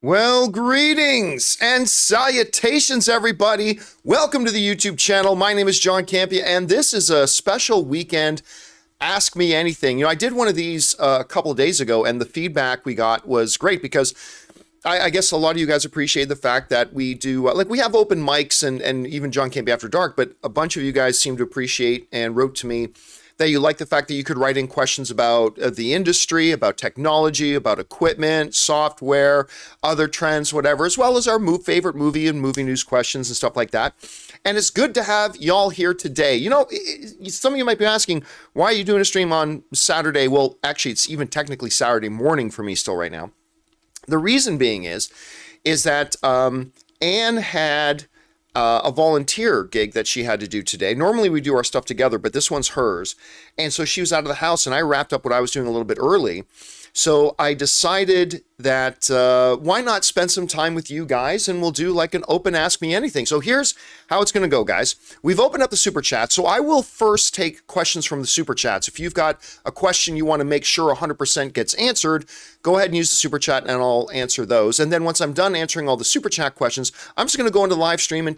Well, greetings and salutations, everybody. Welcome to the YouTube channel. My name is John Campea, and this is a special weekend Ask Me Anything. You know, I did one of these a couple of days ago, and the feedback we got was great because I guess a lot of you guys appreciate the fact that we do, we have open mics and even John Campea After Dark, but a bunch of you guys seem to appreciate and wrote to me that you like the fact that you could write in questions about the industry, about technology, about equipment, software, other trends, whatever, as well as our favorite movie and movie news questions and stuff like that. And it's good to have y'all here today. You know, some of you might be asking, why are you doing a stream on Saturday? Well, actually, it's even technically Saturday morning for me still right now. The reason being is that Anne had a volunteer gig that she had to do today. Normally we do our stuff together, but this one's hers. And so she was out of the house and I wrapped up what I was doing a little bit early. So I decided that why not spend some time with you guys and we'll do like an open Ask Me Anything. So here's how it's going to go, guys. We've opened up the super chat. So I will first take questions from the super chats. If you've got a question you want to make sure 100% gets answered, go ahead and use the super chat and I'll answer those. And then once I'm done answering all the super chat questions, I'm just going to go into live stream and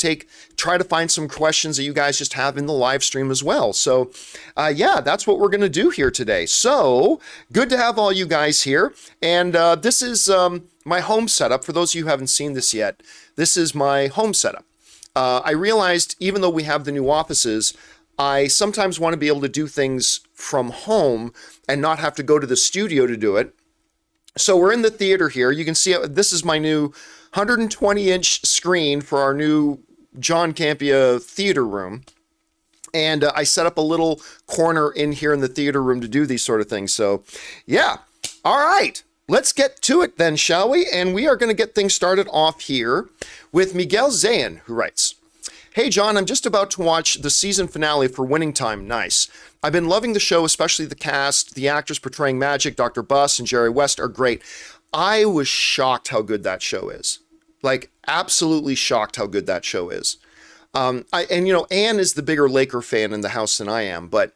try to find some questions that you guys just have in the live stream as well. So yeah, that's what we're going to do here today. So good to have all you guys here. And this is my home setup. For those of you who haven't seen this yet, this is my home setup. I realized even though we have the new offices, I sometimes want to be able to do things from home and not have to go to the studio to do it. So we're in the theater here. You can see this is my new 120-inch screen for our new John Campea theater room. And I set up a little corner in here in the theater room to do these sort of things. So yeah, all right. Let's get to it then, shall we? And we are going to get things started off here with Miguel Zayan, who writes, "Hey, John, I'm just about to watch the season finale for Winning Time. Nice. I've been loving the show, especially the cast. The actors portraying Magic, Dr. Buss, and Jerry West are great. I was shocked how good that show is. Like, absolutely shocked how good that show is. And you know, Anne is the bigger Laker fan in the house than I am, but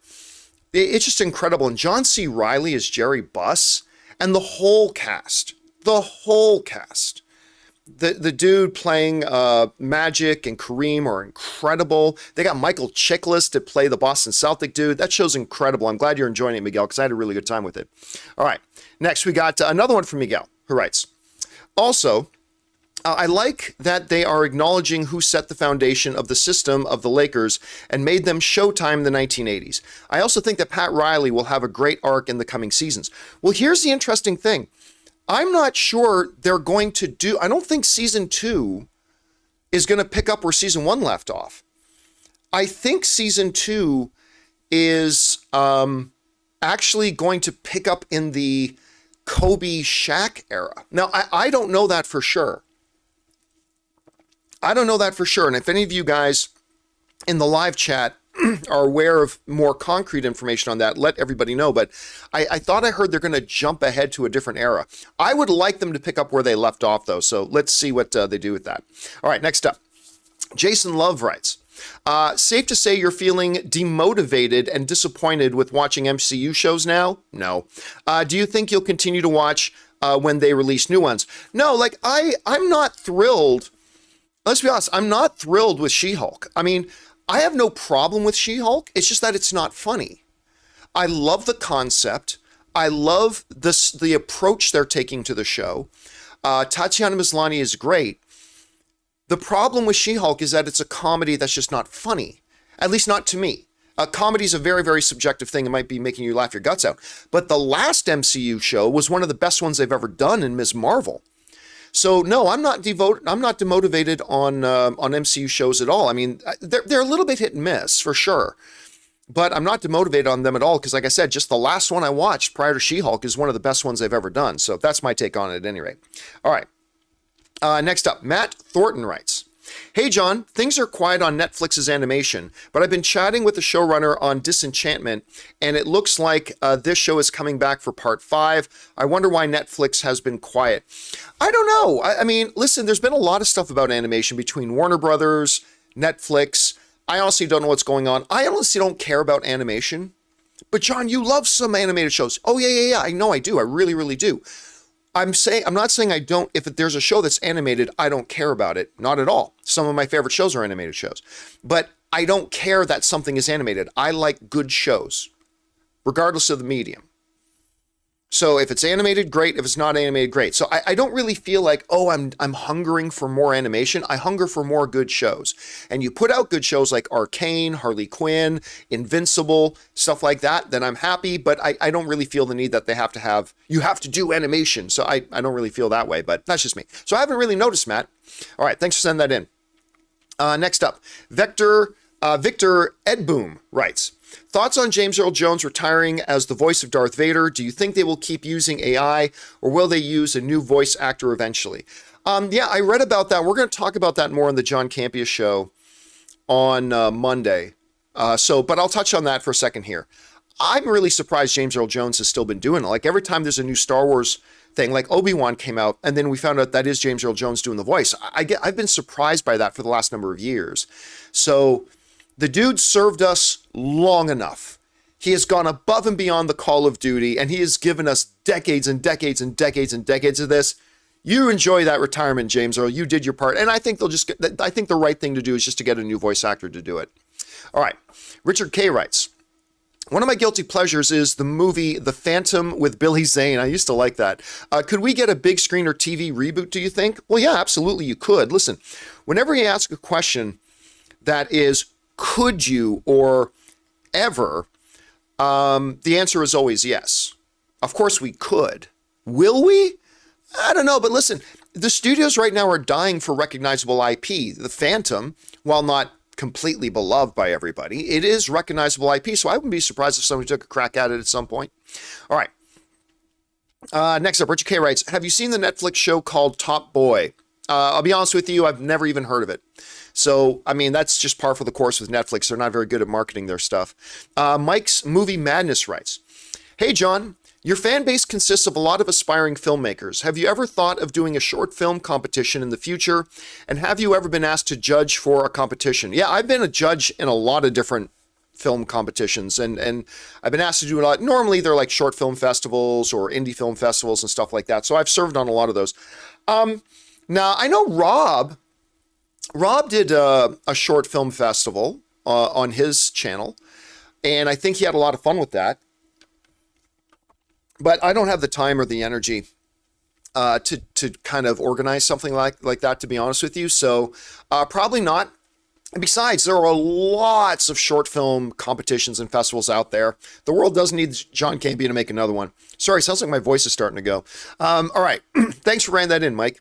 it's just incredible. And John C. Reilly is Jerry Buss. And the whole cast, the dude playing Magic and Kareem are incredible. They got Michael Chiklis to play the Boston Celtic dude. That show's incredible. I'm glad you're enjoying it, Miguel, because I had a really good time with it. All right, next we got another one from Miguel, who writes, also, I like that they are acknowledging who set the foundation of the system of the Lakers and made them Showtime in the 1980s. I also think that Pat Riley will have a great arc in the coming seasons. Well, here's the interesting thing. I'm not sure they're going to do, I don't think season 2 is going to pick up where season 1 left off. I think season 2 is actually going to pick up in the Kobe Shaq era. Now, I don't know that for sure. I don't know that for sure. And if any of you guys in the live chat are aware of more concrete information on that, let everybody know. But I thought I heard they're going to jump ahead to a different era. I would like them to pick up where they left off, though. So let's see what they do with that. All right, next up. Jason Love writes, safe to say you're feeling demotivated and disappointed with watching MCU shows now? No. Do you think you'll continue to watch when they release new ones? No, like I'm not thrilled. Let's be honest, I'm not thrilled with She-Hulk. I mean, I have no problem with She-Hulk. It's just that it's not funny. I love the concept. I love the approach they're taking to the show. Tatiana Maslany is great. The problem with She-Hulk is that it's a comedy that's just not funny, at least not to me. Comedy is a very, very subjective thing. It might be making you laugh your guts out. But the last MCU show was one of the best ones they've ever done in Ms. Marvel. So no, I'm not demotivated on MCU shows at all. I mean, they're a little bit hit and miss for sure, but I'm not demotivated on them at all because, like I said, just the last one I watched prior to She-Hulk is one of the best ones they've ever done. So that's my take on it at any rate. All right. Next up, Matt Thornton writes, "Hey John, things are quiet on Netflix's animation, but I've been chatting with the showrunner on Disenchantment, and it looks like this show is coming back for part 5. I wonder why Netflix has been quiet." I don't know. I mean, listen, there's been a lot of stuff about animation between Warner Brothers, Netflix. I honestly don't know what's going on. I honestly don't care about animation. But John, you love some animated shows. Oh, yeah. I know I do. I really, really do. I'm not saying I don't, if there's a show that's animated, I don't care about it. Not at all. Some of my favorite shows are animated shows. But I don't care that something is animated. I like good shows, regardless of the medium. So if it's animated, great. If it's not animated, great. So I don't really feel like, oh, I'm hungering for more animation. I hunger for more good shows. And you put out good shows like Arcane, Harley Quinn, Invincible, stuff like that, then I'm happy. But I don't really feel the need that you have to do animation. So I don't really feel that way, but that's just me. So I haven't really noticed, Matt. All right, thanks for sending that in. Next up, Victor Edboom writes, thoughts on James Earl Jones retiring as the voice of Darth Vader? Do you think they will keep using AI, or will they use a new voice actor eventually? Yeah, I read about that. We're going to talk about that more on the John Campea Show on Monday. But I'll touch on that for a second here. I'm really surprised James Earl Jones has still been doing it. Like every time there's a new Star Wars thing, like Obi-Wan came out, and then we found out that is James Earl Jones doing the voice. I've been surprised by that for the last number of years. So the dude served us long enough. He has gone above and beyond the Call of Duty, and he has given us decades and decades and decades and decades of this. You enjoy that retirement, James Earl. You did your part, and I think I think the right thing to do is just to get a new voice actor to do it. All right, Richard K writes, one of my guilty pleasures is the movie The Phantom with Billy Zane. I used to like that. Could we get a big screen or TV reboot, do you think? Well, yeah, absolutely you could. Listen, whenever you ask a question that is, could you or ever, the answer is always yes. Of course we could. Will we? I don't know, but listen, the studios right now are dying for recognizable IP. The Phantom, while not completely beloved by everybody, it is recognizable IP, so I wouldn't be surprised if somebody took a crack at it at some point. All right. Next up, Richard K writes, have you seen the Netflix show called Top Boy? I'll be honest with you, I've never even heard of it. So, I mean, that's just par for the course with Netflix. They're not very good at marketing their stuff. Mike's Movie Madness writes, hey, John, your fan base consists of a lot of aspiring filmmakers. Have you ever thought of doing a short film competition in the future? And have you ever been asked to judge for a competition? Yeah, I've been a judge in a lot of different film competitions, and I've been asked to do a lot. Normally, they're like short film festivals or indie film festivals and stuff like that. So I've served on a lot of those. Now, I know Rob did a short film festival on his channel, and I think he had a lot of fun with that. But I don't have the time or the energy to kind of organize something like that, to be honest with you. So probably not. And besides, there are lots of short film competitions and festivals out there. The world doesn't need John Campea to make another one. Sorry, sounds like my voice is starting to go. All right. Thanks for writing that in, Mike.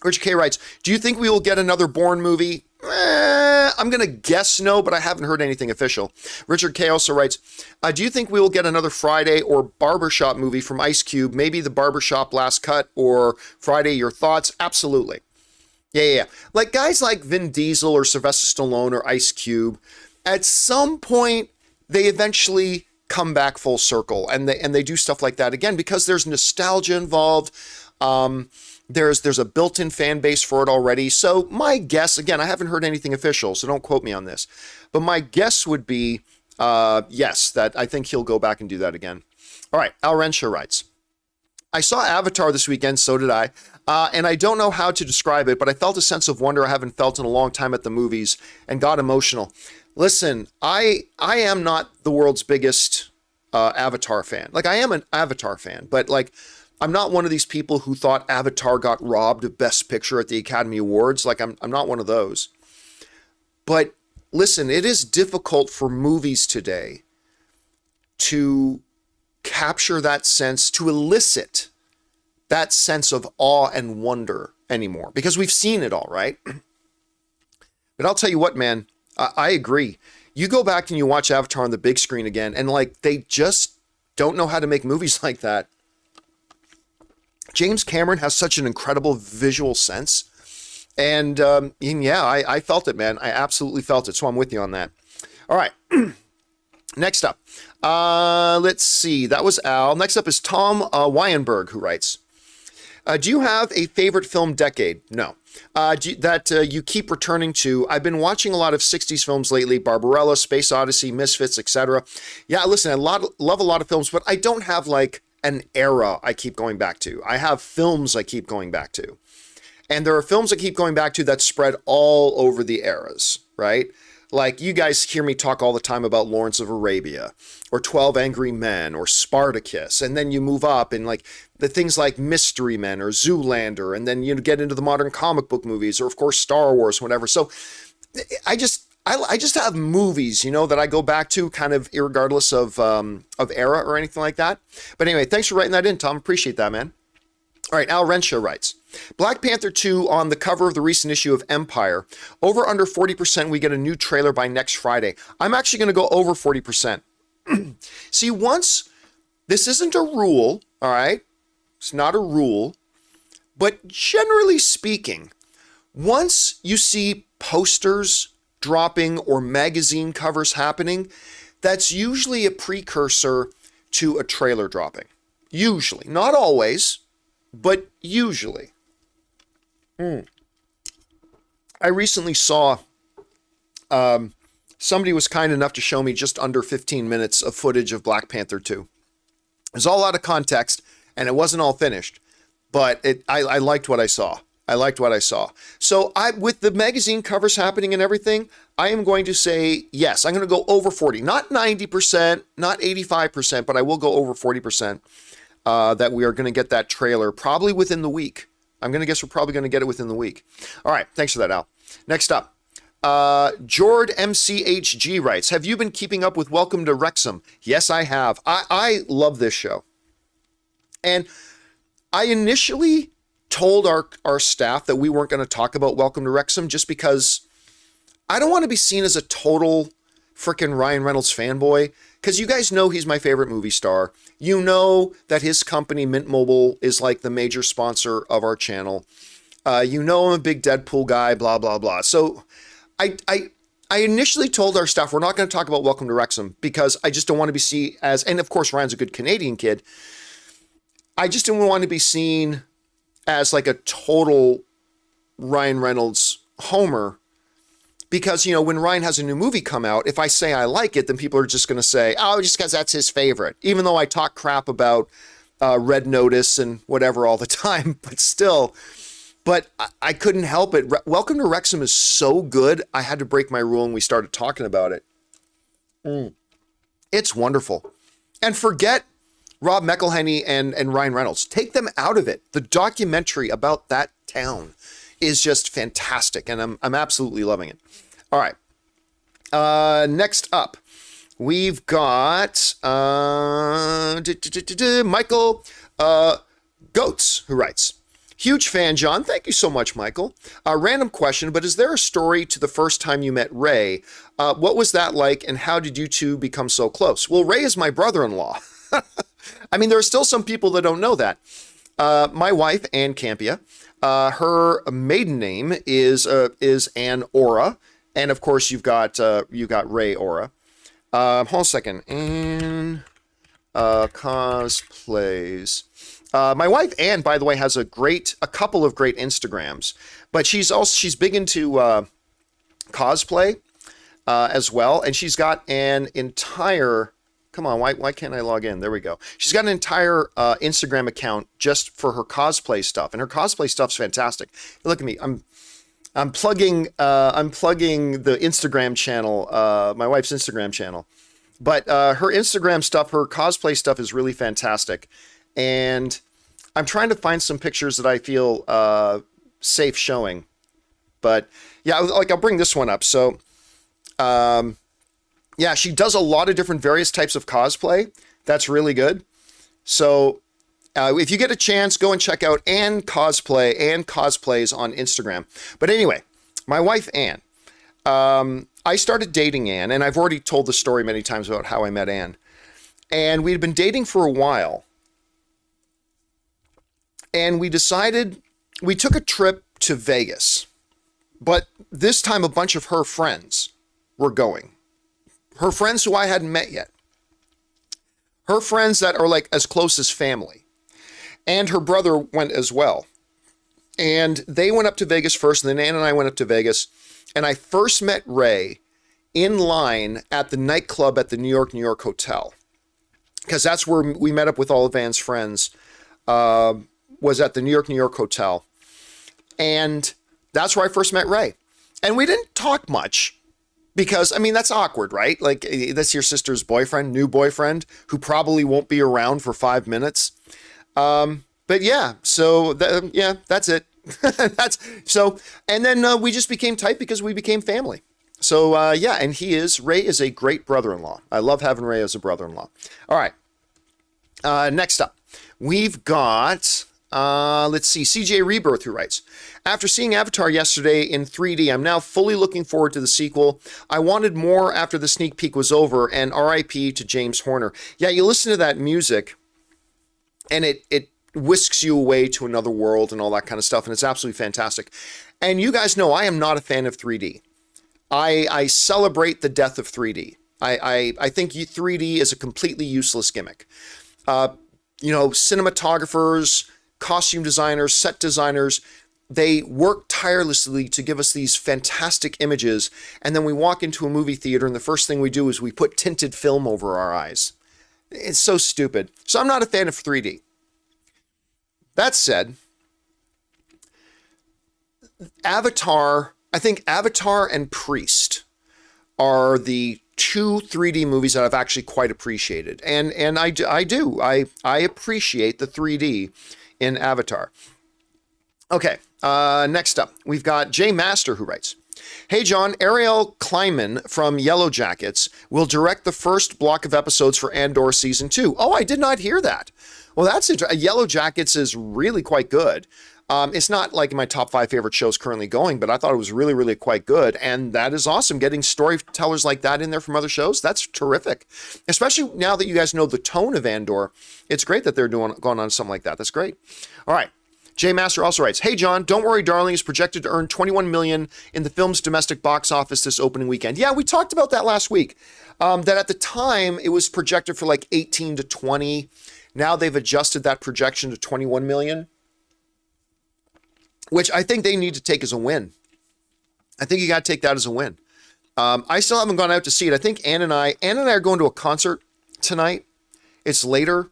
Richard K writes, do you think we will get another Bourne movie? I'm going to guess no, but I haven't heard anything official. Richard K also writes, do you think we will get another Friday or Barbershop movie from Ice Cube? Maybe the Barbershop Last Cut or Friday Your Thoughts? Absolutely. Yeah. Like guys like Vin Diesel or Sylvester Stallone or Ice Cube, at some point, they eventually come back full circle and they do stuff like that again because there's nostalgia involved. There's a built-in fan base for it already. So my guess, again, I haven't heard anything official, so don't quote me on this. But my guess would be, yes, that I think he'll go back and do that again. All right, Al Renshaw writes, I saw Avatar this weekend, so did I. And I don't know how to describe it, but I felt a sense of wonder I haven't felt in a long time at the movies and got emotional. Listen, I am not the world's biggest Avatar fan. Like, I am an Avatar fan, but like, I'm not one of these people who thought Avatar got robbed of Best Picture at the Academy Awards. Like, I'm not one of those. But listen, it is difficult for movies today to capture that sense, to elicit that sense of awe and wonder anymore, because we've seen it all, right? But I'll tell you what, man, I agree. You go back and you watch Avatar on the big screen again, and like, they just don't know how to make movies like that. James Cameron has such an incredible visual sense. And yeah, I felt it, man. I absolutely felt it. So I'm with you on that. All right. Next up. Let's see. That was Al. Next up is Tom Wyenberg, who writes, do you have a favorite film decade? No. That you keep returning to? I've been watching a lot of 60s films lately. Barbarella, Space Odyssey, Misfits, etc. Yeah, listen, I love a lot of films, but I don't have like an era I keep going back to. I have films I keep going back to. And there are films I keep going back to that spread all over the eras, right? Like, you guys hear me talk all the time about Lawrence of Arabia or 12 Angry Men or Spartacus. And then you move up and like the things like Mystery Men or Zoolander. And then you get into the modern comic book movies or, of course, Star Wars, whatever. So I just have movies, that I go back to kind of irregardless of era or anything like that. But anyway, thanks for writing that in, Tom. Appreciate that, man. All right, Al Renshaw writes, Black Panther 2 on the cover of the recent issue of Empire. Over under 40%, we get a new trailer by next Friday. I'm actually going to go over 40%. See, this isn't a rule, all right? It's not a rule. But generally speaking, once you see posters dropping or magazine covers happening, that's usually a precursor to a trailer dropping. Usually. Not always, but usually. I recently saw somebody was kind enough to show me just under 15 minutes of footage of Black Panther 2. It was all out of context and it wasn't all finished, but I liked what I saw. So with the magazine covers happening and everything, I am going to say, yes, I'm going to go over 40, not 90%, not 85%, but I will go over 40%. That we are going to get that trailer probably within the week. I'm going to guess we're probably going to get it within the week. All right. Thanks for that, Al. Next up, Jord MCHG writes, have you been keeping up with Welcome to Wrexham? Yes, I have. I love this show. And I initially told our staff that we weren't going to talk about Welcome to Wrexham just because I don't want to be seen as a total freaking Ryan Reynolds fanboy, because you guys know he's my favorite movie star. You know that his company, Mint Mobile, is like the major sponsor of our channel. You know I'm a big Deadpool guy, blah, blah, blah. So I initially told our staff we're not going to talk about Welcome to Wrexham because I just don't want to be seen as, and of course Ryan's a good Canadian kid, I just didn't want to be seen as like a total Ryan Reynolds homer. Because, when Ryan has a new movie come out, if I say I like it, then people are just going to say, oh, just because that's his favorite. Even though I talk crap about Red Notice and whatever all the time, but still. But I couldn't help it. Welcome to Wrexham is so good, I had to break my rule and we started talking about it. It's wonderful. And forget Rob McElhenney and Ryan Reynolds. Take them out of it. The documentary about that town is just fantastic, and I'm absolutely loving it. All right. Next up, we've got Michael Goats, who writes, huge fan, John. Thank you so much, Michael. Random question, but is there a story to the first time you met Ray? What was that like, and how did you two become so close? Well, Ray is my brother-in-law. I mean, there are still some people that don't know that. My wife, Ann Campea, her maiden name is Ann Ora, and of course you've got Ray Ora. Hold on a second. Ann cosplays. My wife Ann, by the way, has a couple of great Instagrams, but she's big into cosplay as well, and she's got an entire. Come on, why can't I log in? There we go. She's got an entire Instagram account just for her cosplay stuff, and her cosplay stuff's fantastic. Look at me. I'm plugging the Instagram channel, my wife's Instagram channel. But her Instagram stuff, her cosplay stuff is really fantastic. And I'm trying to find some pictures that I feel safe showing. But yeah, I'll bring this one up. So yeah, she does a lot of different various types of cosplay. That's really good. So if you get a chance, go and check out Ann Cosplays on Instagram. But anyway, my wife, Ann, I started dating Ann, and I've already told the story many times about how I met Ann. And we'd been dating for a while. And we took a trip to Vegas. But this time, a bunch of her friends were going. Her friends who I hadn't met yet. Her friends that are like as close as family. And her brother went as well. And they went up to Vegas first, and then Ann and I went up to Vegas. And I first met Ray in line at the nightclub at the New York Hotel. because that's where we met up with all of Van's friends, was at the New York hotel. And that's where I first met Ray. And we didn't talk much because, I mean, that's awkward, right? Like, that's your sister's boyfriend, new boyfriend, who probably won't be around for 5 minutes. But yeah, so that's it. And then we just became tight because we became family. So and Ray is a great brother-in-law. I love having Ray as a brother-in-law. All right. Next up, we've got, let's see, CJ Rebirth, who writes, after seeing Avatar yesterday in 3D, I'm now fully looking forward to the sequel. I wanted more after the sneak peek was over, and RIP to James Horner. Yeah, you listen to that music, and it whisks you away to another world and all that kind of stuff, and it's absolutely fantastic. And you guys know I am not a fan of 3D. I celebrate the death of 3D. I think 3D is a completely useless gimmick. Cinematographers, costume designers, set designers, they work tirelessly to give us these fantastic images, and then we walk into a movie theater and the first thing we do is we put tinted film over our eyes. It's so stupid. So I'm not a fan of 3D. That said, I think Avatar and Priest are the two 3D movies that I've actually quite appreciated. And I do. I appreciate the 3D in Avatar. Okay, next up, we've got Jay Master, who writes, hey John, Ariel Kleinman from Yellow Jackets will direct the first block of episodes for Andor Season 2. Oh, I did not hear that. Well, that's interesting. Yellow Jackets is really quite good. It's not like my top 5 favorite shows currently going, but I thought it was really, really quite good. And that is awesome. Getting storytellers like that in there from other shows, that's terrific. Especially now that you guys know the tone of Andor. It's great that they're going on something like that. That's great. All right. Jay Master also writes, hey John, Don't Worry Darling is projected to earn $21 million in the film's domestic box office this opening weekend. Yeah, we talked about that last week. That at the time it was projected for like 18 to 20. Now they've adjusted that projection to 21 million, which I think they need to take as a win. I think you got to take that as a win. I still haven't gone out to see it. I think Ann and I are going to a concert tonight. It's later.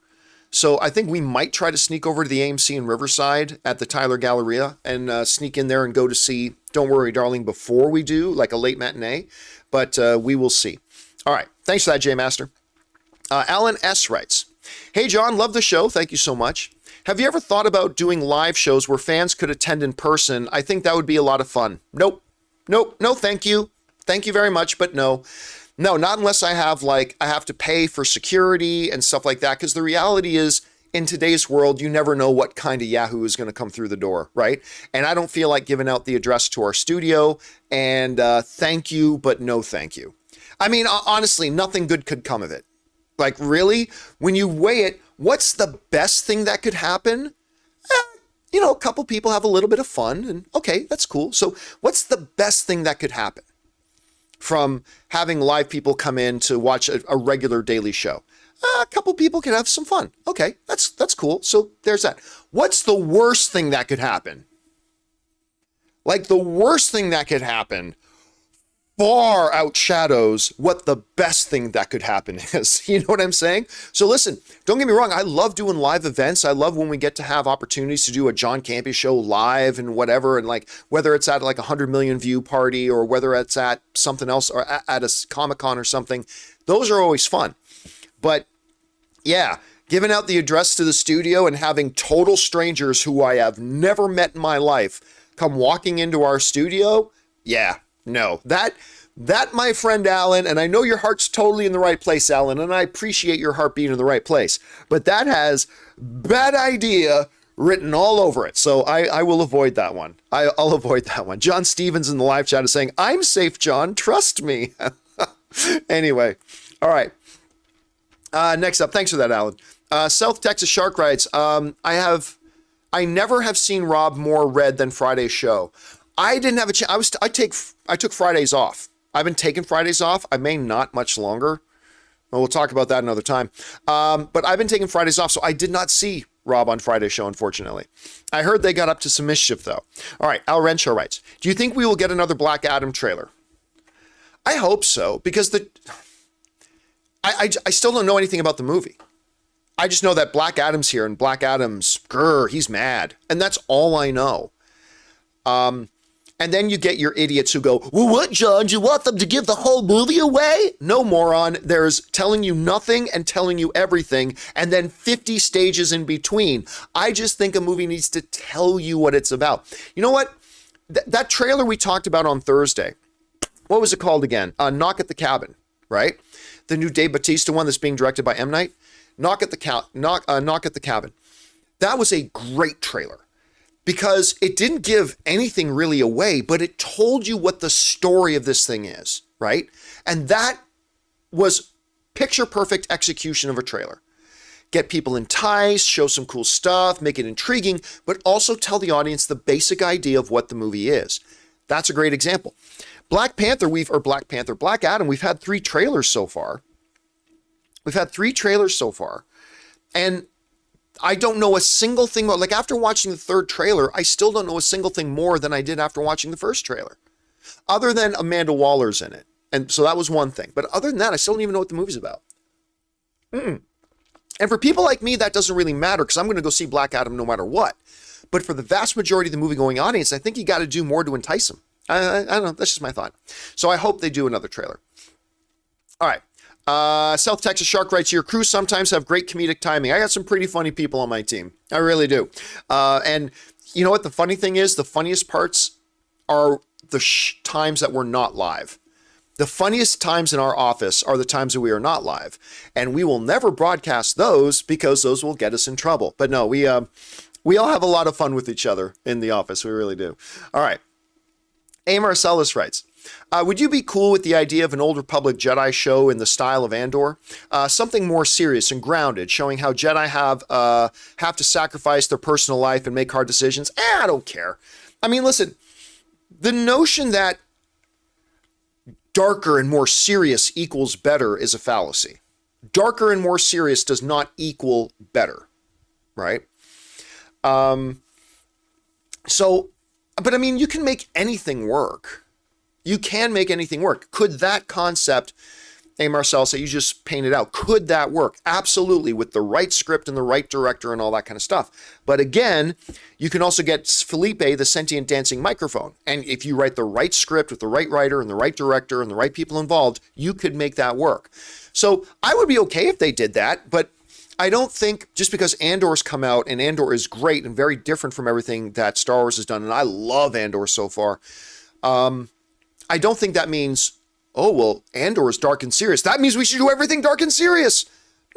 So I think we might try to sneak over to the AMC in Riverside at the Tyler Galleria and sneak in there and go to see Don't Worry Darling before we do, like a late matinee. But we will see. All right. Thanks for that, Jay Master. Alan S. writes, hey John, love the show. Thank you so much. Have you ever thought about doing live shows where fans could attend in person? I think that would be a lot of fun. Nope. No, thank you. Thank you very much, but no. No, not unless I have to pay for security and stuff like that, because the reality is, in today's world, you never know what kind of Yahoo is going to come through the door, right? And I don't feel like giving out the address to our studio, and thank you, but no thank you. I mean, honestly, nothing good could come of it. Like, really? When you weigh it, what's the best thing that could happen? A couple people have a little bit of fun, and okay, that's cool. So what's the best thing that could happen from having live people come in to watch a regular daily show? A couple people can have some fun. Okay, that's cool. So there's that. What's the worst thing that could happen? Like, the worst thing that could happen far outshadows what the best thing that could happen is. You know what I'm saying? So listen, don't get me wrong. I love doing live events. I love when we get to have opportunities to do a John Campea Show live and whatever. And like, whether it's at like 100 million view party or whether it's at something else or at a Comic-Con or something, those are always fun. But yeah, giving out the address to the studio and having total strangers who I have never met in my life come walking into our studio. Yeah. No, that, my friend Alan, and I know your heart's totally in the right place, Alan, and I appreciate your heart being in the right place, but that has bad idea written all over it. So I will avoid that one. I'll avoid that one. John Stevens in the live chat is saying, I'm safe, John. Trust me. Anyway. All right. Next up. Thanks for that, Alan. South Texas Shark writes, I never have seen Rob more red than Friday's show. I didn't have a chance. I took Fridays off. I've been taking Fridays off. I may not much longer. Well, we'll talk about that another time. But I've been taking Fridays off, so I did not see Rob on Friday's show, unfortunately. I heard they got up to some mischief, though. All right, Al Renshaw writes, do you think we will get another Black Adam trailer? I hope so, because I still don't know anything about the movie. I just know that Black Adam's here, and Black Adam's, grr, he's mad. And that's all I know. And then you get your idiots who go, well, what, John? You want them to give the whole movie away? No, moron. There's telling you nothing and telling you everything, and then 50 stages in between. I just think a movie needs to tell you what it's about. You know what? That trailer we talked about on Thursday, what was it called again? Knock at the Cabin, right? The new Dave Bautista one that's being directed by M. Night. Knock at the Cabin. That was a great trailer, because it didn't give anything really away, but it told you what the story of this thing is, right? And that was picture perfect execution of a trailer. Get people enticed, show some cool stuff, make it intriguing, but also tell the audience the basic idea of what the movie is. That's a great example. Black Adam, we've had 3 trailers so far. And I don't know a single thing more. Like, after watching the 3rd trailer, I still don't know a single thing more than I did after watching the 1st trailer, other than Amanda Waller's in it. And so that was one thing. But other than that, I still don't even know what the movie's about. And for people like me, that doesn't really matter, because I'm going to go see Black Adam no matter what. But for the vast majority of the movie-going audience, I think you got to do more to entice them. I don't know. That's just my thought. So I hope they do another trailer. All right. South Texas Shark writes, your crew sometimes have great comedic timing. I got some pretty funny people on my team. I really do. And you know what the funny thing is? The funniest parts are the times that we're not live. The funniest times in our office are the times that we are not live. And we will never broadcast those, because those will get us in trouble. But no, we all have a lot of fun with each other in the office. We really do. All right. A. Marcellus writes, would you be cool with the idea of an old Republic Jedi show in the style of Andor? Something more serious and grounded, showing how Jedi have to sacrifice their personal life and make hard decisions? I don't care. I mean, listen, the notion that darker and more serious equals better is a fallacy. Darker and more serious does not equal better, right? But I mean, you can make anything work. You can make anything work. Could that concept, hey, Marcel, say you just painted out, could that work? Absolutely, with the right script and the right director and all that kind of stuff. But again, you can also get Felipe, the sentient dancing microphone. And if you write the right script with the right writer and the right director and the right people involved, you could make that work. So I would be okay if they did that, but I don't think just because Andor's come out, and Andor is great and very different from everything that Star Wars has done, and I love Andor so far, I don't think that means, oh, well, Andor is dark and serious. That means we should do everything dark and serious.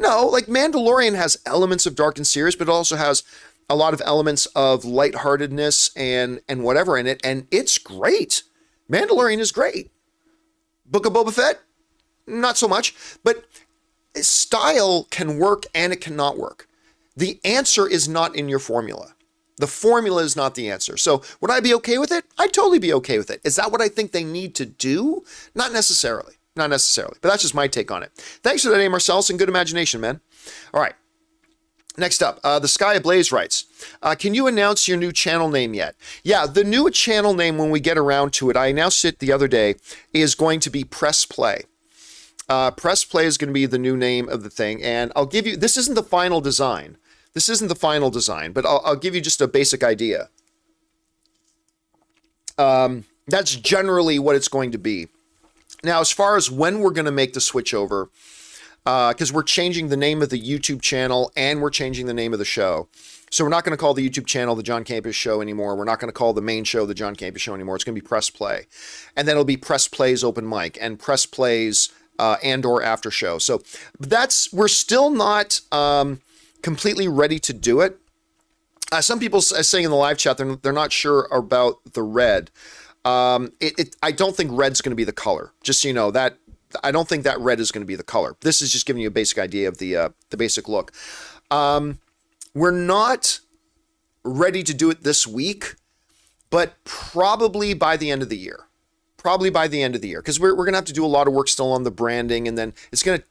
No, like Mandalorian has elements of dark and serious, but it also has a lot of elements of lightheartedness and whatever in it, and it's great. Mandalorian is great. Book of Boba Fett, not so much, but style can work and it cannot work. The answer is not in your formula. The formula is not the answer. So would I be okay with it? I'd totally be okay with it. Is that what I think they need to do? Not necessarily. Not necessarily. But that's just my take on it. Thanks for that, A. Marcellus, and good imagination, man. All right. Next up, The Sky Ablaze writes, can you announce your new channel name yet? Yeah, the new channel name, when we get around to it, I announced it the other day, is going to be Press Play. Press Play is going to be the new name of the thing. And I'll give you, this isn't the final design. This isn't the final design, but I'll give you just a basic idea. That's generally what it's going to be. Now, as far as when we're going to make the switch over, because we're changing the name of the YouTube channel and we're changing the name of the show. So we're not going to call the YouTube channel the John Campea Show anymore. We're not going to call the main show the John Campea Show anymore. It's going to be Press Play. And then it'll be Press Play's Open Mic and Press Play's Andor After Show. So we're still not completely ready to do it. Some people are saying in the live chat they're not sure about the red. I don't think red's going to be the color. Just so you know, that I don't think that red is going to be the color. This is just giving you a basic idea of the basic look. We're not ready to do it this week, but probably by the end of the year. Probably by the end of the year, because we're going to have to do a lot of work still on the branding, and then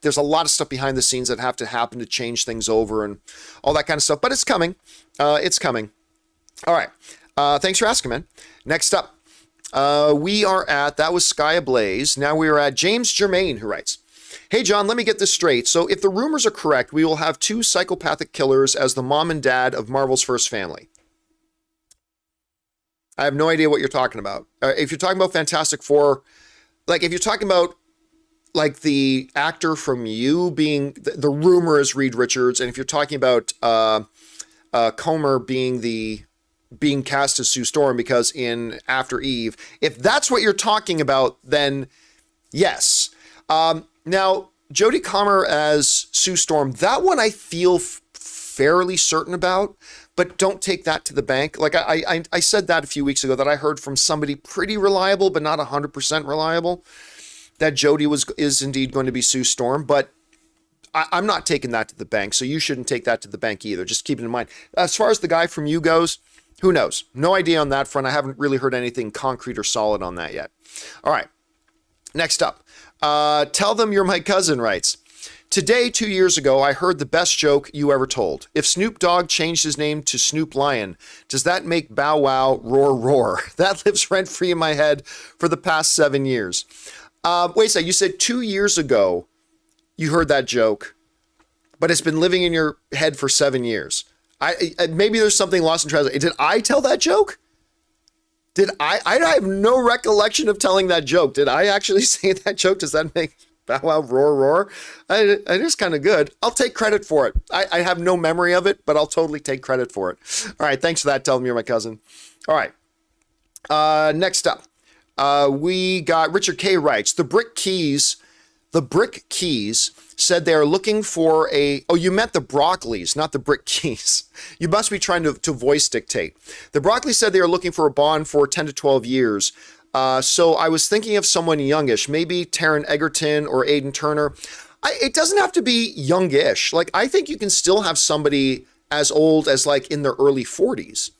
there's a lot of stuff behind the scenes that have to happen to change things over and all that kind of stuff, but it's coming. It's coming. All right. Thanks for asking, man. Next up, that was Sky Ablaze. Now we are at James Germain, who writes, Hey, John, let me get this straight. So if the rumors are correct, we will have 2 psychopathic killers as the mom and dad of Marvel's first family. I have no idea what you're talking about. If you're talking about Fantastic Four, like if you're talking about like the actor from You being, the rumor is Reed Richards, and if you're talking about Comer being cast as Sue Storm because in After Eve, if that's what you're talking about, then yes. Now, Jodie Comer as Sue Storm, that one I feel fairly certain about, but don't take that to the bank. Like I said that a few weeks ago, that I heard from somebody pretty reliable, but not 100% reliable, that Jodie is indeed going to be Sue Storm, but I'm not taking that to the bank, so you shouldn't take that to the bank either. Just keep it in mind. As far as the guy from You goes, who knows? No idea on that front. I haven't really heard anything concrete or solid on that yet. All right. Next up. Tell them you're my cousin writes, today, 2 years ago, I heard the best joke you ever told. If Snoop Dogg changed his name to Snoop Lion, does that make Bow Wow roar roar? That lives rent free in my head for the past 7 years. Wait a second. You said 2 years ago you heard that joke, but it's been living in your head for 7 years. Maybe there's something lost in translation. Did I tell that joke? I have no recollection of telling that joke. Did I actually say that joke? Does that make Bow Wow roar roar? It is kind of good. I'll take credit for it. I have no memory of it, but I'll totally take credit for it. All right. Thanks for that. Tell them you're my cousin. All right. Next up, we got Richard K. writes, the Brick Keys said they are looking for you meant the Broccoli's, not the Brick Keys. You must be trying to voice dictate. The Broccoli said they are looking for a Bond for 10 to 12 years. So I was thinking of someone youngish, maybe Taron Egerton or Aidan Turner. It doesn't have to be youngish. Like, I think you can still have somebody as old as like in their early 40s.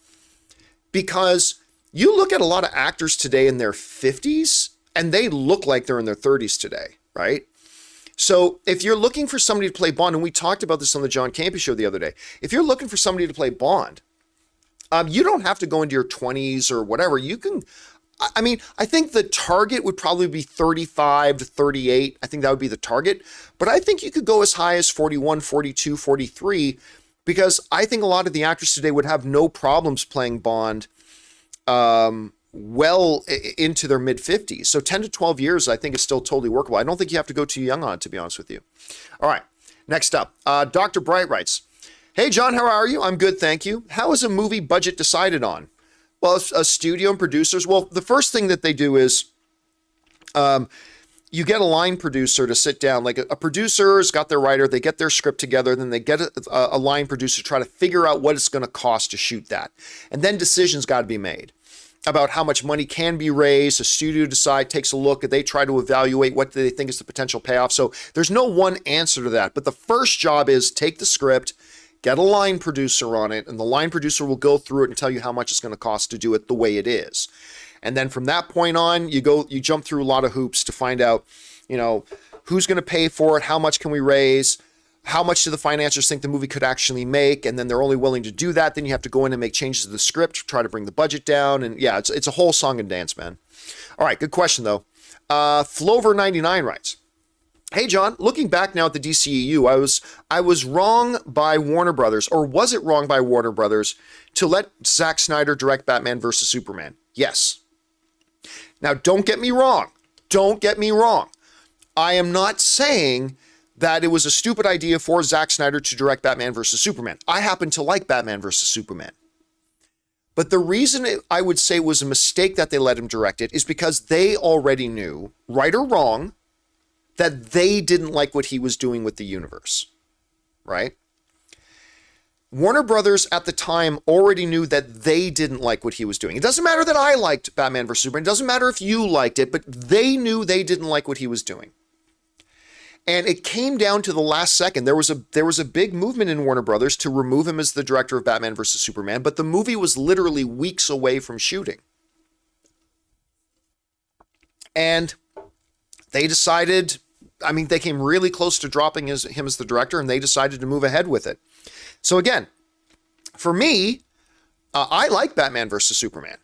Because you look at a lot of actors today in their 50s and they look like they're in their 30s today, right? So if you're looking for somebody to play Bond, and we talked about this on the John Campea Show the other day, if you're looking for somebody to play Bond, you don't have to go into your 20s or whatever. You can, I mean, I think the target would probably be 35 to 38. I think that would be the target. But I think you could go as high as 41, 42, 43, because I think a lot of the actors today would have no problems playing Bond well into their mid 50s. So 10 to 12 years, I think is still totally workable. I don't think you have to go too young on it, to be honest with you. All right. Next up, Dr. Bright writes, hey, John, how are you? I'm good. Thank you. How is a movie budget decided on? Well, a studio and producers. Well, the first thing that they do is, you get a line producer to sit down. Like a producer's got their writer, they get their script together, then they get a line producer to try to figure out what it's going to cost to shoot that. And then decisions got to be made about how much money can be raised. A studio takes a look, they try to evaluate what they think is the potential payoff. So there's no one answer to that. But the first job is take the script, get a line producer on it, and the line producer will go through it and tell you how much it's going to cost to do it the way it is. And then from that point on, you jump through a lot of hoops to find out, who's going to pay for it, how much can we raise, how much do the financiers think the movie could actually make, and then they're only willing to do that. Then you have to go in and make changes to the script, try to bring the budget down, and yeah, it's a whole song and dance, man. All right, good question though. Flover99 writes, hey John, looking back now at the DCEU, I was wrong by Warner Brothers, or was it wrong by Warner Brothers to let Zack Snyder direct Batman vs. Superman? Yes. Now, don't get me wrong. I am not saying that it was a stupid idea for Zack Snyder to direct Batman vs. Superman. I happen to like Batman vs. Superman. But the reason I would say it was a mistake that they let him direct it is because they already knew, right or wrong, that they didn't like what he was doing with the universe, right? Warner Brothers at the time already knew that they didn't like what he was doing. It doesn't matter that I liked Batman vs. Superman. It doesn't matter if you liked it, but they knew they didn't like what he was doing. And it came down to the last second. There was a big movement in Warner Brothers to remove him as the director of Batman vs. Superman, but the movie was literally weeks away from shooting. And they decided, they came really close to dropping him as the director, and they decided to move ahead with it. So again, for me, I like Batman vs. Superman.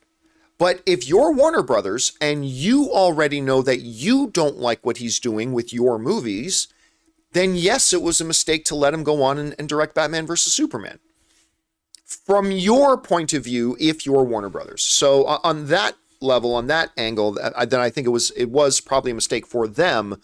But if you're Warner Brothers and you already know that you don't like what he's doing with your movies, then yes, it was a mistake to let him go on and direct Batman versus Superman. From your point of view, if you're Warner Brothers. So on that level, on that angle, then I think it was probably a mistake for them.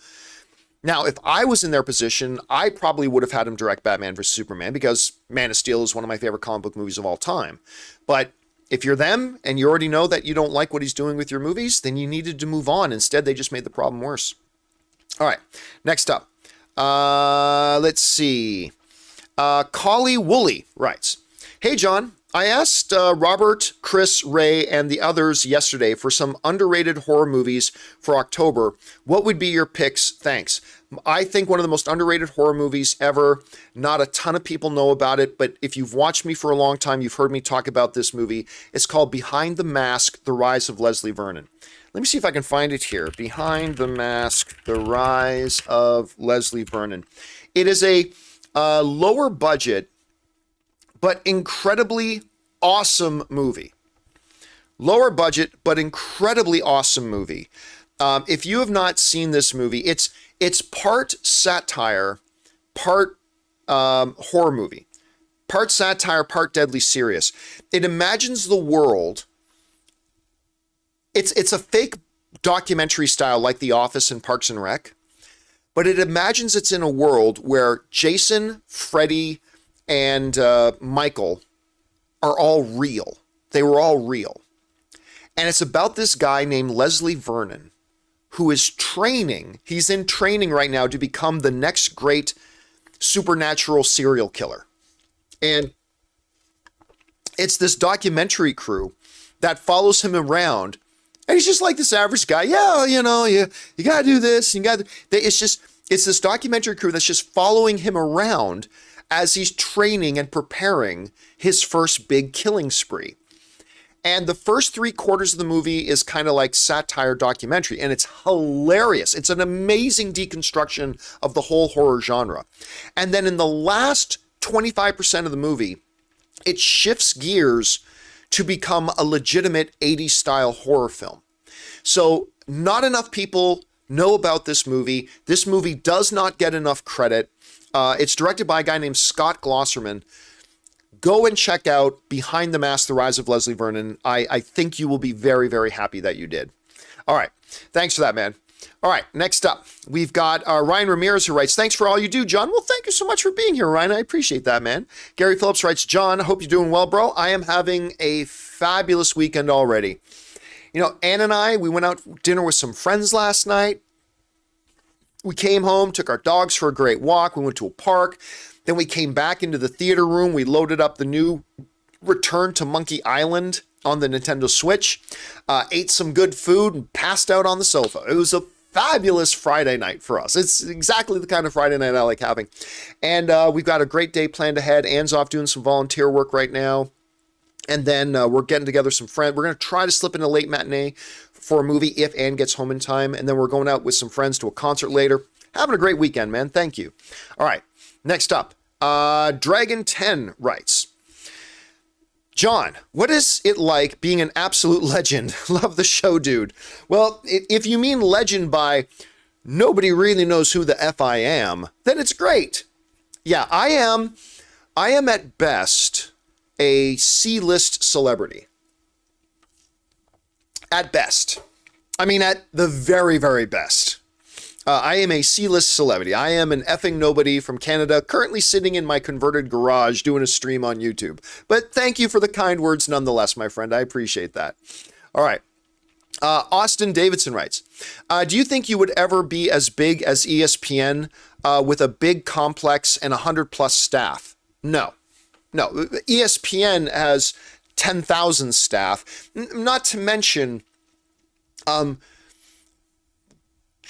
Now, if I was in their position, I probably would have had him direct Batman vs. Superman because Man of Steel is one of my favorite comic book movies of all time. But if you're them and you already know that you don't like what he's doing with your movies, then you needed to move on. Instead, they just made the problem worse. All right, next up. Let's see. Collie Woolley writes, "Hey, John. I asked Robert, Chris, Ray, and the others yesterday for some underrated horror movies for October. What would be your picks? Thanks. I think one of the most underrated horror movies ever. Not a ton of people know about it, but if you've watched me for a long time, you've heard me talk about this movie. It's called Behind the Mask, The Rise of Leslie Vernon." Let me see if I can find it here. Behind the Mask, The Rise of Leslie Vernon. It is a lower budget but incredibly awesome movie. Lower budget, but incredibly awesome movie. If you have not seen this movie, it's part satire, part horror movie. Part satire, part deadly serious. It imagines the world. It's a fake documentary style like The Office and Parks and Rec, but it imagines it's in a world where Jason, Freddy, and Michael are all real. They were all real. And it's about this guy named Leslie Vernon who is training. He's in training right now to become the next great supernatural serial killer. And it's this documentary crew that follows him around. And he's just like this average guy. Yeah, you got to do this. It's this documentary crew that's just following him around as he's training and preparing his first big killing spree. And the first 3/4 of the movie is kind of like satire documentary, and it's hilarious. It's an amazing deconstruction of the whole horror genre. And then in the last 25% of the movie, it shifts gears to become a legitimate 80s style horror film. So not enough people know about this movie. This movie does not get enough credit. It's directed by a guy named Scott Glosserman. Go and check out Behind the Mask, The Rise of Leslie Vernon. I think you will be very, very happy that you did. All right. Thanks for that, man. All right. Next up, we've got Ryan Ramirez who writes, "Thanks for all you do, John." Well, thank you so much for being here, Ryan. I appreciate that, man. Gary Phillips writes, "John, I hope you're doing well, bro. I am having a fabulous weekend already. Ann and I, we went out for dinner with some friends last night. We came home, took our dogs for a great walk. We went to a park. Then we came back into the theater room. We loaded up the new Return to Monkey Island on the Nintendo Switch, ate some good food, and passed out on the sofa. It was a fabulous Friday night for us. It's exactly the kind of Friday night I like having. And we've got a great day planned ahead. Ann's off doing some volunteer work right now. And then we're getting together some friends. We're going to try to slip in a late matinee for a movie if Ann gets home in time. And then we're going out with some friends to a concert later. Having a great weekend, man. Thank you. All right. Next up, Dragon 10 writes, "John, what is it like being an absolute legend? Love the show, dude." Well, if you mean legend by nobody really knows who the F I am, then it's great. Yeah, I am at best a C-list celebrity. At best. I mean, at the very, very best. I am a C-list celebrity. I am an effing nobody from Canada, currently sitting in my converted garage doing a stream on YouTube. But thank you for the kind words nonetheless, my friend. I appreciate that. All right. Austin Davidson writes, "Do you think you would ever be as big as ESPN with a big complex and 100+ staff?" No. ESPN has 10,000 staff, not to mention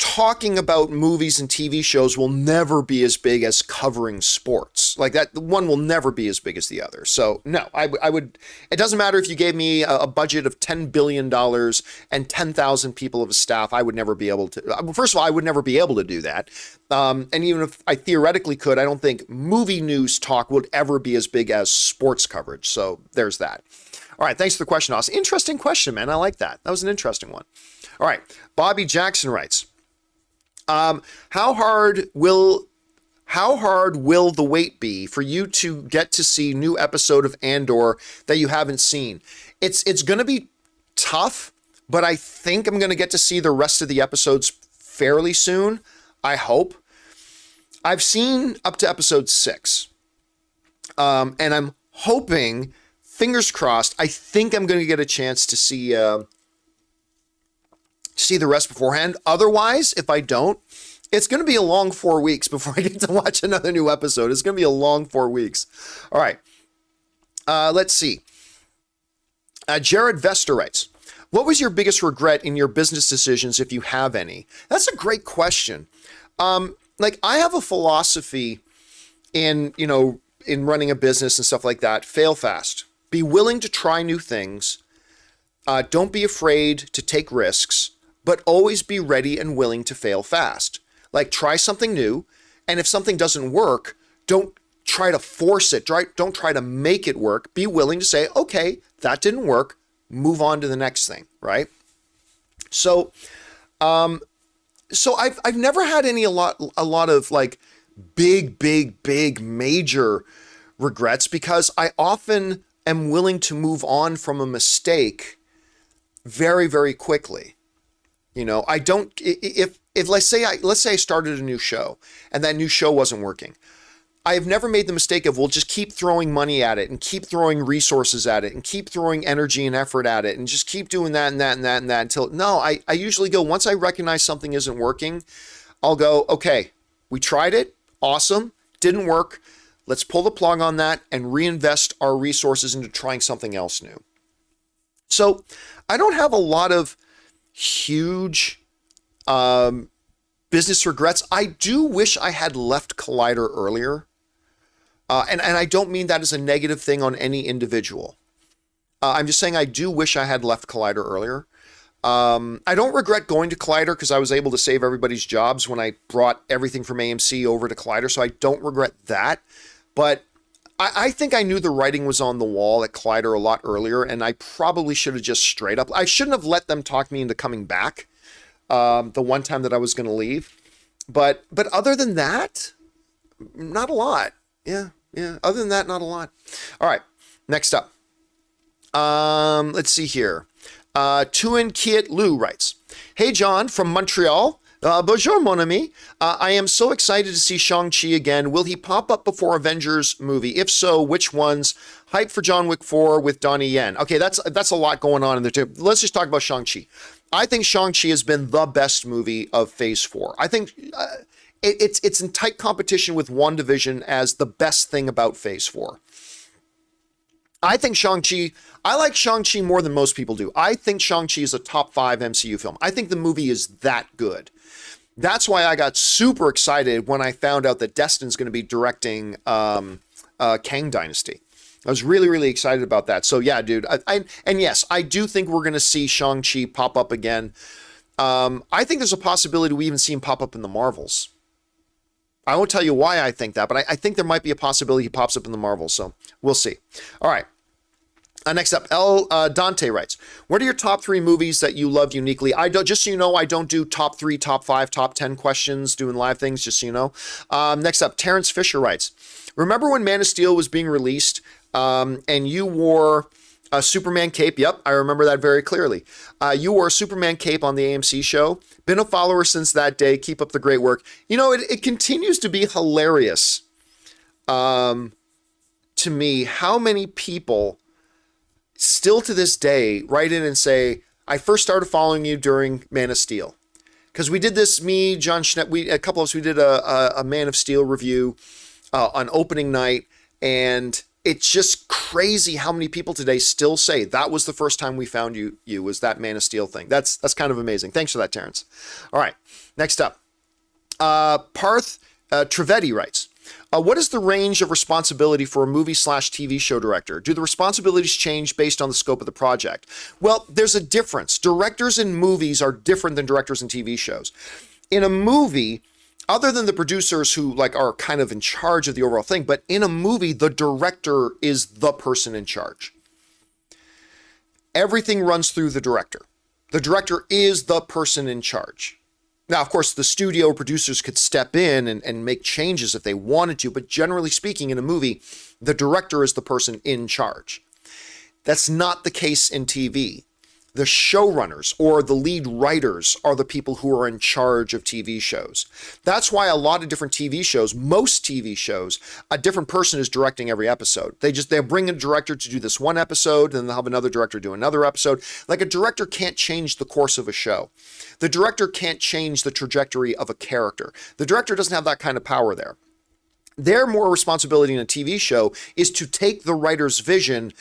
talking about movies and TV shows will never be as big as covering sports. Like that, one will never be as big as the other. So no, I would, it doesn't matter if you gave me a budget of $10 billion and 10,000 people of a staff, I would never be able to, first of all, I would never be able to do that. And even if I theoretically could, I don't think movie news talk would ever be as big as sports coverage. So there's that. All right. Thanks for the question, Austin. Interesting question, man. I like that. That was an interesting one. All right. Bobby Jackson writes, how hard will the wait be for you to get to see new episode of Andor that you haven't seen? It's going to be tough, but I think I'm going to get to see the rest of the episodes fairly soon. I hope. I've seen up to episode 6. And I'm hoping, fingers crossed, I think I'm going to get a chance to see the rest beforehand. Otherwise, if I don't, it's going to be a long 4 weeks before I get to watch another new episode. It's going to be a long 4 weeks. All right. Let's see. Jared Vester writes, what was your biggest regret in your business decisions, if you have any? That's a great question. Like, I have a philosophy in running a business and stuff like that. Fail fast. Be willing to try new things. Don't be afraid to take risks, but always be ready and willing to fail fast. Like, try something new, and if something doesn't work, don't try to force it. Don't try to make it work. Be willing to say, okay, that didn't work. Move on to the next thing, right? So I've never had a lot of like big major regrets, because I often am willing to move on from a mistake very, very quickly. I don't, if let's say I started a new show and that new show wasn't working, I have never made the mistake of, well, just keep throwing money at it and keep throwing resources at it and keep throwing energy and effort at it and just keep doing that and that and that and that until, no, I usually go, once I recognize something isn't working, I'll go, okay, we tried it. Awesome. Didn't work. Let's pull the plug on that and reinvest our resources into trying something else new. So I don't have a lot of huge business regrets. I do wish I had left Collider earlier. And I don't mean that as a negative thing on any individual. I'm just saying I do wish I had left Collider earlier. I don't regret going to Collider because I was able to save everybody's jobs when I brought everything from AMC over to Collider. So I don't regret that. But I think I knew the writing was on the wall at Collider a lot earlier, and I probably should have just straight up, I shouldn't have let them talk me into coming back the one time that I was going to leave. But other than that, not a lot. Yeah. Other than that, not a lot. All right. Next up. Let's see here. Tuin Kiet Lu writes, hey, John from Montreal. Bonjour, mon ami. I am so excited to see Shang-Chi again. Will he pop up before Avengers movie? If so, which ones? Hype for John Wick 4 with Donnie Yen. Okay, that's a lot going on in there too. Let's just talk about Shang-Chi. I think Shang-Chi has been the best movie of Phase 4. I think it's in tight competition with WandaVision as the best thing about Phase 4. I think I like Shang-Chi more than most people do. I think Shang-Chi is a top 5 MCU film. I think the movie is that good. That's why I got super excited when I found out that Destin's going to be directing Kang Dynasty. I was really, really excited about that. So yeah, dude. And yes, I do think we're going to see Shang-Chi pop up again. I think there's a possibility we even see him pop up in the Marvels. I won't tell you why I think that, but I think there might be a possibility he pops up in the Marvels. So we'll see. All right. Next up, Dante writes, what are your top 3 movies that you love uniquely? Just so you know, I don't do top 3, top 5, top 10 questions doing live things, just so you know. Next up, Terrence Fisher writes, remember when Man of Steel was being released and you wore a Superman cape? Yep, I remember that very clearly. You wore a Superman cape on the AMC show. Been a follower since that day. Keep up the great work. It continues to be hilarious to me how many people still to this day write in and say, I first started following you during Man of Steel. Because we did this, me, John Schnepp, a couple of us, we did a Man of Steel review on opening night, and it's just crazy how many people today still say that was the first time we found you was that Man of Steel thing. That's kind of amazing. Thanks for that, Terrence. All right, next up. Parth Trivedi writes, what is the range of responsibility for a movie/TV show director? Do the responsibilities change based on the scope of the project? Well, there's a difference. Directors in movies are different than directors in TV shows. In a movie, other than the producers who are kind of in charge of the overall thing, but in a movie, the director is the person in charge. Everything runs through the director. The director is the person in charge. Now, of course, the studio producers could step in and make changes if they wanted to, but generally speaking, in a movie, the director is the person in charge. That's not the case in TV. The showrunners or the lead writers are the people who are in charge of TV shows. That's why a lot of different TV shows, most TV shows, a different person is directing every episode. They'll bring a director to do this one episode, and they'll have another director do another episode. Like, a director can't change the course of a show. The director can't change the trajectory of a character. The director doesn't have that kind of power there. Their more responsibility in a TV show is to take the writer's vision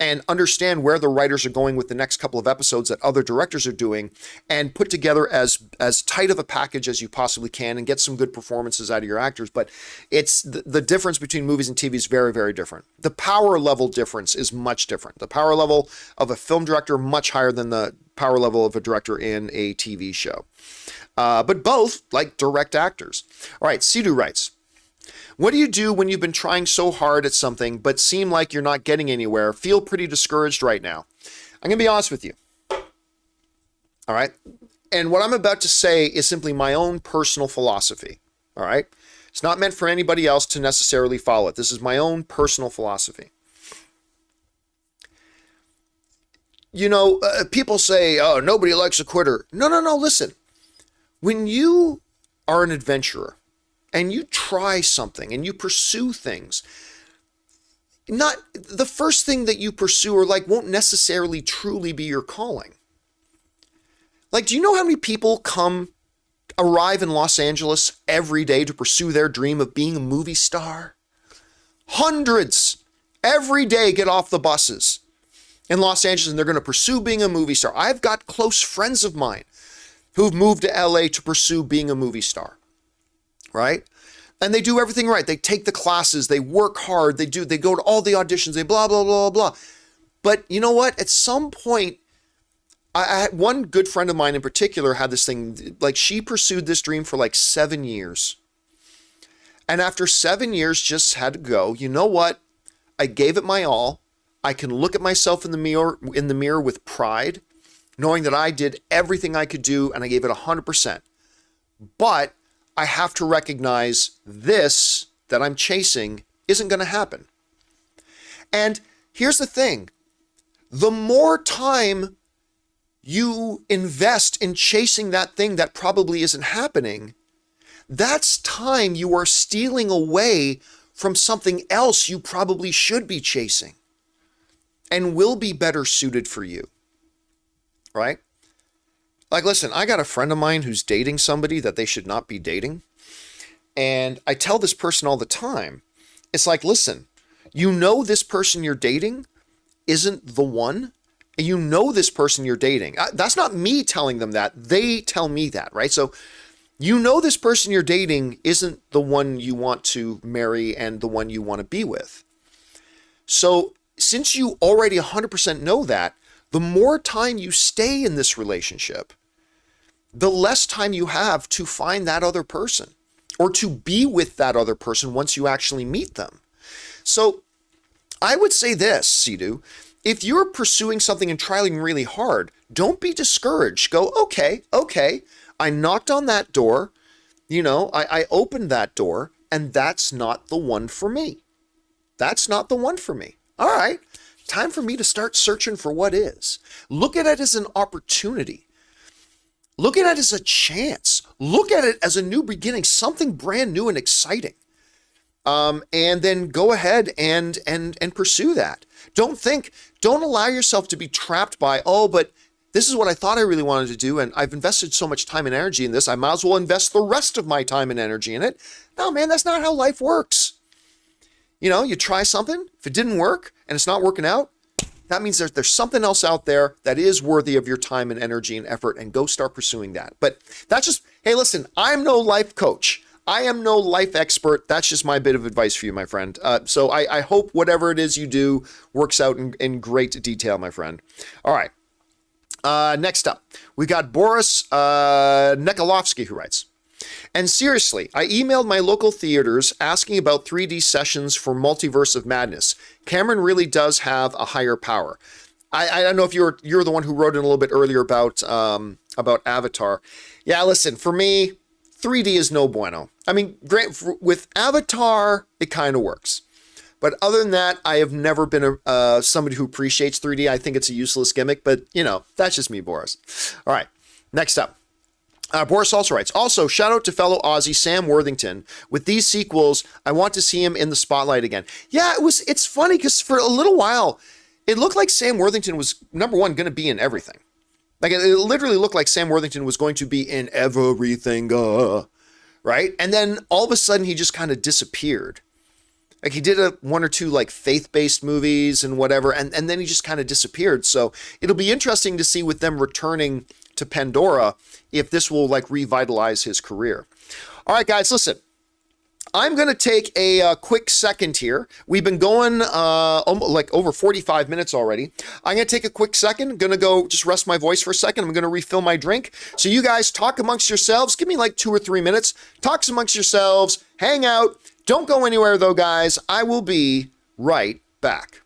and understand where the writers are going with the next couple of episodes that other directors are doing, and put together as tight of a package as you possibly can and get some good performances out of your actors. But it's the difference between movies and TV is very, very different. The power level difference is much different. The power level of a film director much higher than the power level of a director in a TV show. But both direct actors. All right, Sidhu writes, what do you do when you've been trying so hard at something but seem like you're not getting anywhere? Feel pretty discouraged right now. I'm going to be honest with you. All right? And what I'm about to say is simply my own personal philosophy. All right? It's not meant for anybody else to necessarily follow it. This is my own personal philosophy. People say, oh, nobody likes a quitter. No, listen. When you are an adventurer, and you try something and you pursue things, not the first thing that you pursue or won't necessarily truly be your calling. Do you know how many people arrive in Los Angeles every day to pursue their dream of being a movie star? Hundreds every day get off the buses in Los Angeles and they're going to pursue being a movie star. I've got close friends of mine who've moved to LA to pursue being a movie star. Right? And they do everything right. They take the classes, they work hard, they go to all the auditions, they blah, blah, blah, blah. But you know what? At some point, I had one good friend of mine in particular had this thing, she pursued this dream for 7 years. And after 7 years, just had to go, you know what? I gave it my all. I can look at myself in the mirror with pride, knowing that I did everything I could do and I gave it 100%. But I have to recognize this that I'm chasing isn't going to happen. And here's the thing. The more time you invest in chasing that thing that probably isn't happening, that's time you are stealing away from something else you probably should be chasing and will be better suited for you. Right? Listen, I got a friend of mine who's dating somebody that they should not be dating. And I tell this person all the time, it's listen, this person you're dating isn't the one. And this person you're dating. That's not me telling them that. They tell me that, right? So, this person you're dating isn't the one you want to marry and the one you want to be with. So, since you already 100% know that, the more time you stay in this relationship, the less time you have to find that other person or to be with that other person once you actually meet them. So I would say this, Sidhu, if you're pursuing something and trying really hard, don't be discouraged. Go, okay, I knocked on that door, I opened that door, and that's not the one for me. That's not the one for me. All right, time for me to start searching for what is. Look at it as an opportunity. Look at it as a chance. Look at it as a new beginning, something brand new and exciting. And then go ahead and pursue that. Don't allow yourself to be trapped by, but this is what I thought I really wanted to do, and I've invested so much time and energy in this, I might as well invest the rest of my time and energy in it. No, man, that's not how life works. You know, you try something. If it didn't work and it's not working out, that means there's something else out there that is worthy of your time and energy and effort, and go start pursuing that. But that's just, hey, listen, I'm no life coach. I am no life expert. That's just my bit of advice for you, my friend. So I hope whatever it is you do works out in great detail, my friend. All right. Next up, we got Boris Nikolovsky, who writes, and seriously, I emailed my local theaters asking about 3D sessions for Multiverse of Madness. Cameron really does have a higher power. I don't know if you're the one who wrote in a little bit earlier about Avatar. Yeah, listen, for me, 3D is no bueno. I mean, with Avatar, it kind of works. But other than that, I have never been somebody who appreciates 3D. I think it's a useless gimmick, but, you know, that's just me, Boris. All right, next up. Boris also writes, also, shout out to fellow Aussie Sam Worthington. With these sequels, I want to see him in the spotlight again. Yeah, it's funny because for a little while, it looked like Sam Worthington was, number one, going to be in everything. Like, it literally looked like Sam Worthington was going to be in everything, right? And then all of a sudden, he just kind of disappeared. Like, he did one or two, like, faith-based movies and whatever, and then he just kind of disappeared. So it'll be interesting to see with them returning to Pandora if this will, like, revitalize his career. All right, guys, listen. I'm going to take a quick second here. We've been going like over 45 minutes already. I'm going to take a quick second. I'm going to go just rest my voice for a second. I'm going to refill my drink. So you guys talk amongst yourselves. Give me like 2 or 3 minutes. Talk amongst yourselves. Hang out. Don't go anywhere, though, guys. I will be right back.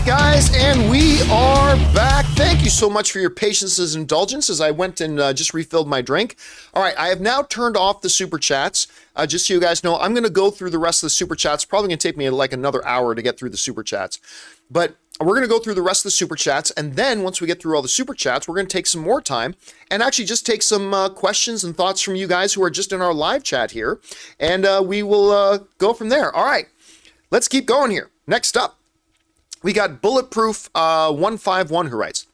Guys, and we are back. Thank you so much for your patience and indulgence as I went and just refilled my drink. All right, I have now turned off the super chats. Just so you guys know, I'm going to go through the rest of the super chats. Probably going to take me like another hour to get through the super chats. But we're going to go through the rest of the super chats, and then once we get through all the super chats, we're going to take some more time and actually just take some questions and thoughts from you guys who are just in our live chat here, and we will go from there. All right, let's keep going here. Next up, we got Bulletproof 151 who writes,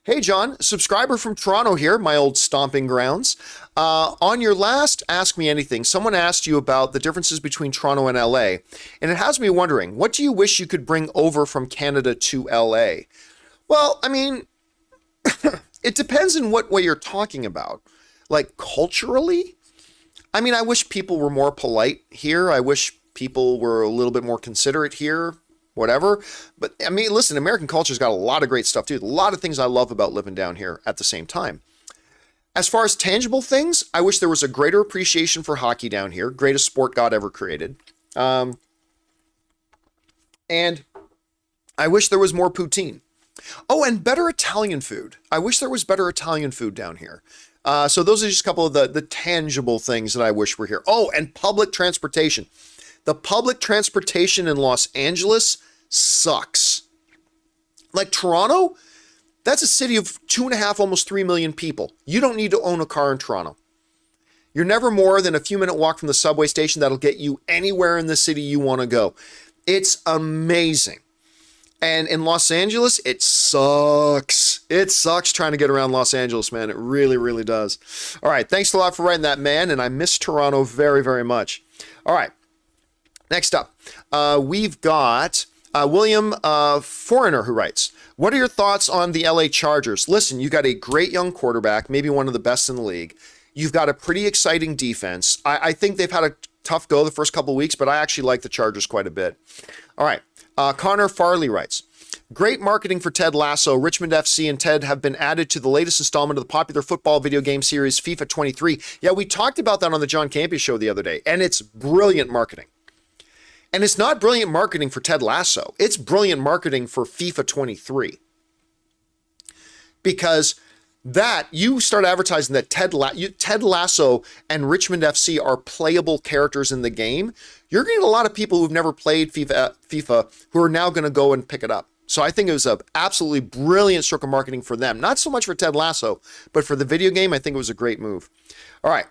hey John, subscriber from Toronto here, my old stomping grounds. On your last Ask Me Anything, someone asked you about the differences between Toronto and LA, and it has me wondering, what do you wish you could bring over from Canada to LA? Well, I mean, it depends on what way you're talking about. Like culturally, I mean, I wish people were more polite here. I wish people were a little bit more considerate here. Whatever. But I mean, listen, American culture's got a lot of great stuff too. A lot of things I love about living down here at the same time. As far as tangible things, I wish there was a greater appreciation for hockey down here. Greatest sport God ever created. And I wish there was more poutine. Oh, and better Italian food. I wish there was better Italian food down here. So those are just a couple of the tangible things that I wish were here. Oh, and public transportation. The public transportation in Los Angeles sucks. Like Toronto, that's a city of 2.5, almost 3 million people. You don't need to own a car in Toronto. You're never more than a few minute walk from the subway station that'll get you anywhere in the city you want to go. It's amazing. And in Los Angeles, it sucks. It sucks trying to get around Los Angeles, man. It really, really does. All right. Thanks a lot for writing that, man. And I miss Toronto very, very much. All right. Next up, we've got William Foreigner who writes, what are your thoughts on the LA Chargers? Listen, you got a great young quarterback, maybe one of the best in the league. You've got a pretty exciting defense. I think they've had a tough go the first couple of weeks, but I actually like the Chargers quite a bit. All right. Connor Farley writes, great marketing for Ted Lasso. Richmond FC and Ted have been added to the latest installment of the popular football video game series FIFA 23. Yeah, we talked about that on the John Campea Show the other day, and it's brilliant marketing. And it's not brilliant marketing for Ted Lasso. It's brilliant marketing for FIFA 23. Because that, you start advertising that Ted Lasso and Richmond FC are playable characters in the game, you're getting a lot of people who've never played FIFA who are now going to go and pick it up. So I think it was an absolutely brilliant stroke of marketing for them. Not so much for Ted Lasso, but for the video game, I think it was a great move. All right.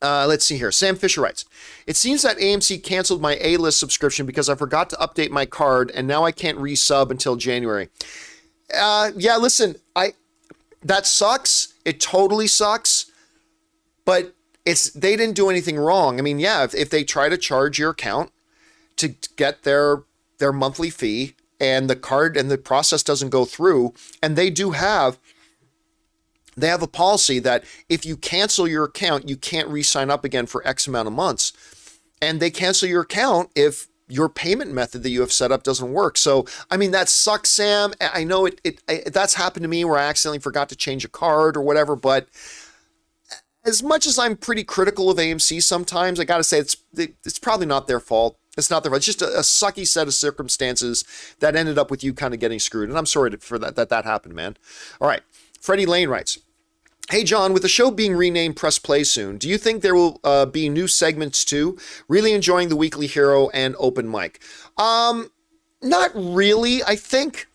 Let's see here. Sam Fisher writes, it seems that AMC canceled my A-list subscription because I forgot to update my card and now I can't resub until January. Yeah, listen, that sucks. It totally sucks. But they didn't do anything wrong. I mean, yeah, if they try to charge your account to get their monthly fee and the card and the process doesn't go through, and they have a policy that if you cancel your account, you can't re-sign up again for X amount of months. And they cancel your account if your payment method that you have set up doesn't work. So, I mean, that sucks, Sam. I know that's happened to me where I accidentally forgot to change a card or whatever, but as much as I'm pretty critical of AMC sometimes, I got to say it's probably not their fault. It's not their fault. It's just a sucky set of circumstances that ended up with you kind of getting screwed. And I'm sorry for that happened, man. All right. Freddie Lane writes, hey, John, with the show being renamed Press Play soon, do you think there will be new segments too? Really enjoying the Weekly Hero and Open Mic. Not really. I think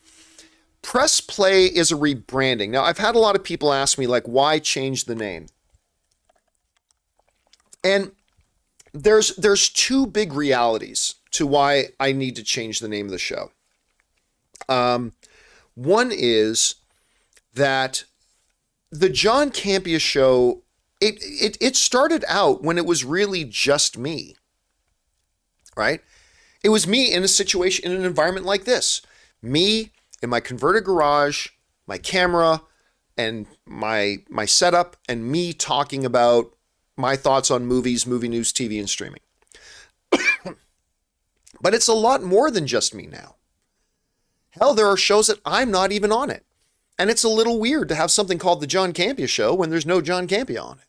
Press Play is a rebranding. Now, I've had a lot of people ask me, like, why change the name? And there's two big realities to why I need to change the name of the show. One is that the John Campea Show, it started out when it was really just me, right? It was me in a situation, in an environment like this. Me in my converted garage, my camera, and my setup, and me talking about my thoughts on movies, movie news, TV, and streaming. But it's a lot more than just me now. Hell, there are shows that I'm not even on it. And it's a little weird to have something called the John Campea Show when there's no John Campea on it.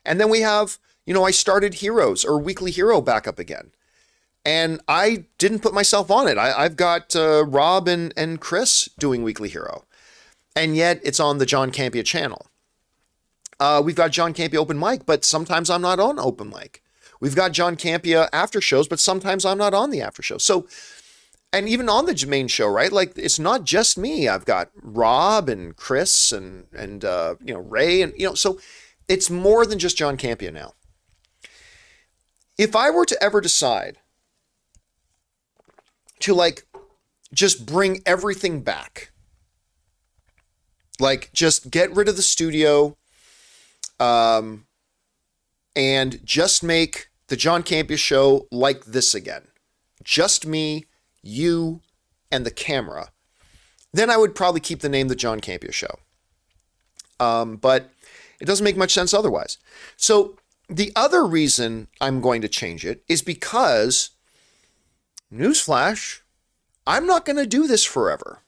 And then we have, I started Heroes or Weekly Hero back up again. And I didn't put myself on it. I've got Rob and Chris doing Weekly Hero. And yet it's on the John Campea channel. We've got John Campea Open Mic, but sometimes I'm not on Open Mic. We've got John Campea After Shows, but sometimes I'm not on the After Show. So, and even on the main show, right? Like, it's not just me. I've got Rob and Chris and Ray and, so it's more than just John Campea now. If I were to ever decide to, like, just bring everything back, like, just get rid of the studio, and just make the John Campea Show like this again, just me, you, and the camera, then I would probably keep the name The John Campea Show. But it doesn't make much sense otherwise. So the other reason I'm going to change it is because, newsflash, I'm not going to do this forever.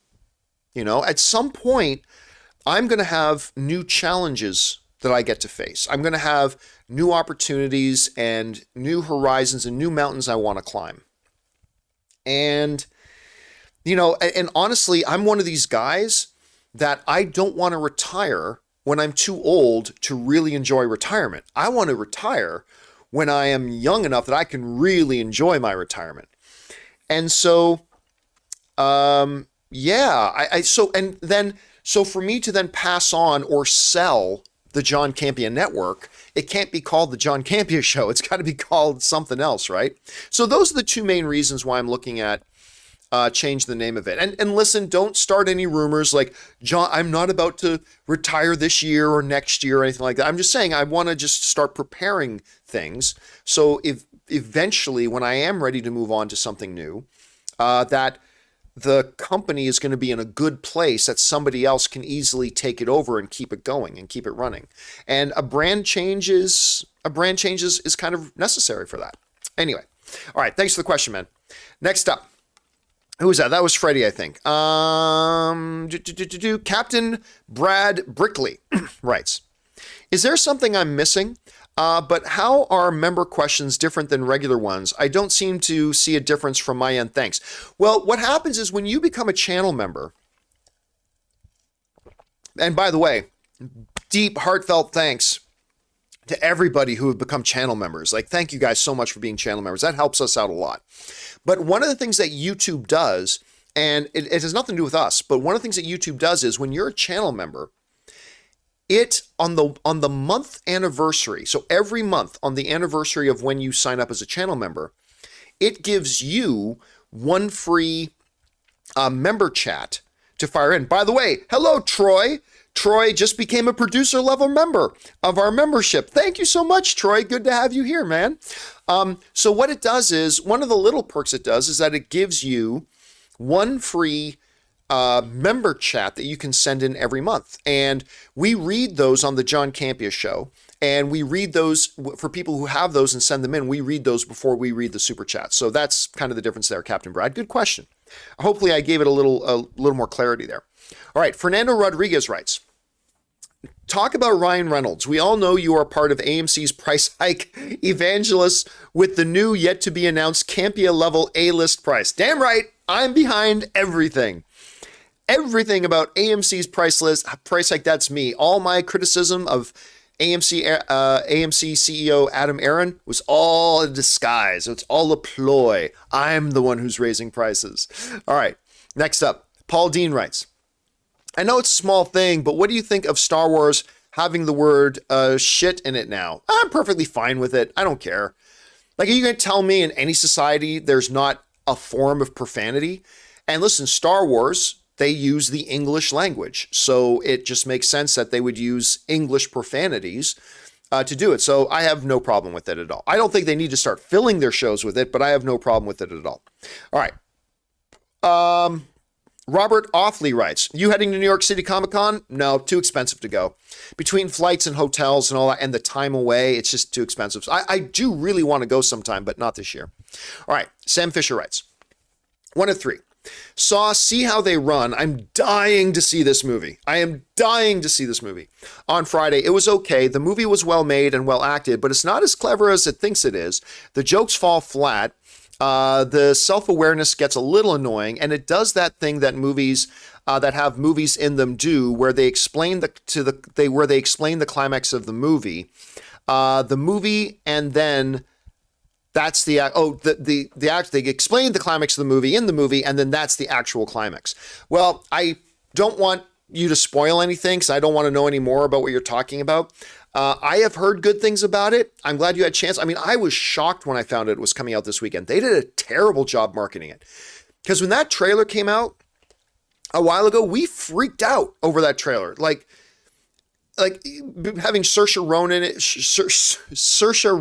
At some point, I'm going to have new challenges that I get to face. I'm going to have new opportunities and new horizons and new mountains I want to climb. And, and honestly, I'm one of these guys that I don't want to retire when I'm too old to really enjoy retirement. I want to retire when I am young enough that I can really enjoy my retirement. And so, so for me to then pass on or sell the John Campea network, it can't be called the John Campea Show. It's got to be called something else, right? So those are the two main reasons why I'm looking at change the name of it. And listen, don't start any rumors like, John, I'm not about to retire this year or next year or anything like that. I'm just saying I want to just start preparing things. So if eventually, when I am ready to move on to something new, that the company is going to be in a good place that somebody else can easily take it over and keep it going and keep it running. And a brand change is kind of necessary for that. Anyway, all right, thanks for the question, man. Next up. Who was that? That was Freddie, I think. Captain Brad Brickley writes, is there something I'm missing? But how are member questions different than regular ones? I don't seem to see a difference from my end. Thanks. Well, what happens is when you become a channel member, and by the way, deep, heartfelt thanks to everybody who have become channel members. Like, thank you guys so much for being channel members. That helps us out a lot. But one of the things that YouTube does, and it has nothing to do with us, but one of the things that YouTube does is when you're a channel member, it on the month anniversary, so every month on the anniversary of when you sign up as a channel member, it gives you one free member chat to fire in. By the way, hello, Troy. Troy just became a producer level member of our membership. Thank you so much, Troy. Good to have you here, man. So what it does is, one of the little perks it does is that it gives you one free member chat that you can send in every month. And we read those on the John Campea Show. And we read those for people who have those and send them in. We read those before we read the super chats. So that's kind of the difference there, Captain Brad. Good question. Hopefully I gave it a little more clarity there. All right, Fernando Rodriguez writes, talk about Ryan Reynolds. We all know you are part of AMC's price hike evangelists with the new yet to be announced Campea level A-list price. Damn right, I'm behind everything. Everything about AMC's price hike, that's me. All my criticism of AMC CEO Adam Aaron was all a disguise. It's all a ploy. I'm the one who's raising prices. All right, next up, Paul Dean writes, I know it's a small thing, but what do you think of Star Wars having the word shit in it now? I'm perfectly fine with it. I don't care. Like, are you going to tell me in any society there's not a form of profanity? And listen, Star Wars, they use the English language. So it just makes sense that they would use English profanities to do it. So I have no problem with it at all. I don't think they need to start filling their shows with it, but I have no problem with it at all. All right. Robert Offley writes, you heading to New York City Comic-Con? No, too expensive to go. Between flights and hotels and all that and the time away, it's just too expensive. So I do really want to go sometime, but not this year. All right, Sam Fisher writes, 1 of 3. Saw See How They Run. I'm dying to see this movie. I am dying to see this movie. On Friday, it was okay. The movie was well made and well acted, but it's not as clever as it thinks it is. The jokes fall flat. The self-awareness gets a little annoying, and it does that thing that movies that have movies in them do, where they explain the climax of the movie, and then that's they explain the climax of the movie in the movie, and then that's the actual climax. Well, I don't want you to spoil anything, because I don't want to know any more about what you're talking about. I have heard good things about it. I'm glad you had a chance. I mean, I was shocked when I found it was coming out this weekend. They did a terrible job marketing it. Because when that trailer came out a while ago, we freaked out over that trailer. Like having Saoirse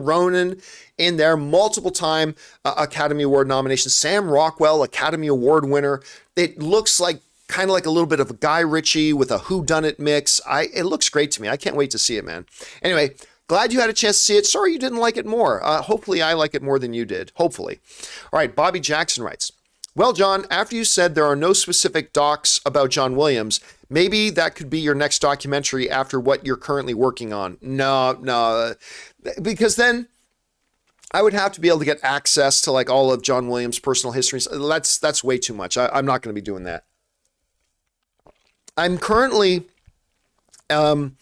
Ronan in there, multiple time Academy Award nominations. Sam Rockwell, Academy Award winner. It looks like kind of like a little bit of a Guy Ritchie with a whodunit mix. It looks great to me. I can't wait to see it, man. Anyway, glad you had a chance to see it. Sorry you didn't like it more. Hopefully I like it more than you did. Hopefully. All right, Bobby Jackson writes, well, John, after you said there are no specific docs about John Williams, Maybe that could be your next documentary after what you're currently working on. No, because then I would have to be able to get access to like all of John Williams' personal histories. That's way too much. I'm not going to be doing that. I'm currently in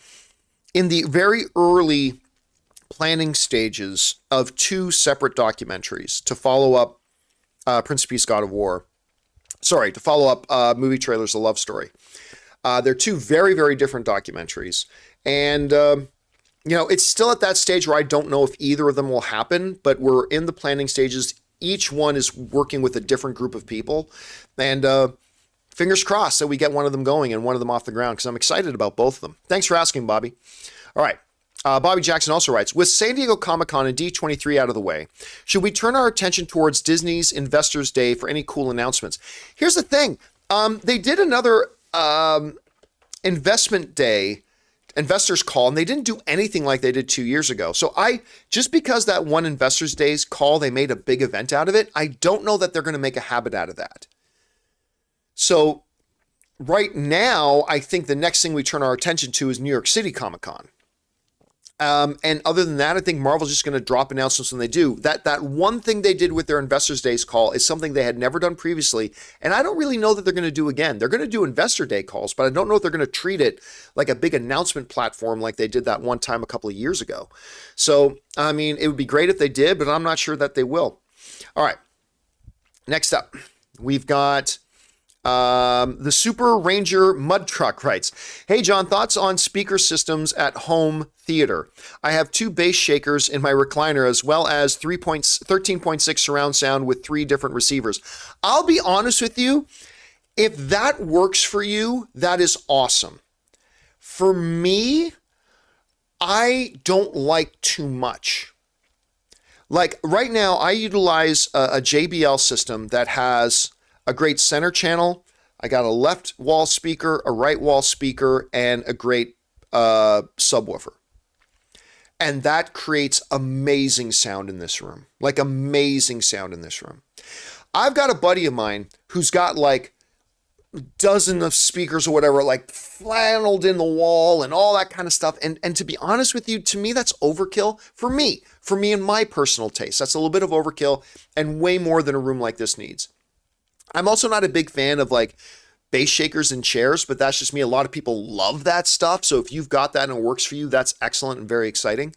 the very early planning stages of 2 separate documentaries to follow up Prince of Peace, God of War. Sorry, to follow up movie trailers, A Love Story. They're 2 very, very different documentaries. And, it's still at that stage where I don't know if either of them will happen, but we're in the planning stages. Each one is working with a different group of people. And fingers crossed that we get one of them going and one of them off the ground, because I'm excited about both of them. Thanks for asking, Bobby. All right. Bobby Jackson also writes, with San Diego Comic-Con and D23 out of the way, should we turn our attention towards Disney's Investors Day for any cool announcements? Here's the thing. They did another investment day, investors call, and they didn't do anything like they did 2 years ago. So just because that one Investors Day's call, they made a big event out of it, I don't know that they're going to make a habit out of that. So right now, I think the next thing we turn our attention to is New York City Comic-Con. And other than that, I think Marvel's just going to drop announcements when they do. That one thing they did with their Investors Days call is something they had never done previously, and I don't really know that they're going to do again. They're going to do Investor Day calls, but I don't know if they're going to treat it like a big announcement platform like they did that one time a couple of years ago. So, I mean, it would be great if they did, but I'm not sure that they will. All right. Next up, we've got the Super Ranger Mud Truck writes, hey John, thoughts on speaker systems at home theater? I have 2 bass shakers in my recliner as well as 13.6 surround sound with 3 different receivers. I'll be honest with you, if that works for you, that is awesome. For me, I don't like too much. Like right now, I utilize a JBL system that has a great center channel. I got a left wall speaker, a right wall speaker, and a great subwoofer. And that creates amazing sound in this room. Like amazing sound in this room. I've got a buddy of mine who's got like a dozen of speakers or whatever, like flanneled in the wall and all that kind of stuff. And to be honest with you, to me, that's overkill for me and my personal taste. That's a little bit of overkill and way more than a room like this needs. I'm also not a big fan of like bass shakers and chairs, but that's just me. A lot of people love that stuff. So if you've got that and it works for you, that's excellent and very exciting.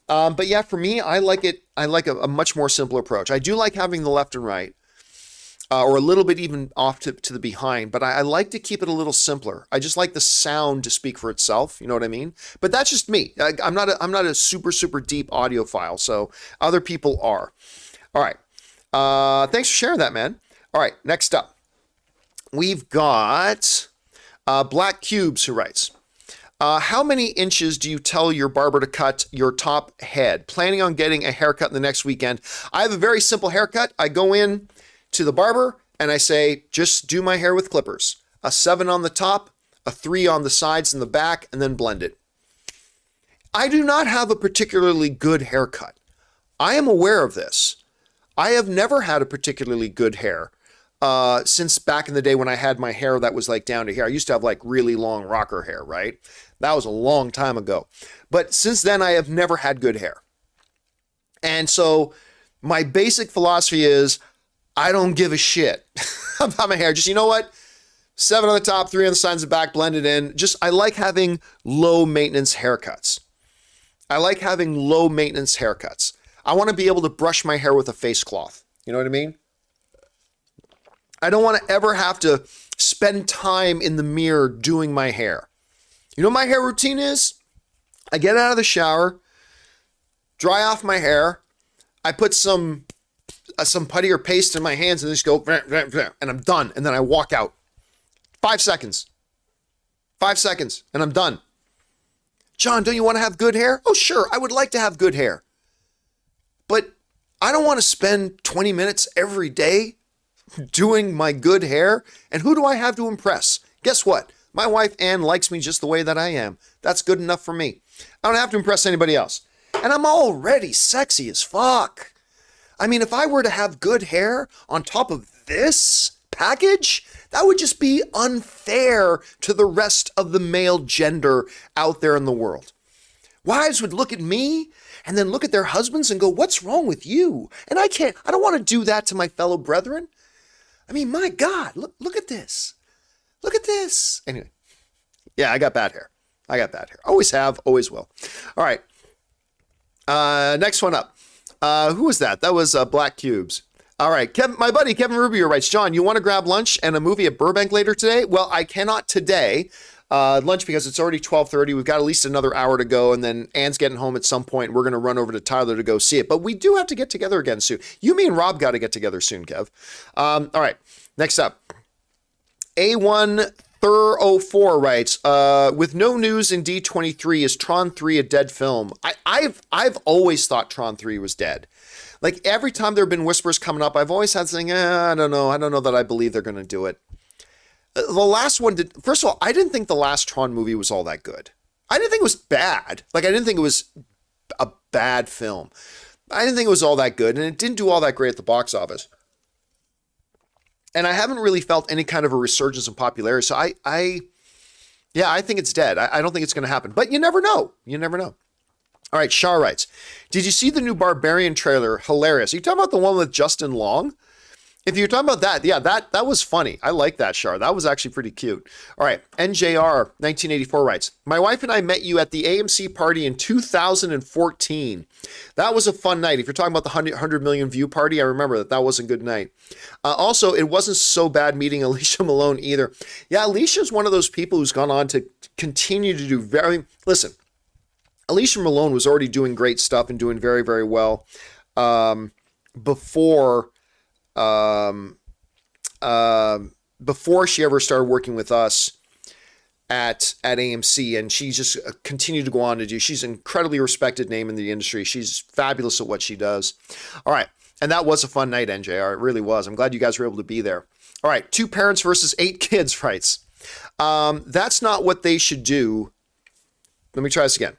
But yeah, for me, I like it. I like a much more simple approach. I do like having the left and right, or a little bit even off to the behind, but I like to keep it a little simpler. I just like the sound to speak for itself. You know what I mean? But that's just me. I'm not a super, super deep audiophile. So other people are. All right. Thanks for sharing that, man. All right, next up, we've got Black Cubes who writes, how many inches do you tell your barber to cut your top head? Planning on getting a haircut in the next weekend. I have a very simple haircut. I go in to the barber and I say, just do my hair with clippers. A 7 on the top, a 3 on the sides and the back, and then blend it. I do not have a particularly good haircut. I am aware of this. I have never had a particularly good hair. Since back in the day when I had my hair that was like down to here. I used to have like really long rocker hair, right? That was a long time ago. But since then, I have never had good hair. And so my basic philosophy is I don't give a shit about my hair. Just, you know what? 7 on the top, 3 on the sides and back, blended in. Just, I like having low maintenance haircuts. I like having low maintenance haircuts. I want to be able to brush my hair with a face cloth. You know what I mean? I don't want to ever have to spend time in the mirror doing my hair. You know what my hair routine is? I get out of the shower, dry off my hair. I put some putty or paste in my hands and just go, and I'm done. And then I walk out. 5 seconds. 5 seconds, and I'm done. John, don't you want to have good hair? Oh, sure, I would like to have good hair. But I don't want to spend 20 minutes every day doing my good hair. And who do I have to impress? Guess what? My wife, Ann, likes me just the way that I am. That's good enough for me. I don't have to impress anybody else. And I'm already sexy as fuck. I mean, if I were to have good hair on top of this package? That would just be unfair to the rest of the male gender out there in the world. Wives would look at me and then look at their husbands and go, what's wrong with you? And I don't want to do that to my fellow brethren. I mean, my God, look at this. Look at this. Anyway, yeah, I got bad hair. Always have, always will. All right. Next one up. Who was that? That was Black Cubes. All right, my buddy Kevin Rubio writes, John, you want to grab lunch and a movie at Burbank later today? Well, I cannot today. Lunch because it's already 12:30. We've got at least another hour to go, and then Anne's getting home at some point. We're going to run over to Tyler to go see it. But we do have to get together again soon. You, me, and Rob got to get together soon, Kev. All right, next up. A1 Thur04 writes, with no news in D23, is Tron 3 a dead film? I've always thought Tron 3 was dead. Like, every time there have been whispers coming up, I've always had saying, I don't know that I believe they're going to do it. The last one first of all, I didn't think the last Tron movie was all that good. I didn't think it was bad. Like, I didn't think it was a bad film. I didn't think it was all that good, and it didn't do all that great at the box office. And I haven't really felt any kind of a resurgence in popularity. So I think it's dead. I don't think it's going to happen, but you never know. All right, Shah writes, did you see the new Barbarian trailer? Hilarious. Are you talking about the one with Justin Long? If you're talking about that, yeah, that was funny. I like that, Shah. That was actually pretty cute. All right, NJR 1984 writes, my wife and I met you at the AMC party in 2014. That was a fun night. If you're talking about the 100 million view party, I remember that was a good night. Also, it wasn't so bad meeting Alicia Malone either. Yeah, Alicia's one of those people who's gone on to continue to do listen, Alicia Malone was already doing great stuff and doing very, very well before she ever started working with us at AMC, and she just continued to go on to do. She's an incredibly respected name in the industry. She's fabulous at what she does. All right, and that was a fun night, NJR. It really was. I'm glad you guys were able to be there. All right, 2 parents versus 8 kids writes, that's not what they should do. Let me try this again.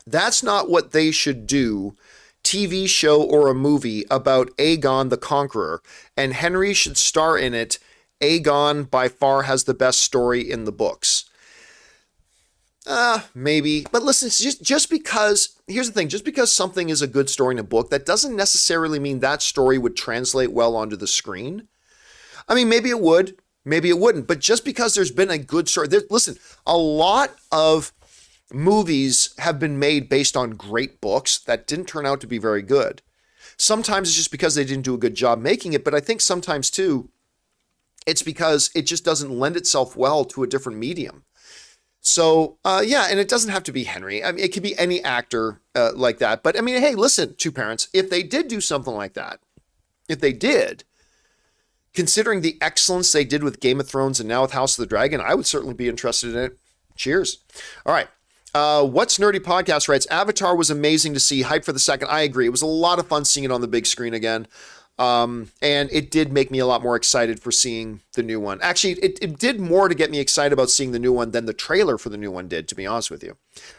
That's not what they should do. TV show or a movie about Aegon the Conqueror, and Henry should star in it. Aegon by far has the best story in the books. Maybe. But listen, just because, here's the thing, just because something is a good story in a book, that doesn't necessarily mean that story would translate well onto the screen. I mean, maybe it would, maybe it wouldn't, but just because there's been a good story, listen, a lot of movies have been made based on great books that didn't turn out to be very good. Sometimes it's just because they didn't do a good job making it, but I think sometimes too, it's because it just doesn't lend itself well to a different medium. So, yeah, and it doesn't have to be Henry. I mean, it could be any actor like that. But I mean, hey, listen, 2 parents, if they did do something like that, if they did, considering the excellence they did with Game of Thrones and now with House of the Dragon, I would certainly be interested in it. Cheers. All right. What's Nerdy Podcast writes, Avatar was amazing to see. Hype for the second. I agree. It was a lot of fun seeing it on the big screen again. And it did make me a lot more excited for seeing the new one. Actually, it did more to get me excited about seeing the new one than the trailer for the new one did, to be honest with you.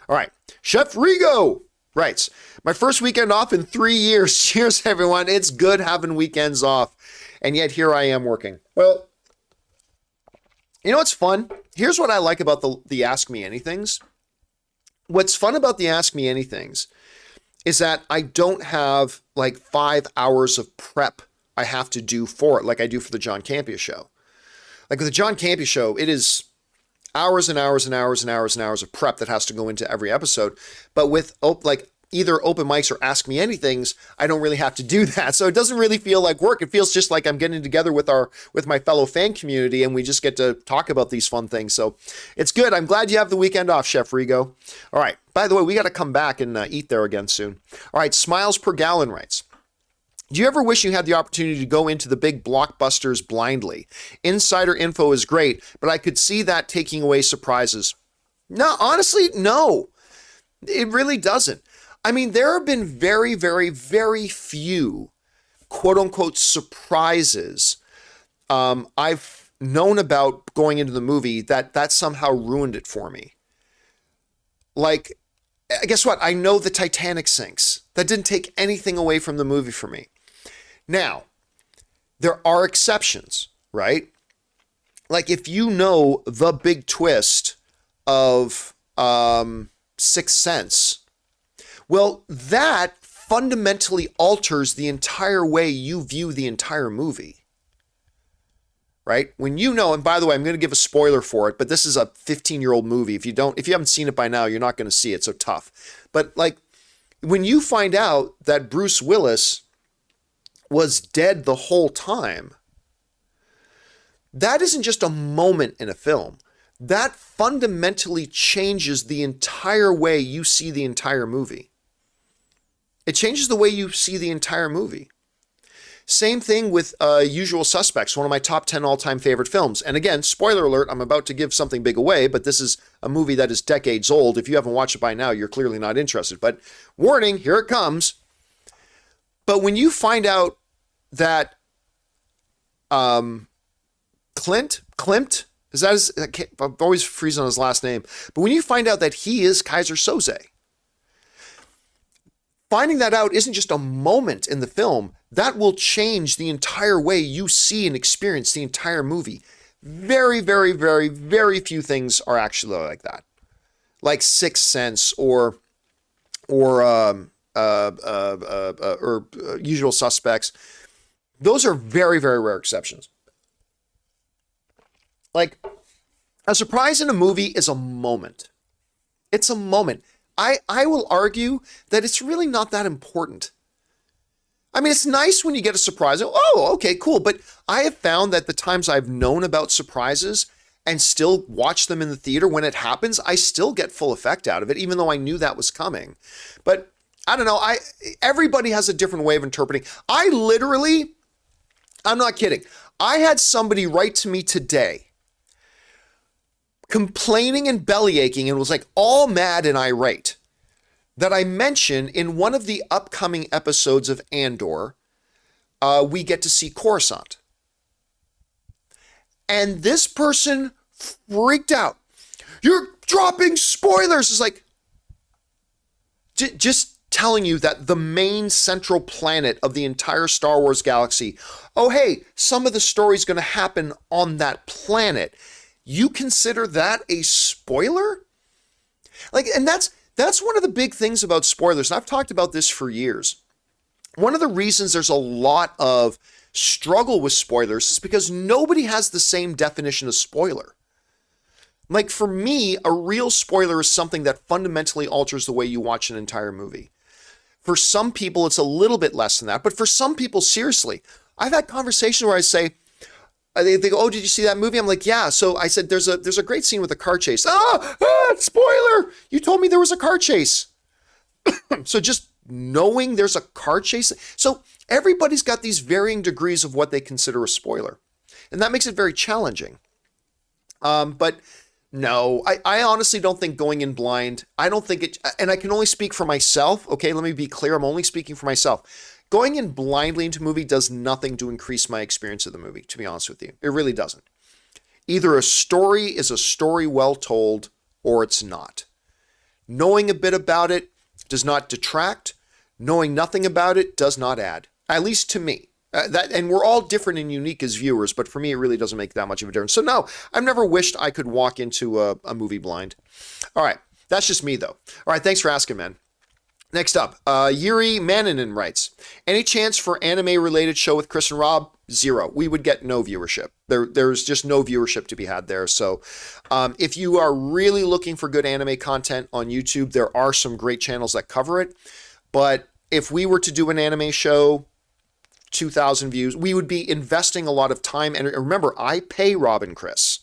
All right. Chef Rigo writes, my first weekend off in 3 years. Cheers, everyone. It's good having weekends off. And yet here I am working. Well, you know what's fun? Here's what I like about the Ask Me Anythings. What's fun about the Ask Me Anythings is that I don't have like 5 hours of prep I have to do for it like I do for the John Campea Show. Like with the John Campea Show, it is hours and hours and hours and hours and hours of prep that has to go into every episode. But with like either open mics or Ask Me Anythings, I don't really have to do that. So it doesn't really feel like work. It feels just like I'm getting together with my fellow fan community, and we just get to talk about these fun things. So it's good. I'm glad you have the weekend off, Chef Rigo. All right. By the way, we got to come back and eat there again soon. All right. Smiles Per Gallon writes, do you ever wish you had the opportunity to go into the big blockbusters blindly? Insider info is great, but I could see that taking away surprises. No, honestly, no. It really doesn't. I mean, there have been very, very, very few quote unquote surprises I've known about going into the movie that somehow ruined it for me. Like, guess what? I know the Titanic sinks. That didn't take anything away from the movie for me. Now, there are exceptions, right? Like if you know the big twist of Sixth Sense, well, that fundamentally alters the entire way you view the entire movie, right? When you know, and by the way, I'm going to give a spoiler for it, but this is a 15-year-old movie. If you haven't seen it by now, you're not going to see it, so tough. But like when you find out that Bruce Willis was dead the whole time, that isn't just a moment in a film. That fundamentally changes the entire way you see the entire movie. It changes the way you see the entire movie. Same thing with Usual Suspects, one of my top 10 all-time favorite films. And again, spoiler alert, I'm about to give something big away, but this is a movie that is decades old. If you haven't watched it by now, you're clearly not interested. But warning, here it comes. But when you find out that Clint, is that his, I'm always freezing on his last name. But when you find out that he is Kaiser Soze, finding that out isn't just a moment in the film. That will change the entire way you see and experience the entire movie. Very, very, very, very few things are actually like that. Like Sixth Sense or Usual Suspects. Those are very, very rare exceptions. Like, a surprise in a movie is a moment. It's a moment. I will argue that it's really not that important. I mean, it's nice when you get a surprise. Oh, okay, cool. But I have found that the times I've known about surprises and still watch them in the theater, when it happens, I still get full effect out of it, even though I knew that was coming. But I don't know. Everybody has a different way of interpreting. I'm not kidding. I had somebody write to me today complaining and bellyaching and was like all mad and irate that I mentioned in one of the upcoming episodes of Andor, we get to see Coruscant. And this person freaked out. You're dropping spoilers. It's like, just telling you that the main central planet of the entire Star Wars galaxy, oh, hey, some of the story's going to happen on that planet. You consider that a spoiler? Like, and that's one of the big things about spoilers. And I've talked about this for years. One of the reasons there's a lot of struggle with spoilers is because nobody has the same definition of spoiler. Like for me, a real spoiler is something that fundamentally alters the way you watch an entire movie. For some people, it's a little bit less than that. But for some people, seriously, I've had conversations where I say, they go, oh, did you see that movie? I'm like, yeah. So I said, there's a great scene with a car chase. Spoiler! You told me there was a car chase. So just knowing there's a car chase. So everybody's got these varying degrees of what they consider a spoiler. And that makes it very challenging. But no, I honestly don't think going in blind, I don't think it, and I can only speak for myself. Okay, let me be clear. I'm only speaking for myself. Going in blindly into a movie does nothing to increase my experience of the movie, to be honest with you. It really doesn't. Either a story is a story well told or it's not. Knowing a bit about it does not detract. Knowing nothing about it does not add, at least to me. And we're all different and unique as viewers, but for me, it really doesn't make that much of a difference. So no, I've never wished I could walk into a movie blind. All right, that's just me though. All right, thanks for asking, man. Next up, Yuri Maninen writes, any chance for anime-related show with Chris and Rob? Zero. We would get no viewership. There's just no viewership to be had there. So if you are really looking for good anime content on YouTube, there are some great channels that cover it. But if we were to do an anime show, 2,000 views, we would be investing a lot of time. And remember, I pay Rob and Chris.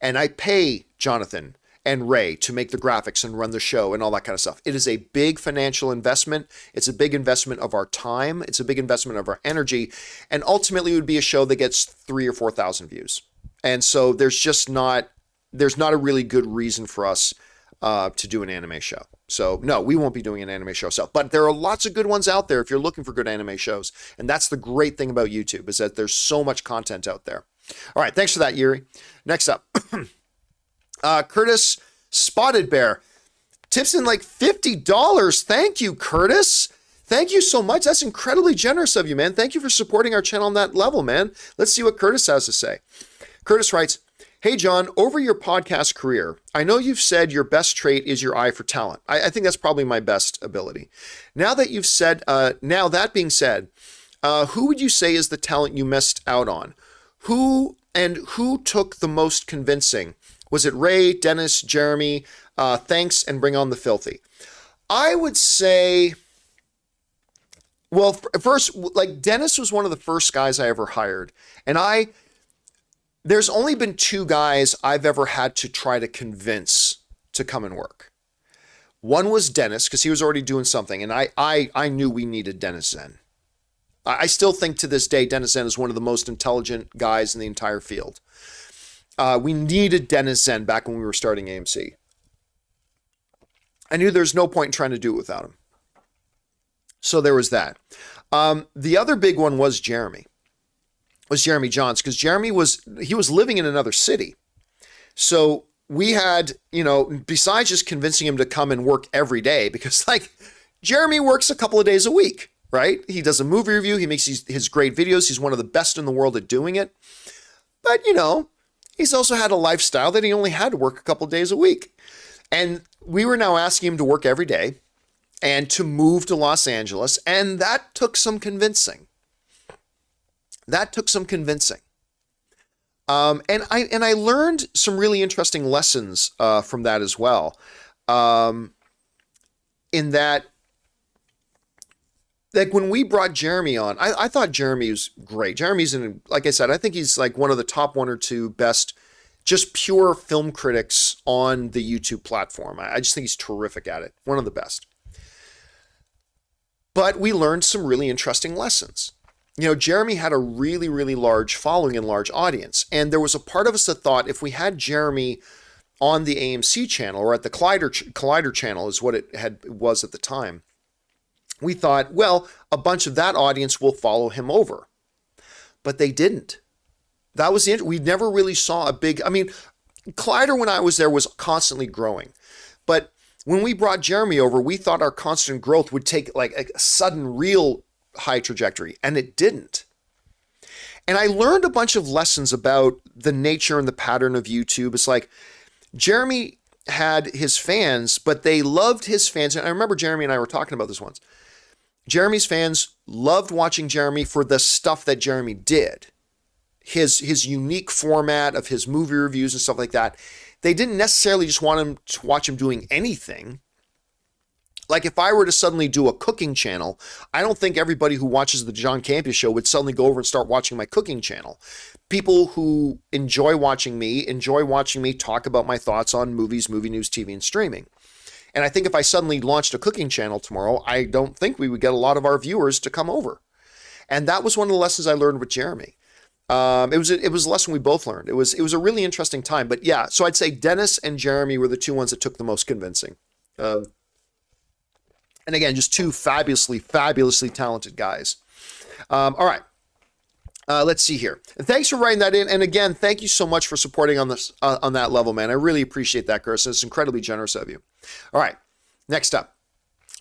And I pay Jonathan and Ray to make the graphics and run the show and all that kind of stuff. It is a big financial investment. It's a big investment of our time. It's a big investment of our energy. And ultimately, it would be a show that gets 3,000 or 4,000 views. And so there's not a really good reason for us to do an anime show. So no, we won't be doing an anime show. But there are lots of good ones out there if you're looking for good anime shows. And that's the great thing about YouTube, is that there's so much content out there. All right, thanks for that, Yuri. Next up. Curtis Spotted Bear tips in like $50. Thank you, Curtis. Thank you so much. That's incredibly generous of you, man. Thank you for supporting our channel on that level, man. Let's see what Curtis has to say. Curtis writes, hey, John, over your podcast career, I know you've said your best trait is your eye for talent. I think that's probably my best ability. Now that being said, who would you say is the talent you missed out on? Who took the most convincing? Was it Ray, Dennis, Jeremy? Thanks, and bring on the filthy. I would say, well, first, like Dennis was one of the first guys I ever hired. And there's only been 2 guys I've ever had to try to convince to come and work. One was Dennis, because he was already doing something. And I knew we needed Dennis Zen. I still think to this day, Dennis Zen is one of the most intelligent guys in the entire field. We needed Dennis Zen back when we were starting AMC. I knew there's no point in trying to do it without him. So there was that. The other big one was Jeremy Johns, because Jeremy was living in another city. So we had, besides just convincing him to come and work every day, because like Jeremy works a couple of days a week, right? He does a movie review. He makes his great videos. He's one of the best in the world at doing it. But, he's also had a lifestyle that he only had to work a couple of days a week. And we were now asking him to work every day and to move to Los Angeles. And that took some convincing. And I learned some really interesting lessons from that as well. In that, like when we brought Jeremy on, I thought Jeremy was great. Jeremy's like I said, I think he's like one of the top 1 or 2 best, just pure film critics on the YouTube platform. I just think he's terrific at it. One of the best. But we learned some really interesting lessons. Jeremy had a really, really large following and large audience. And there was a part of us that thought if we had Jeremy on the AMC channel or at the Collider channel is what it was at the time, we thought, well, a bunch of that audience will follow him over. But they didn't. That was we never really saw a big, Collider when I was there was constantly growing. But when we brought Jeremy over, we thought our constant growth would take like a sudden real high trajectory, and it didn't. And I learned a bunch of lessons about the nature and the pattern of YouTube. It's like Jeremy had his fans, but they loved his fans. And I remember Jeremy and I were talking about this once. Jeremy's fans loved watching Jeremy for the stuff that Jeremy did. His unique format of his movie reviews and stuff like that. They didn't necessarily just want him to watch him doing anything. Like if I were to suddenly do a cooking channel, I don't think everybody who watches the John Campea Show would suddenly go over and start watching my cooking channel. People who enjoy watching me talk about my thoughts on movies, movie news, TV, and streaming. And I think if I suddenly launched a cooking channel tomorrow, I don't think we would get a lot of our viewers to come over. And that was one of the lessons I learned with Jeremy. It was a lesson we both learned. It was a really interesting time. But yeah, so I'd say Dennis and Jeremy were the 2 ones that took the most convincing. And again, just 2 fabulously talented guys. All right. Let's see here. And thanks for writing that in. And again, thank you so much for supporting on this on that level, man. I really appreciate that, Chris. It's incredibly generous of you. All right. Next up,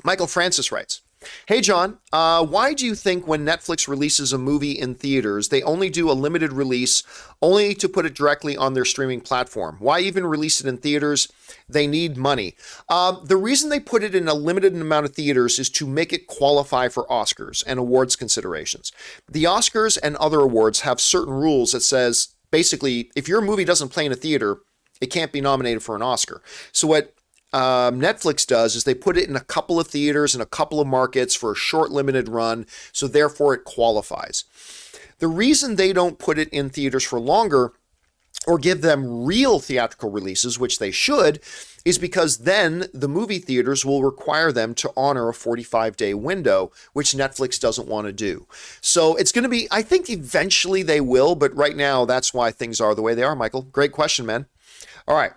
Michael Francis writes, hey, John, why do you think when Netflix releases a movie in theaters, they only do a limited release only to put it directly on their streaming platform? Why even release it in theaters? They need money. The reason they put it in a limited amount of theaters is to make it qualify for Oscars and awards considerations. The Oscars and other awards have certain rules that says, basically, if your movie doesn't play in a theater, it can't be nominated for an Oscar. So what Netflix does is they put it in a couple of theaters in a couple of markets for a short limited run, so therefore it qualifies. The reason they don't put it in theaters for longer or give them real theatrical releases, which they should, is because then the movie theaters will require them to honor a 45-day window, which Netflix doesn't want to do. So it's going to be, I think eventually they will, but right now that's why things are the way they are, Michael. Great question, man. All right.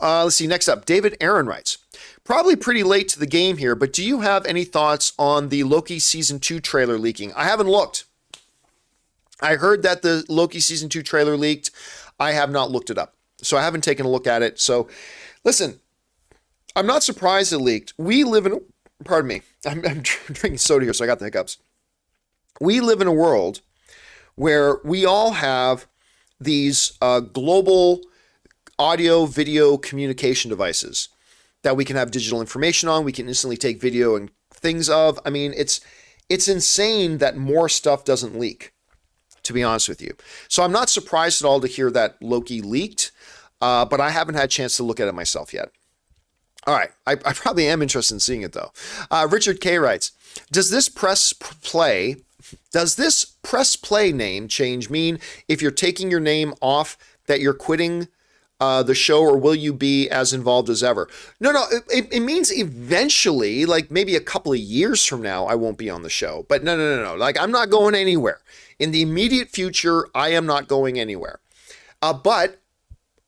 Let's see, next up, David Aaron writes, probably pretty late to the game here, but do you have any thoughts on the Loki Season 2 trailer leaking? I haven't looked. I heard that the Loki Season 2 trailer leaked. I have not looked it up, so I haven't taken a look at it. So, listen, I'm not surprised it leaked. We live in pardon me, I'm drinking soda here, so I got the hiccups. We live in a world where we all have these global audio, video communication devices that we can have digital information on. We can instantly take video and things of. I mean, it's insane that more stuff doesn't leak, to be honest with you. So I'm not surprised at all to hear that Loki leaked, but I haven't had a chance to look at it myself yet. All right, I probably am interested in seeing it though. Richard K writes, does this press play name change mean if you're taking your name off that you're quitting the show, or will you be as involved as ever? No, it means eventually, like maybe a couple of years from now, I won't be on the show. But no. Like, I'm not going anywhere. In the immediate future, I am not going anywhere. But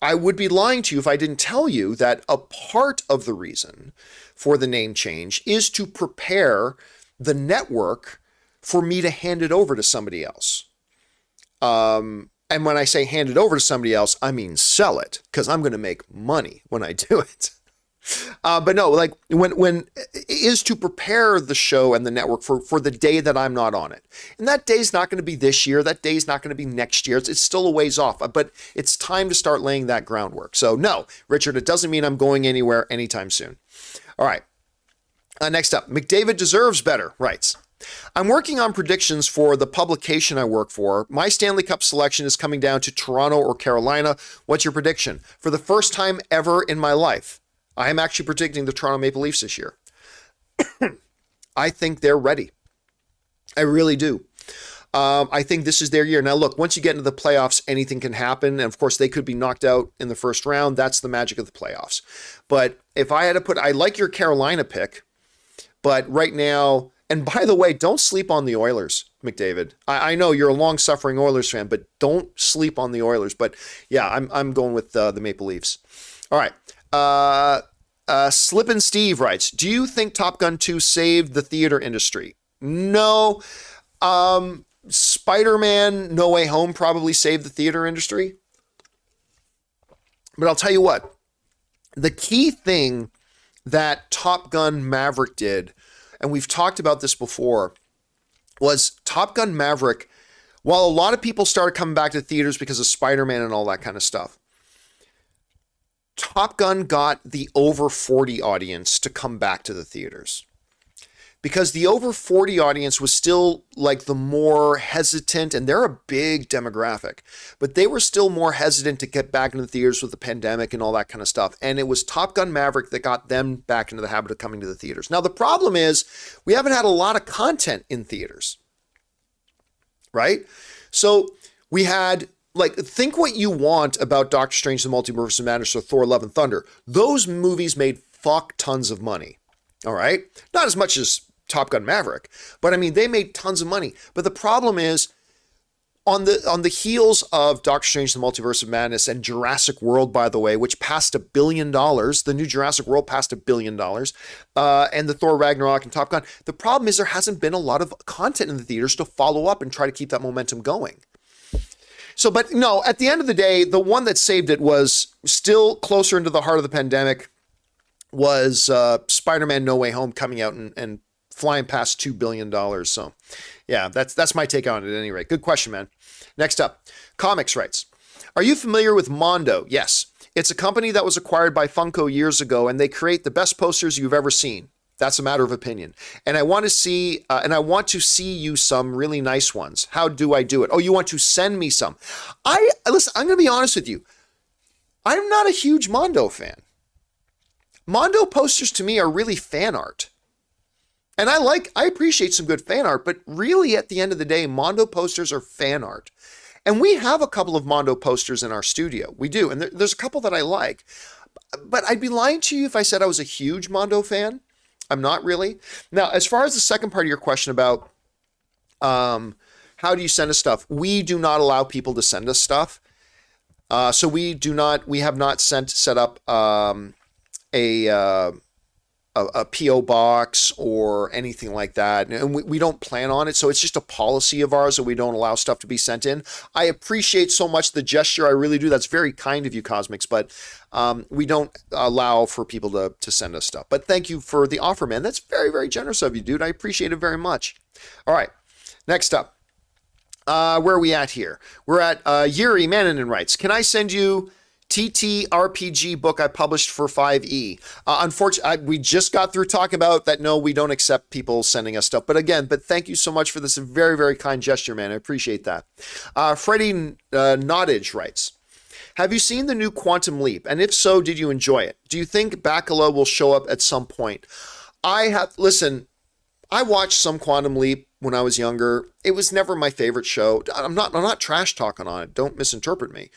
I would be lying to you if I didn't tell you that a part of the reason for the name change is to prepare the network for me to hand it over to somebody else. And when I say hand it over to somebody else, I mean sell it, because I'm going to make money when I do it. But no, like when is to prepare the show and the network for the day that I'm not on it. And that day's not going to be this year. That day's not going to be next year. It's still a ways off, but it's time to start laying that groundwork. So no, Richard, it doesn't mean I'm going anywhere anytime soon. All right. Next up, McDavid Deserves Better writes, I'm working on predictions for the publication I work for. My Stanley Cup selection is coming down to Toronto or Carolina. What's your prediction? For the first time ever in my life, I am actually predicting the Toronto Maple Leafs this year. I think they're ready. I really do. I think this is their year. Now, look, once you get into the playoffs, anything can happen. And of course, they could be knocked out in the first round. That's the magic of the playoffs. But if I had to put, I like your Carolina pick, but right now, and by the way, don't sleep on the Oilers, McDavid. I know you're a long-suffering Oilers fan, but don't sleep on the Oilers. But yeah, I'm going with the Maple Leafs. All right. Slippin' Steve writes, do you think Top Gun 2 saved the theater industry? No. Spider-Man No Way Home probably saved the theater industry. But I'll tell you what, the key thing that Top Gun Maverick did, and we've talked about this before, was Top Gun Maverick, while a lot of people started coming back to theaters because of Spider-Man and all that kind of stuff, Top Gun got the over 40 audience to come back to the theaters. Because the over 40 audience was still like the more hesitant, and they're a big demographic, but they were still more hesitant to get back into the theaters with the pandemic and all that kind of stuff. And it was Top Gun Maverick that got them back into the habit of coming to the theaters. Now, the problem is we haven't had a lot of content in theaters, right? So we had, like, think what you want about Doctor Strange, the Multiverse of Madness, or Thor, Love and Thunder. Those movies made fuck tons of money, all right? Not as much as Top Gun Maverick, but I mean, they made tons of money. But the problem is, on the heels of Doctor Strange, the Multiverse of Madness, and Jurassic World, by the way, which passed $1 billion, the new Jurassic World passed $1 billion, and the Thor Ragnarok and Top Gun, the problem is there hasn't been a lot of content in the theaters to follow up and try to keep that momentum going. So, but no, at the end of the day, the one that saved it was still closer into the heart of the pandemic, was Spider-Man No Way Home coming out and flying past $2 billion. So yeah, that's my take on it at any rate. Good question, man. Next up, Comics writes, are you familiar with Mondo? Yes. It's a company that was acquired by Funko years ago, and they create the best posters you've ever seen. That's a matter of opinion. And I want to see you some really nice ones. How do I do it? Oh, you want to send me some? Listen, I'm going to be honest with you. I'm not a huge Mondo fan. Mondo posters to me are really fan art. And I appreciate some good fan art, but really at the end of the day, Mondo posters are fan art. And we have a couple of Mondo posters in our studio. We do. And there's a couple that I like. But I'd be lying to you if I said I was a huge Mondo fan. I'm not really. Now, as far as the second part of your question about how do you send us stuff, we do not allow people to send us stuff. So we have not set up a a PO box or anything like that, and we don't plan on it, so it's just a policy of ours that we don't allow stuff to be sent in. I appreciate so much the gesture, I really do. That's very kind of you, Cosmics, but we don't allow for people to send us stuff. But thank you for the offer, man. That's very, very generous of you, dude. I appreciate it very much. All right, next up. Where are we at here? We're at Yuri Mannanen writes, can I send you TTRPG book I published for 5e? Unfortunately, we just got through talking about that. No, we don't accept people sending us stuff. But thank you so much for this very, very kind gesture, man. I appreciate that. Freddie Nottage writes, have you seen the new Quantum Leap? And if so, did you enjoy it? Do you think Bakula will show up at some point? Listen, I watched some Quantum Leap when I was younger. It was never my favorite show. I'm not trash talking on it. Don't misinterpret me.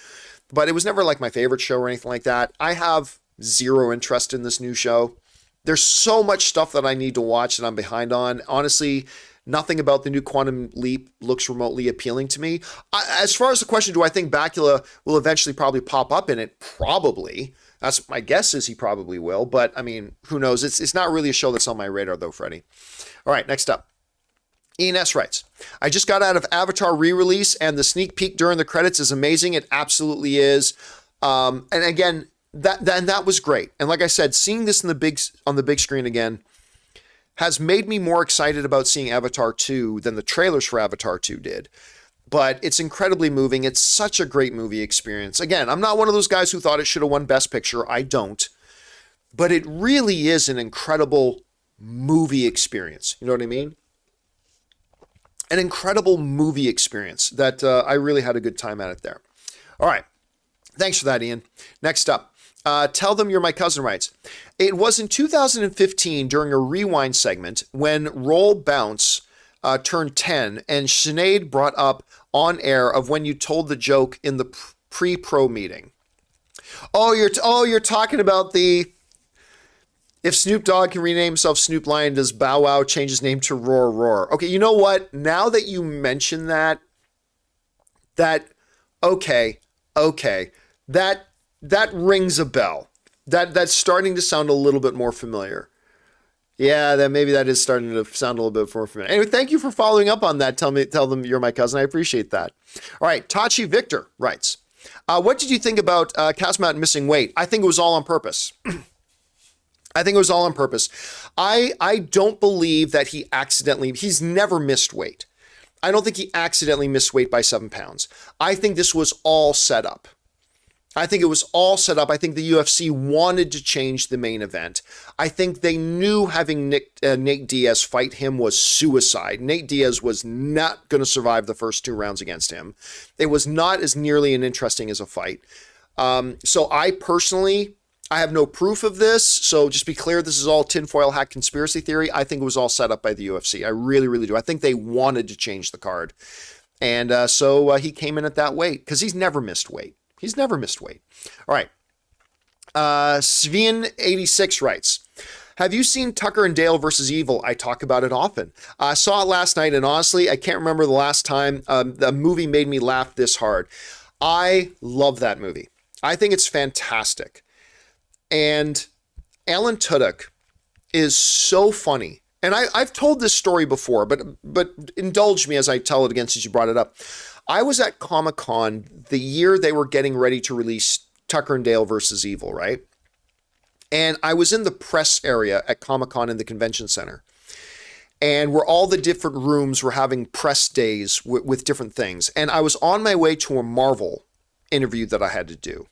But it was never like my favorite show or anything like that. I have zero interest in this new show. There's so much stuff that I need to watch that I'm behind on. Honestly, nothing about the new Quantum Leap looks remotely appealing to me. As far as the question, do I think Bakula will eventually probably pop up in it? Probably. That's my guess is he probably will. But I mean, who knows? It's not really a show that's on my radar though, Freddie. All right, next up. Ian S. writes, I just got out of Avatar re-release and the sneak peek during the credits is amazing. It absolutely is. And again, that was great. And like I said, seeing this on the big screen again has made me more excited about seeing Avatar 2 than the trailers for Avatar 2 did. But it's incredibly moving. It's such a great movie experience. Again, I'm not one of those guys who thought it should have won Best Picture. I don't. But it really is an incredible movie experience. You know what I mean? An incredible movie experience that I really had a good time at it there. All right. Thanks for that, Ian. Next up. Tell Them You're My Cousin writes, it was in 2015 during a rewind segment when Roll Bounce turned 10 and Sinead brought up on air of when you told the joke in the pre-pro meeting. You're talking about the... If Snoop Dogg can rename himself Snoop Lion, does Bow Wow change his name to Roar Roar? Okay, you know what? Now that you mention that rings a bell. That's starting to sound a little bit more familiar. Yeah, that is starting to sound a little bit more familiar. Anyway, thank you for following up on that. Tell them you're my cousin. I appreciate that. All right, Tachi Victor writes, what did you think about Castmount missing weight? I think it was all on purpose. I think it was all on purpose. I don't believe that he's never missed weight. I don't think he accidentally missed weight by 7 pounds. I think this was all set up. I think it was all set up. I think the UFC wanted to change the main event. I think they knew having Nate Diaz fight him was suicide. Nate Diaz was not going to survive the first 2 rounds against him. It was not as nearly as interesting as a fight. So I have no proof of this, so just be clear, this is all tinfoil hat conspiracy theory. I think it was all set up by the UFC. I really, really do. I think they wanted to change the card. And so he came in at that weight, because he's never missed weight. He's never missed weight. All right. Sveen86 writes, have you seen Tucker and Dale versus Evil? I talk about it often. I saw it last night, and honestly, I can't remember the last time the movie made me laugh this hard. I love that movie. I think it's fantastic. And Alan Tudyk is so funny. And I've told this story before, but indulge me as I tell it again since you brought it up. I was at Comic-Con the year they were getting ready to release Tucker and Dale versus Evil, right? And I was in the press area at Comic-Con in the convention center. And where all the different rooms were having press days with different things. And I was on my way to a Marvel interview that I had to do.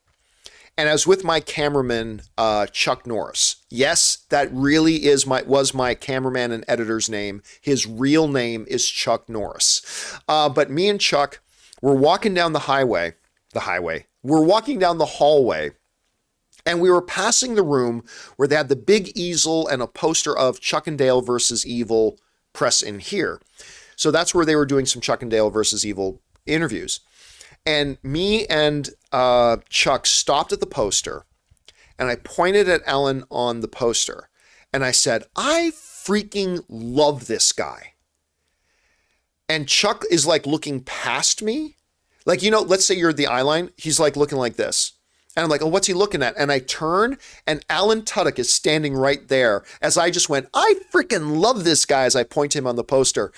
And I was with my cameraman, Chuck Norris. Yes, that really was my cameraman and editor's name. His real name is Chuck Norris. But me and Chuck were walking down the highway. We're walking down the hallway. And we were passing the room where they had the big easel and a poster of Chuck and Dale versus Evil press in here. So that's where they were doing some Chuck and Dale versus Evil interviews. And me and Chuck stopped at the poster, and I pointed at Ellen on the poster, and I said, I freaking love this guy. And Chuck is like looking past me. Like, let's say you're at the eye line. He's like looking like this. And I'm like, oh, what's he looking at? And I turn, and Alan Tudyk is standing right there as I just went, I freaking love this guy, as I point to him on the poster.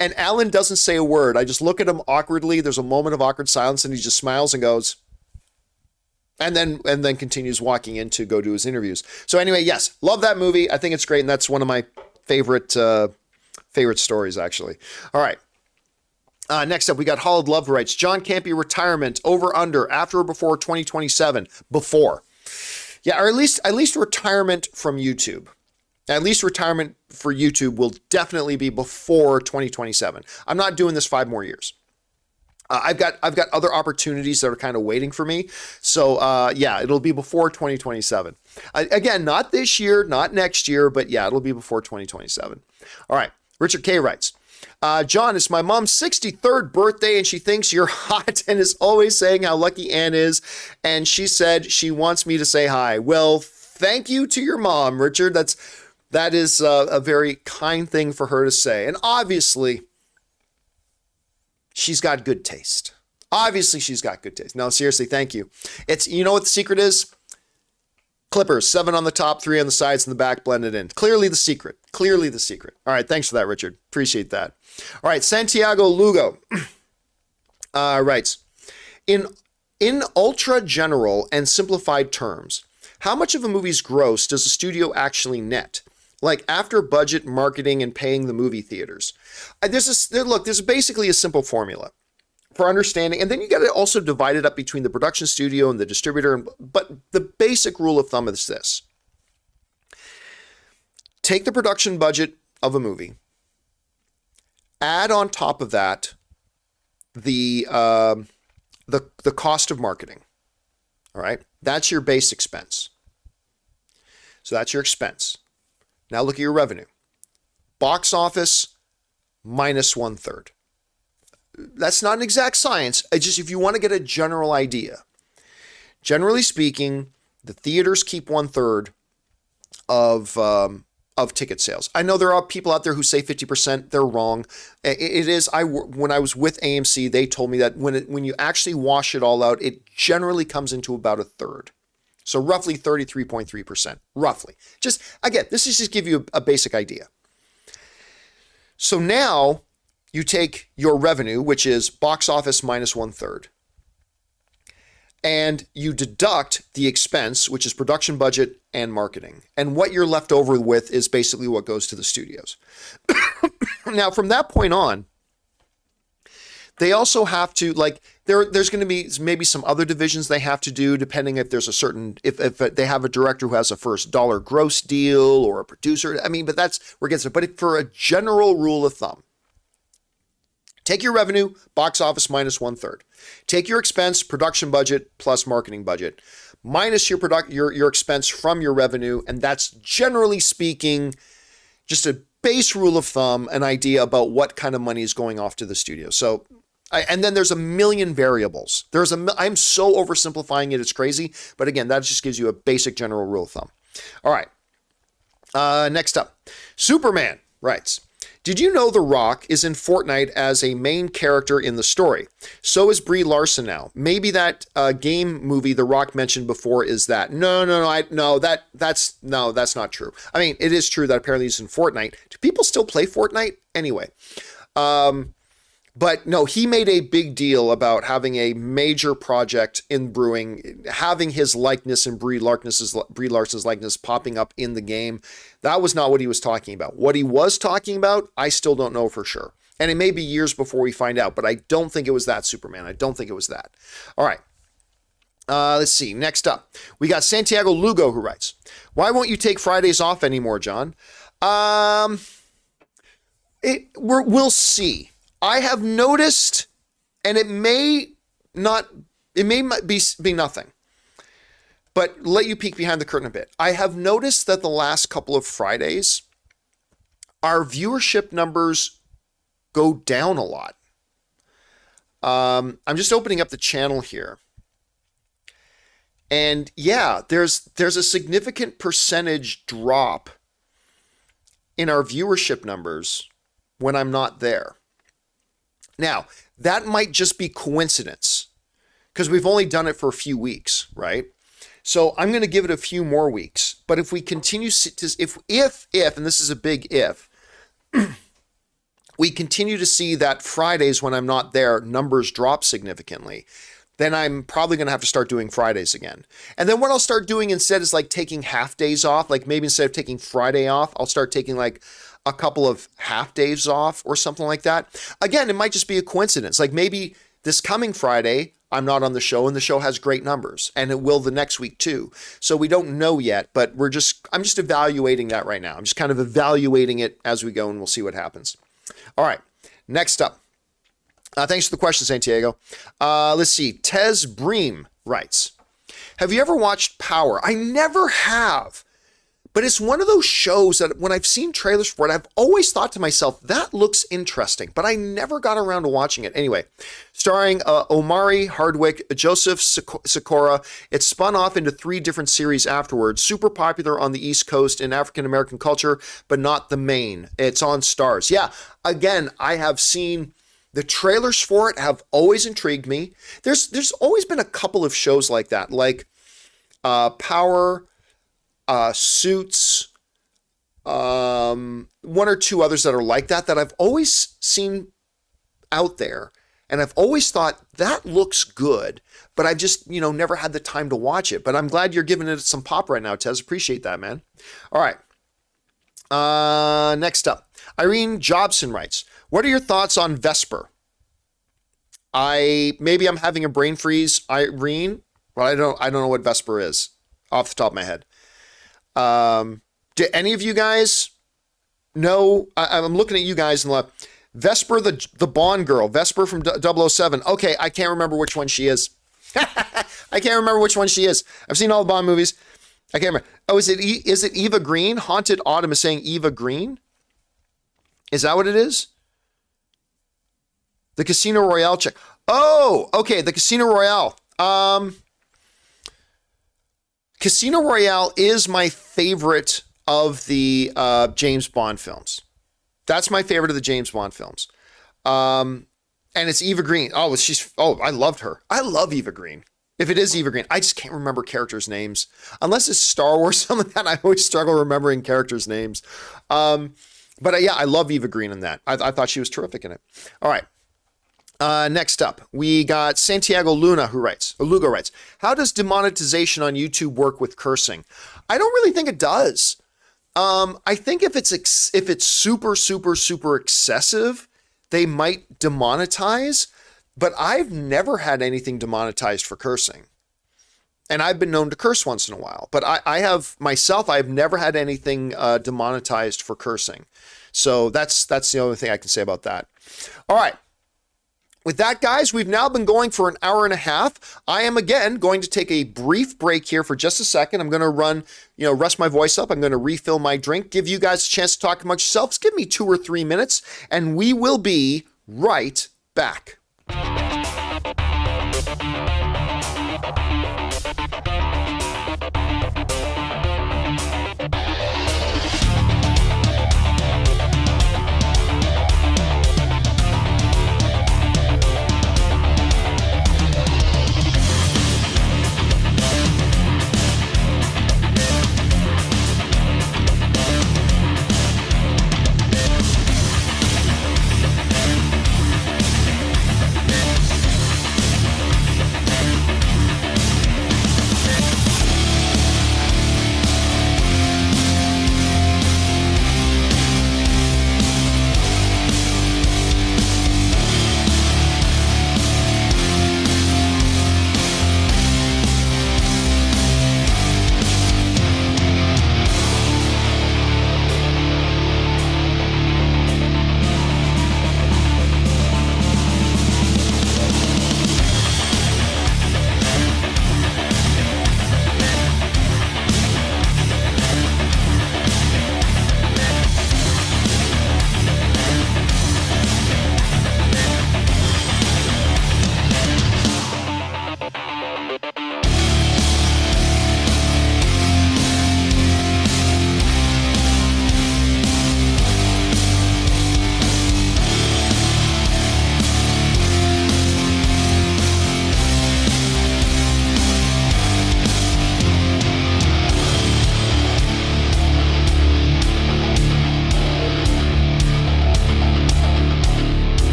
And Alan doesn't say a word. I just look at him awkwardly. There's a moment of awkward silence, and he just smiles and goes, and then continues walking in to go do his interviews. So anyway, yes, love that movie. I think it's great, and that's one of my favorite stories, actually. All right. Next up, we got Hollowed Love writes, John Campea retirement, over, under, after or before 2027? Before. Yeah, or at least retirement from YouTube. At least retirement for YouTube will definitely be before 2027. I'm not doing this 5 more years. I've got other opportunities that are kind of waiting for me. So yeah, it'll be before 2027. Again, not this year, not next year, but yeah, it'll be before 2027. All right. Richard K writes, John, it's my mom's 63rd birthday and she thinks you're hot and is always saying how lucky Ann is. And she said she wants me to say hi. Well, thank you to your mom, Richard. That is a very kind thing for her to say. And obviously, she's got good taste. Obviously, she's got good taste. No, seriously, thank you. You know what the secret is? Clippers, 7 on the top, 3 on the sides and the back blended in. Clearly the secret. Clearly the secret. All right, thanks for that, Richard. Appreciate that. All right, Santiago Lugo writes, in ultra general and simplified terms, how much of a movie's gross does the studio actually net? Like after budget, marketing, and paying the movie theaters. There's basically a simple formula for understanding, and then you got to also divide it up between the production studio and the distributor. But the basic rule of thumb is this: take the production budget of a movie, add on top of that the cost of marketing. All right, that's your base expense. So that's your expense. Now look at your revenue. Box office minus 1/3. That's not an exact science. It's just if you want to get a general idea. Generally speaking, the theaters keep 1/3 of ticket sales. I know there are people out there who say 50%. They're wrong. It is. When I was with AMC, they told me that when you actually wash it all out, it generally comes into about 1/3. So roughly 33.3%, roughly. Just, again, this is just give you a basic idea. So now you take your revenue, which is box office minus 1/3, and you deduct the expense, which is production budget and marketing. And what you're left over with is basically what goes to the studios. Now, from that point on, they also have to, like, there's going to be maybe some other divisions they have to do, depending if there's if they have a director who has a first dollar gross deal or a producer. I mean, but that's where it gets it. But for a general rule of thumb, take your revenue, box office minus 1/3. Take your expense, production budget plus marketing budget, minus your expense from your revenue, and that's generally speaking just a base rule of thumb, an idea about what kind of money is going off to the studio. So, and then there's a million variables. I'm so oversimplifying it, it's crazy. But again, that just gives you a basic general rule of thumb. All right. Next up, Superman writes, did you know The Rock is in Fortnite as a main character in the story? So is Brie Larson now. Maybe that game movie The Rock mentioned before is that. No, that's not true. I mean, it is true that apparently he's in Fortnite. Do people still play Fortnite? Anyway. But no, he made a big deal about having a major project in brewing, having his likeness and Brie Larson's likeness popping up in the game. That was not what he was talking about. What he was talking about, I still don't know for sure. And it may be years before we find out, but I don't think it was that Superman. I don't think it was that. All right. Let's see. Next up, we got Santiago Lugo who writes, why won't you take Fridays off anymore, John? We'll see. I have noticed, and it may be nothing, but let you peek behind the curtain a bit. I have noticed that the last couple of Fridays, our viewership numbers go down a lot. I'm just opening up the channel here. And yeah, there's a significant percentage drop in our viewership numbers when I'm not there. Now, that might just be coincidence. because we've only done it for a few weeks, right? So I'm going to give it a few more weeks. But if we continue to, if, and this is a big if, we continue to see that Fridays when I'm not there, numbers drop significantly, then I'm probably going to have to start doing Fridays again. And then what I'll start doing instead is like taking half days off. Like maybe instead of taking Friday off, I'll start taking like a couple of half days off or something like that. Again, it might just be a coincidence. Like maybe this coming Friday, I'm not on the show and the show has great numbers, and it will the next week too. So we don't know yet, but I'm just evaluating that right now. I'm just kind of evaluating it as we go, and we'll see what happens. All right, next up. Thanks for the question, Santiago. Let's see. Tez Bream writes, have you ever watched Power? I never have, but it's one of those shows that when I've seen trailers for it, I've always thought to myself, that looks interesting, but I never got around to watching it. Anyway, starring Omari Hardwick, Joseph Sikora, it spun off into 3 different series afterwards, super popular on the East Coast in African-American culture, but not the main. It's on Stars. Yeah, again, I have seen... The trailers for it have always intrigued me. There's always been a couple of shows like that, like Power, Suits, 1 or 2 others that are like that I've always seen out there. And I've always thought that looks good, but I've just, never had the time to watch it. But I'm glad you're giving it some pop right now, Tez. Appreciate that, man. All right. Next up, Irene Jobson writes, what are your thoughts on Vesper? Maybe I'm having a brain freeze, Irene, but I don't know what Vesper is off the top of my head. Do any of you guys know? I'm looking at you guys and like, Vesper, the Bond girl, Vesper from 007. Okay, I can't remember which one she is. I can't remember which one she is. I've seen all the Bond movies. I can't remember. Oh, is it Eva Green? Haunted Autumn is saying Eva Green. Is that what it is? The Casino Royale chick. Oh, okay. The Casino Royale. Casino Royale is my favorite of the James Bond films. That's my favorite of the James Bond films. And it's Eva Green. Oh, I loved her. I love Eva Green. If it is Eva Green, I just can't remember characters' names. Unless it's Star Wars, something like that, I always struggle remembering characters' names. But yeah, I love Eva Green in that. I thought she was terrific in it. All right. Next up, we got Santiago Lugo writes, how does demonetization on YouTube work with cursing? I don't really think it does. I think if it's super, super, super excessive, they might demonetize, but I've never had anything demonetized for cursing. And I've been known to curse once in a while, but I've never had anything demonetized for cursing. So that's the only thing I can say about that. All right. With that, guys, we've now been going for an hour and a half. I am, again, going to take a brief break here for just a second. I'm going to rest my voice up. I'm going to refill my drink, give you guys a chance to talk amongst yourselves. Give me 2 or 3 minutes, and we will be right back.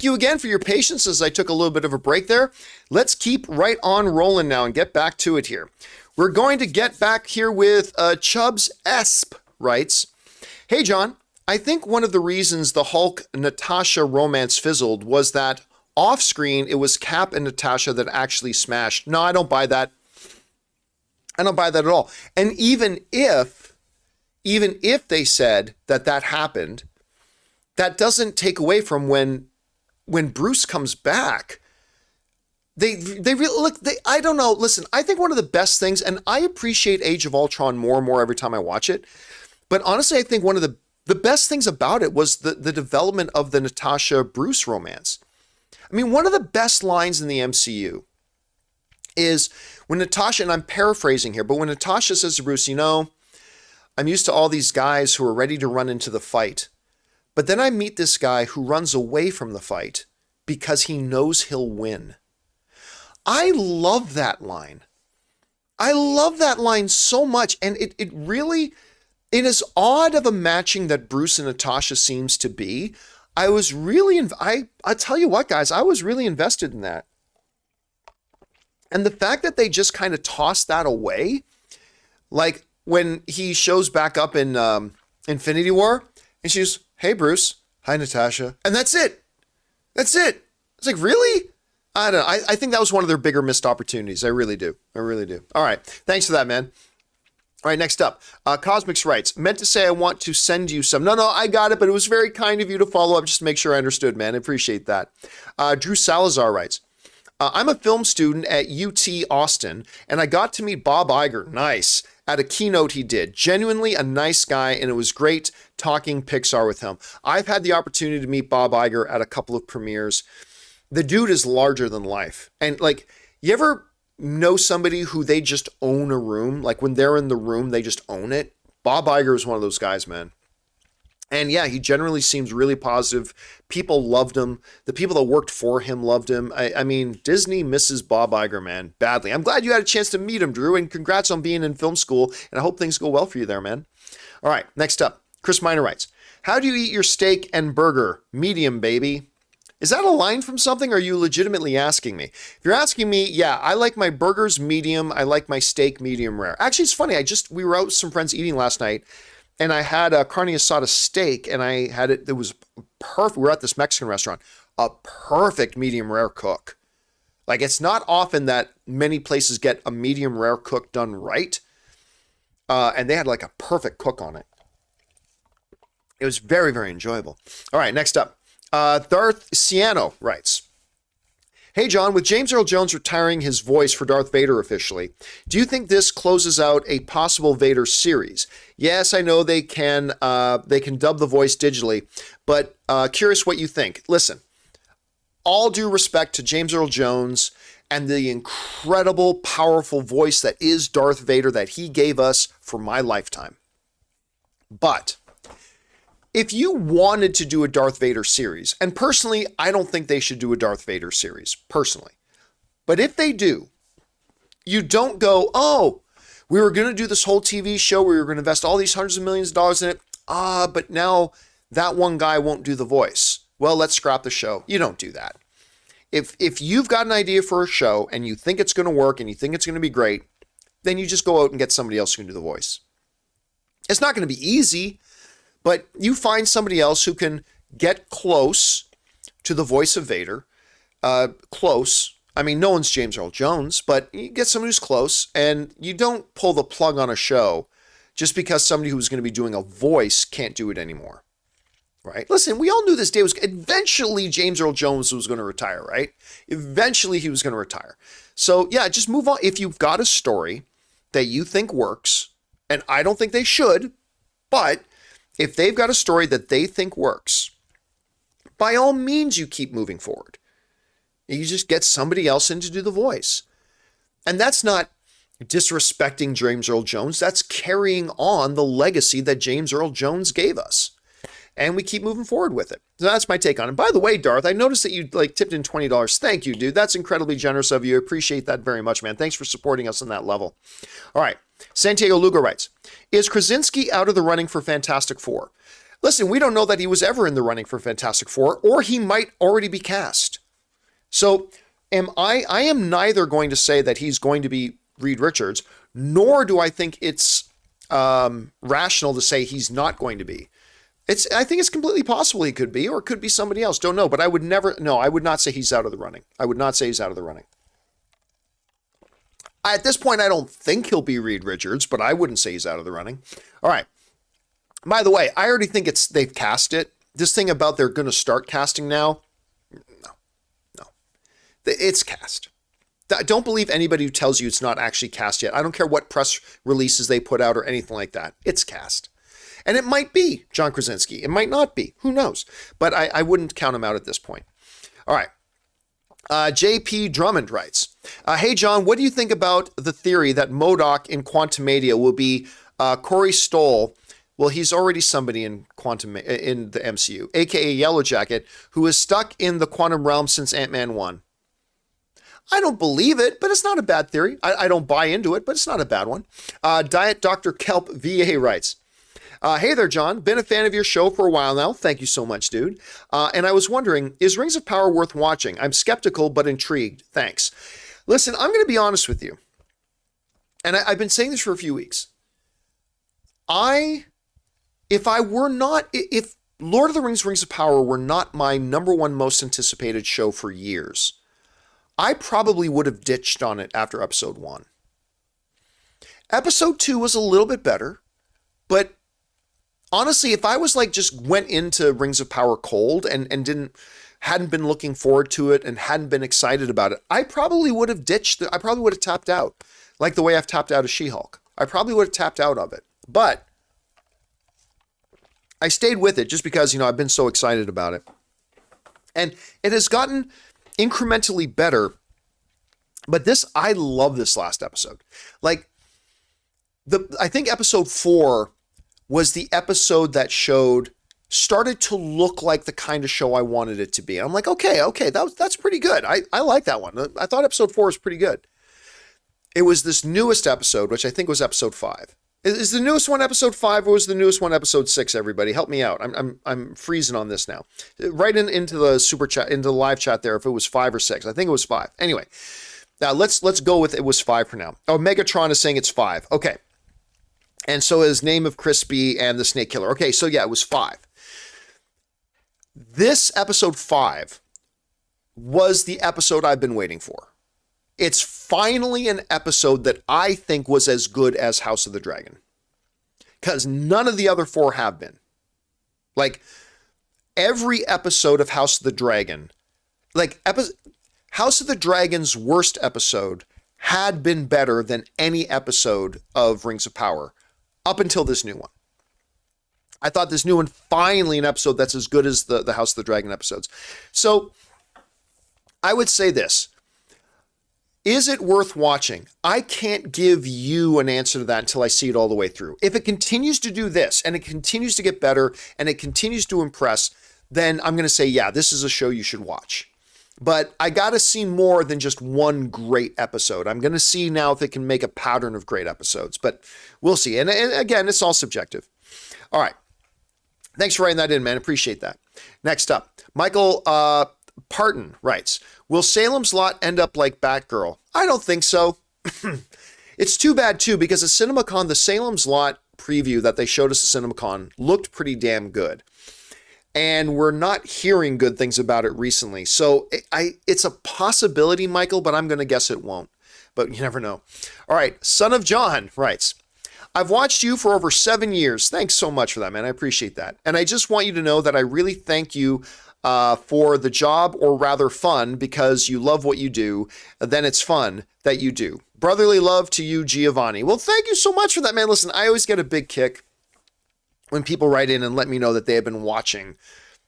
thank you again for your patience as I took a little bit of a break there. Let's keep right on rolling now and get back to it here. We're going to get back here with Chubbs Esp writes, "Hey John, I think one of the reasons the Hulk-Natasha romance fizzled was that off-screen it was Cap and Natasha that actually smashed. No, I don't buy that. I don't buy that at all. And even if they said that happened, that doesn't take away from when Bruce comes back. They really look. I don't know. Listen, I think one of the best things, and I appreciate Age of Ultron more and more every time I watch it. But honestly, I think one of the best things about it was the development of the Natasha Bruce romance. I mean, one of the best lines in the MCU is when Natasha, and I'm paraphrasing here, but when Natasha says to Bruce, I'm used to all these guys who are ready to run into the fight, but then I meet this guy who runs away from the fight because he knows he'll win. I love that line. I love that line so much, and it really, in as odd of a matching that Bruce and Natasha seems to be, I was really, I tell you what, guys, I was really invested in that. And the fact that they just kind of tossed that away, like when he shows back up in Infinity War, and she's, "Hey, Bruce. Hi, Natasha." And that's it. That's it. It's like, really? I don't know. I think that was one of their bigger missed opportunities. I really do. I really do. All right. Thanks for that, man. All right, next up. Cosmics writes, "Meant to say I want to send you some." No, I got it, but it was very kind of you to follow up just to make sure I understood, man. I appreciate that. Drew Salazar writes, "I'm a film student at UT Austin, and I got to meet Bob Iger, nice, at a keynote he did. Genuinely a nice guy, and it was great talking Pixar with him. I've had the opportunity to meet Bob Iger at a couple of premieres. The dude is larger than life. And like, you ever know somebody who they just own a room? Like when they're in the room, they just own it? Bob Iger is one of those guys, man. And yeah, he generally seems really positive. People loved him. The people that worked for him loved him. I mean, Disney misses Bob Iger, man, badly. I'm glad you had a chance to meet him, Drew, and congrats on being in film school. And I hope things go well for you there, man. All right, next up. Chris Miner writes, "How do you eat your steak and burger? Medium, baby." Is that a line from something, or are you legitimately asking me? If you're asking me, yeah, I like my burgers medium. I like my steak medium rare. Actually, it's funny. We were out with some friends eating last night, and I had a carne asada steak, and I had it. It was perfect. We were at this Mexican restaurant. A perfect medium rare cook. Like, it's not often that many places get a medium rare cook done right. And they had like a perfect cook on it. It was very, very enjoyable. All right, next up. Darth Ciano writes, "Hey John, with James Earl Jones retiring his voice for Darth Vader officially, do you think this closes out a possible Vader series? Yes, I know they can dub the voice digitally, but curious what you think. Listen, all due respect to James Earl Jones and the incredible, powerful voice that is Darth Vader that he gave us for my lifetime. But if you wanted to do a Darth Vader series, and personally, I don't think they should do a Darth Vader series, personally. But if they do, you don't go, oh, we were going to do this whole TV show where we were going to invest all these hundreds of millions of dollars in it. But now that one guy won't do the voice. Well, let's scrap the show. You don't do that. If you've got an idea for a show and you think it's going to work and you think it's going to be great, then you just go out and get somebody else who can do the voice. It's not going to be easy, but you find somebody else who can get close to the voice of Vader. Close. I mean, no one's James Earl Jones, but you get somebody who's close, and you don't pull the plug on a show just because somebody who's going to be doing a voice can't do it anymore. Right? Listen, we all knew this day was eventually James Earl Jones was going to retire, right? Eventually he was going to retire. So yeah, just move on. If you've got a story that you think works, and I don't think they should, but if they've got a story that they think works, by all means, you keep moving forward. You just get somebody else in to do the voice. And that's not disrespecting James Earl Jones. That's carrying on the legacy that James Earl Jones gave us. And we keep moving forward with it. So that's my take on it. By the way, Darth, I noticed that you tipped in $20. Thank you, dude. That's incredibly generous of you. I appreciate that very much, man. Thanks for supporting us on that level. All right. Santiago Lugo writes, is Krasinski out of the running for Fantastic Four? Listen, we don't know that he was ever in the running for Fantastic Four, or he might already be cast. So I am neither going to say that he's going to be Reed Richards, nor do I think it's rational to say he's not going to be. I think it's completely possible he could be, or it could be somebody else. Don't know, but I would not say he's out of the running. I would not say he's out of the running. At this point, I don't think he'll be Reed Richards, but I wouldn't say he's out of the running. All right. By the way, I already think they've cast it. This thing about they're going to start casting now, no. It's cast. Don't believe anybody who tells you it's not actually cast yet. I don't care what press releases they put out or anything like that. It's cast. And it might be John Krasinski. It might not be. Who knows? But I wouldn't count him out at this point. All right. JP Drummond writes, hey, John, what do you think about the theory that MODOK in Quantumania will be Corey Stoll? Well, he's already somebody in the MCU, aka Yellow Jacket, who is stuck in the quantum realm since Ant-Man 1. I don't believe it, but it's not a bad theory. I don't buy into it, but it's not a bad one. Diet Dr. Kelp VA writes, hey there, John. Been a fan of your show for a while now. Thank you so much, dude. And I was wondering, is Rings of Power worth watching? I'm skeptical, but intrigued. Thanks. Listen, I'm going to be honest with you. And I've been saying this for a few weeks. If Lord of the Rings, Rings of Power were not my number one most anticipated show for years, I probably would have ditched on it after episode 1. Episode 2 was a little bit better, but honestly, if I was just went into Rings of Power cold and hadn't been looking forward to it and hadn't been excited about it, I probably would have ditched it. I probably would have tapped out, like the way I've tapped out of She-Hulk. I probably would have tapped out of it, but I stayed with it just because, I've been so excited about it. And it has gotten incrementally better, but I love this last episode. I think episode 4 was the episode that started to look like the kind of show I wanted it to be. I'm like, okay, that's pretty good. I like that one. I thought episode 4 was pretty good. It was this newest episode, which I think was episode 5. Is the newest one episode 5 or was the newest one episode 6? Everybody, help me out. I'm freezing on this now. Right into the super chat, into the live chat there. If it was 5 or 6, I think it was 5. Anyway, now let's go with it was 5 for now. Oh, Megatron is saying it's 5. Okay, and so is Name of Crispy and the Snake Killer. Okay, so yeah, it was 5. This episode 5 was the episode I've been waiting for. It's finally an episode that I think was as good as House of the Dragon. Because none of the other 4 have been. Every episode of House of the Dragon, House of the Dragon's worst episode had been better than any episode of Rings of Power up until this new one. I thought this new one, finally an episode that's as good as the House of the Dragon episodes. So I would say this. Is it worth watching? I can't give you an answer to that until I see it all the way through. If it continues to do this and it continues to get better and it continues to impress, then I'm going to say, yeah, this is a show you should watch. But I got to see more than just one great episode. I'm going to see now if it can make a pattern of great episodes, but we'll see. And again, it's all subjective. All right. Thanks for writing that in, man. Appreciate that. Next up, Michael Parton writes, will Salem's Lot end up like Batgirl? I don't think so. It's too bad, too, because at CinemaCon, the Salem's Lot preview that they showed us at CinemaCon looked pretty damn good. And we're not hearing good things about it recently. So it's a possibility, Michael, but I'm going to guess it won't. But you never know. All right, Son of John writes, I've watched you for over 7 years. Thanks so much for that, man. I appreciate that. And I just want you to know that I really thank you for the job, or rather fun, because you love what you do, then it's fun that you do. Brotherly love to you, Giovanni. Well, thank you so much for that, man. Listen, I always get a big kick when people write in and let me know that they have been watching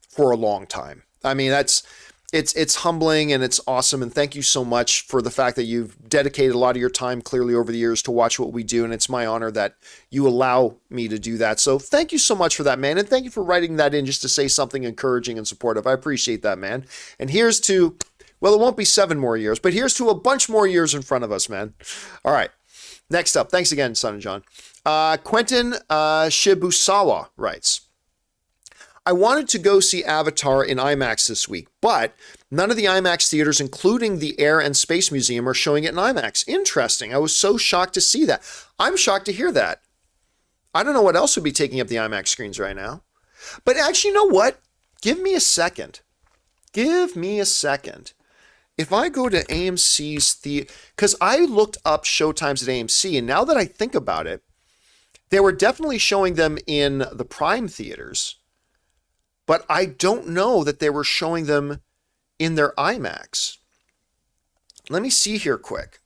for a long time. I mean, it's humbling and it's awesome. And thank you so much for the fact that you've dedicated a lot of your time clearly over the years to watch what we do. And it's my honor that you allow me to do that. So thank you so much for that, man. And thank you for writing that in just to say something encouraging and supportive. I appreciate that, man. And here's to, well, it won't be 7 more years, but here's to a bunch more years in front of us, man. All right. Next up. Thanks again, Son and John. Quentin Shibusawa writes, I wanted to go see Avatar in IMAX this week, but none of the IMAX theaters, including the Air and Space Museum, are showing it in IMAX. Interesting. I was so shocked to see that. I'm shocked to hear that. I don't know what else would be taking up the IMAX screens right now. But actually, you know what? Give me a second. Give me a second. If I go to AMC's because I looked up showtimes at AMC, and now that I think about it, they were definitely showing them in the Prime theaters, but I don't know that they were showing them in their IMAX. Let me see here quick.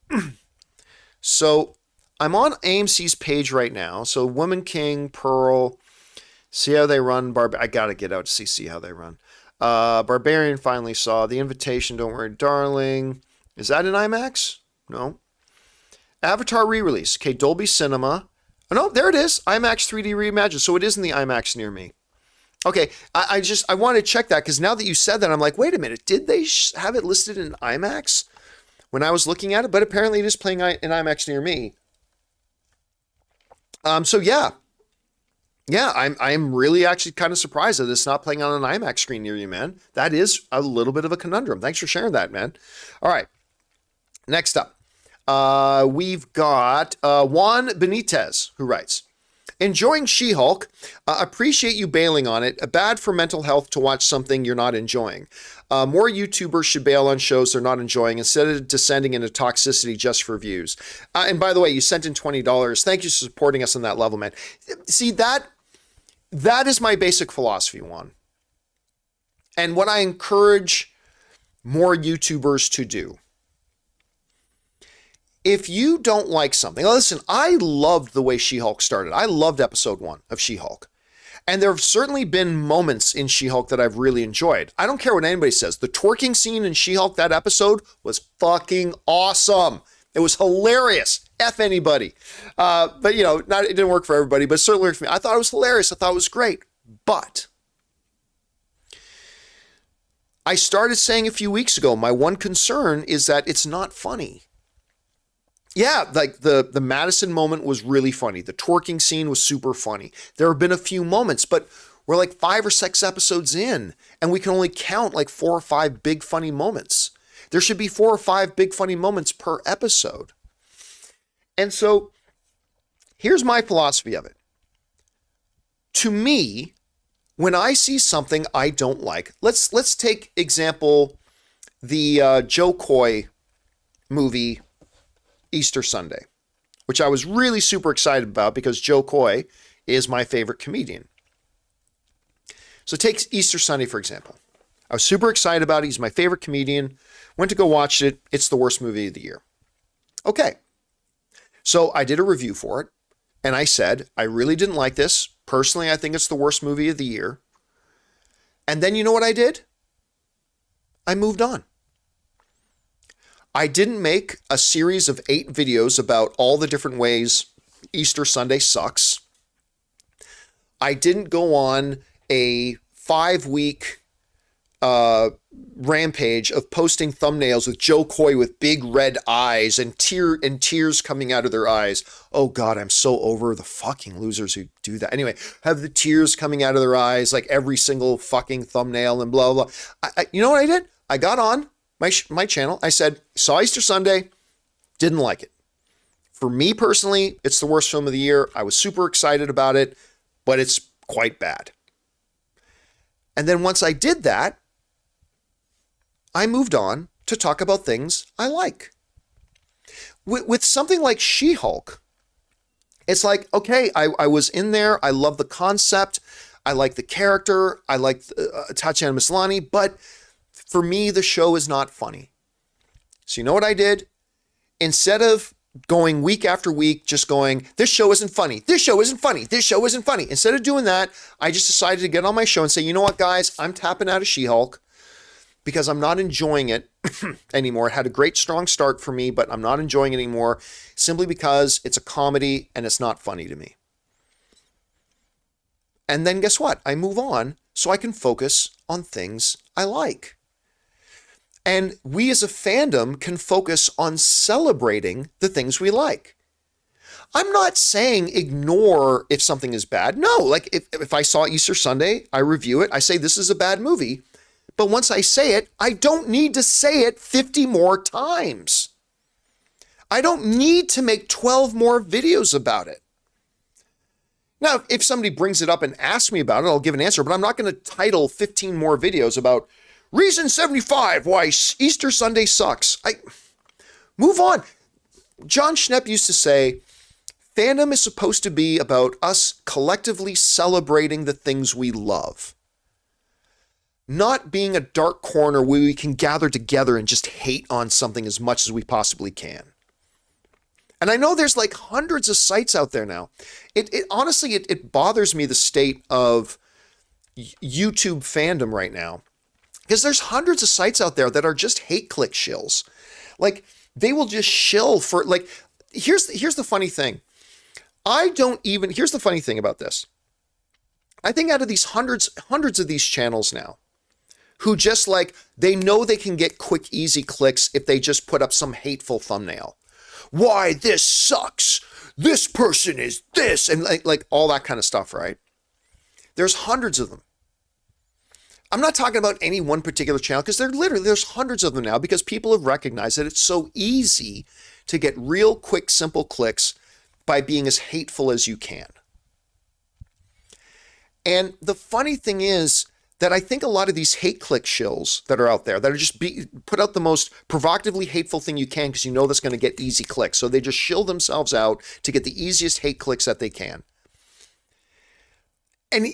So I'm on AMC's page right now. So Woman King, Pearl, see how they run. I got to get out to see how they run. Barbarian finally saw. The Invitation, Don't Worry Darling. Is that in IMAX? No. Avatar re-release. Okay, Dolby Cinema. Oh, no, there it is. IMAX 3D Reimagined. So it is in the IMAX near me. Okay, I want to check that because now that you said that, I'm like, wait a minute. Did they have it listed in IMAX when I was looking at it? But apparently it is playing in IMAX near me. So yeah. Yeah, I'm really actually kind of surprised that it's not playing on an IMAX screen near you, man. That is a little bit of a conundrum. Thanks for sharing that, man. All right, next up. We've got Juan Benitez, who writes, enjoying She-Hulk, appreciate you bailing on it. Bad for mental health to watch something you're not enjoying. More YouTubers should bail on shows they're not enjoying instead of descending into toxicity just for views. And by the way, you sent in $20. Thank you for supporting us on that level, man. See, that is my basic philosophy, Juan. And what I encourage more YouTubers to do. If you don't like something, listen, I loved the way She-Hulk started. I loved episode 1 of She-Hulk. And there have certainly been moments in She-Hulk that I've really enjoyed. I don't care what anybody says. The twerking scene in She-Hulk, that episode, was fucking awesome. It was hilarious. F anybody. But, you know, it didn't work for everybody, but certainly for me. I thought it was hilarious. I thought it was great. But I started saying a few weeks ago, my one concern is that it's not funny. Yeah, like the Madison moment was really funny. The twerking scene was super funny. There have been a few moments, but we're like 5 or 6 episodes in, and we can only count like 4 or 5 big funny moments. There should be 4 or 5 big funny moments per episode. And so here's my philosophy of it. To me, when I see something I don't like, let's take example the Joe Coy movie Easter Sunday, which I was really super excited about because Joe Coy is my favorite comedian. So take Easter Sunday, for example. I was super excited about it. He's my favorite comedian. Went to go watch it. It's the worst movie of the year. Okay. So I did a review for it, and I said, I really didn't like this. Personally, I think it's the worst movie of the year. And then you know what I did? I moved on. I didn't make a series of 8 videos about all the different ways Easter Sunday sucks. I didn't go on a 5-week rampage of posting thumbnails with Joe Coy with big red eyes and tears coming out of their eyes. Oh God, I'm so over the fucking losers who do that. Anyway, have the tears coming out of their eyes like every single fucking thumbnail and blah, blah. You know what I did? I got on my channel. I said, saw Easter Sunday, didn't like it. For me personally, it's the worst film of the year. I was super excited about it, but it's quite bad. And then once I did that, I moved on to talk about things I like. With something like She-Hulk, it's like, okay, I was in there. I love the concept. I like the character. I like Tatiana Maslany, but for me, the show is not funny. So you know what I did? Instead of going week after week, just going, this show isn't funny. This show isn't funny. This show isn't funny. Instead of doing that, I just decided to get on my show and say, you know what, guys? I'm tapping out of She-Hulk because I'm not enjoying it anymore. It had a great, strong start for me, but I'm not enjoying it anymore simply because it's a comedy and it's not funny to me. And then guess what? I move on so I can focus on things I like. And we as a fandom can focus on celebrating the things we like. I'm not saying ignore if something is bad. No, like if I saw Easter Sunday, I review it. I say this is a bad movie. But once I say it, I don't need to say it 50 more times. I don't need to make 12 more videos about it. Now, if somebody brings it up and asks me about it, I'll give an answer, but I'm not going to title 15 more videos about reason 75 why Easter Sunday sucks. Move on. John Schnepp used to say, fandom is supposed to be about us collectively celebrating the things we love. Not being a dark corner where we can gather together and just hate on something as much as we possibly can. And I know there's like hundreds of sites out there now. Honestly, it bothers me the state of YouTube fandom right now. Because there's hundreds of sites out there that are just hate click shills. Like, they will just shill for, like, here's the funny thing. Here's the funny thing about this. I think out of these hundreds of these channels now, who just like, they know they can get quick, easy clicks if they just put up some hateful thumbnail. Why this sucks. This person is this. And like all that kind of stuff, right? There's hundreds of them. I'm not talking about any one particular channel because there's hundreds of them now because people have recognized that it's so easy to get real quick, simple clicks by being as hateful as you can. And the funny thing is that I think a lot of these hate click shills that are out there that are just put out the most provocatively hateful thing you can because you know that's going to get easy clicks. So they just shill themselves out to get the easiest hate clicks that they can. And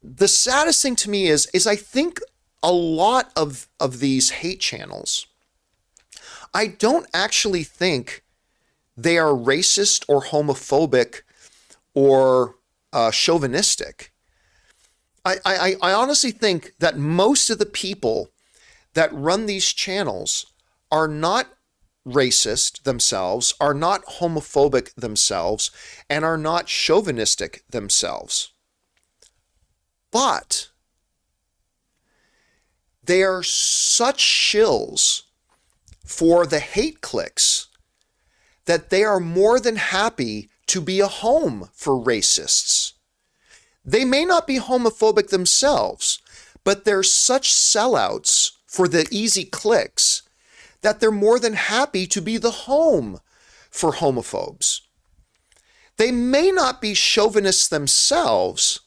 the saddest thing to me is I think a lot of these hate channels, I don't actually think they are racist or homophobic or chauvinistic. I honestly think that most of the people that run these channels are not racist themselves, are not homophobic themselves, and are not chauvinistic themselves. But they are such shills for the hate clicks that they are more than happy to be a home for racists. They may not be homophobic themselves, but they're such sellouts for the easy clicks that they're more than happy to be the home for homophobes. They may not be chauvinists themselves,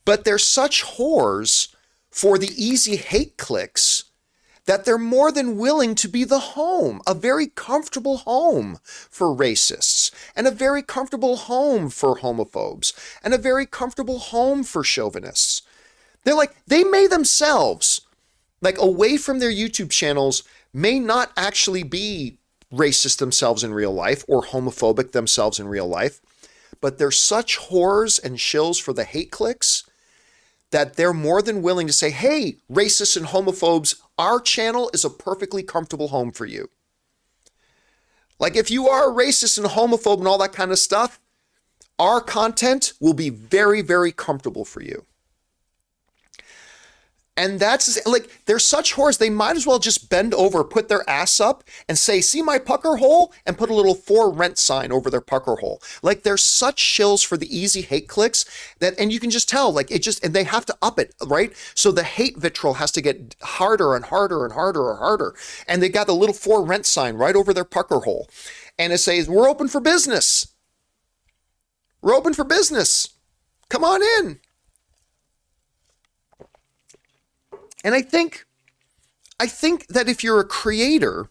but they're such whores for the easy hate clicks that they're more than willing to be the home, a very comfortable home for racists, and a very comfortable home for homophobes, and a very comfortable home for chauvinists. They're like, they may themselves, like away from their YouTube channels, may not actually be racist themselves in real life or homophobic themselves in real life, but they're such whores and shills for the hate clicks that they're more than willing to say, hey, racists and homophobes, our channel is a perfectly comfortable home for you. Like if you are a racist and homophobe and all that kind of stuff, our content will be very, very comfortable for you. And that's like, they're such whores, they might as well just bend over, put their ass up and say, see my pucker hole? And put a little for rent sign over their pucker hole. Like they're such shills for the easy hate clicks that, and you can just tell, like it just, and they have to up it, right? So the hate vitriol has to get harder and harder and harder and harder. And they got the little for rent sign right over their pucker hole. And it says, we're open for business. We're open for business. Come on in. And I think that if you're a creator,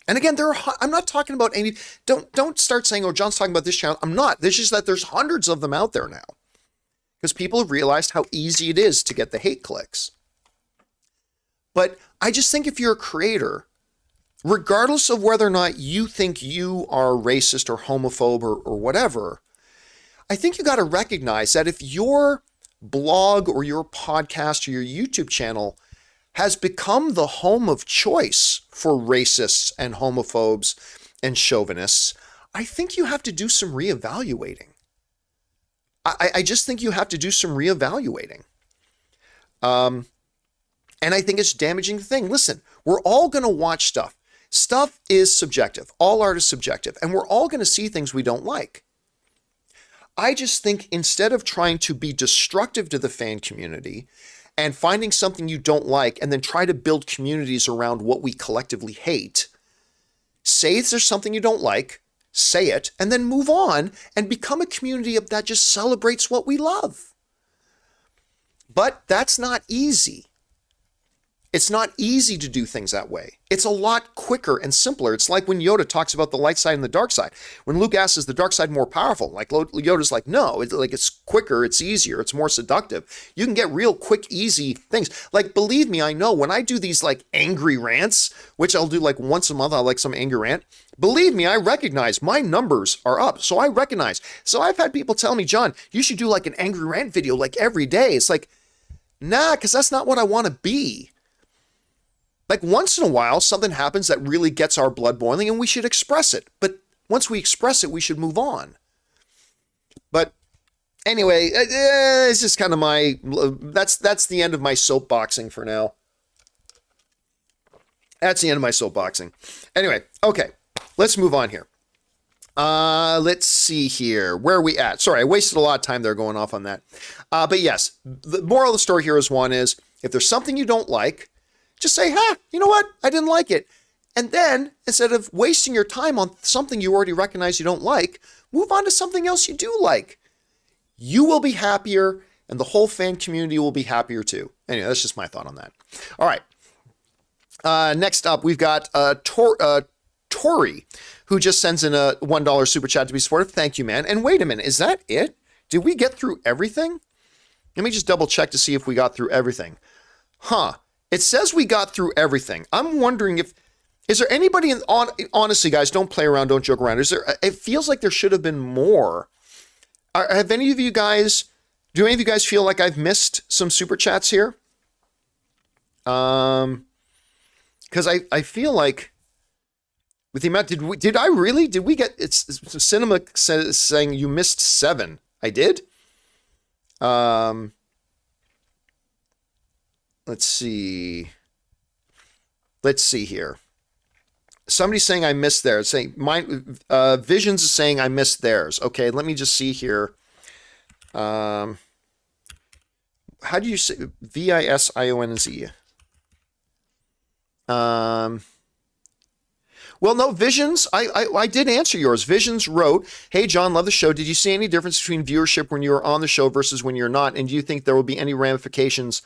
and again, I'm not talking about any, don't start saying, oh, John's talking about this channel. I'm not. It's just that there's hundreds of them out there now because people have realized how easy it is to get the hate clicks. But I just think if you're a creator, regardless of whether or not you think you are racist or homophobe or whatever, I think you got to recognize that if your blog or your podcast or your YouTube channel has become the home of choice for racists and homophobes and chauvinists, I think you have to do some reevaluating. I just think you have to do some reevaluating. And I think it's damaging the thing. Listen, we're all going to watch stuff. Stuff is subjective. All art is subjective, and we're all going to see things we don't like. I just think instead of trying to be destructive to the fan community and finding something you don't like and then try to build communities around what we collectively hate, say if there's something you don't like, say it, and then move on and become a community that just celebrates what we love. But that's not easy. It's not easy to do things that way. It's a lot quicker and simpler. It's like when Yoda talks about the light side and the dark side. When Luke asks, is the dark side more powerful? Like Yoda's like, no, it's quicker, it's easier, it's more seductive. You can get real quick, easy things. Like, believe me, I know when I do these like angry rants, which I'll do like once a month, I'll like some angry rant. Believe me, I recognize my numbers are up. So I recognize. So I've had people tell me, John, you should do like an angry rant video like every day. It's like, nah, because that's not what I want to be. Like once in a while, something happens that really gets our blood boiling and we should express it. But once we express it, we should move on. But anyway, it's just kind of that's the end of my soapboxing for now. That's the end of my soapboxing. Anyway, okay, let's move on here. Let's see here. Where are we at? Sorry, I wasted a lot of time there going off on that. But yes, the moral of the story here is if there's something you don't like, just say, you know what? I didn't like it. And then, instead of wasting your time on something you already recognize you don't like, move on to something else you do like. You will be happier, and the whole fan community will be happier too. Anyway, that's just my thought on that. All right. Next up, we've got Tori, who just sends in a $1 super chat to be supportive. Thank you, man. And wait a minute, is that it? Did we get through everything? Let me just double check to see if we got through everything. It says we got through everything. I'm wondering is there anybody honestly, guys, don't play around, don't joke around. It feels like there should have been more. Do any of you guys feel like I've missed some super chats here? Because I feel like with the amount, did we get, it's Cinema saying you missed 7. I did? Let's see here. Somebody's saying I missed theirs. Saying Visions is saying I missed theirs. Okay, let me just see here. How do you say Visionz? Well, no, Visions, I did answer yours. Visions wrote, hey, John, love the show. Did you see any difference between viewership when you were on the show versus when you're not? And do you think there will be any ramifications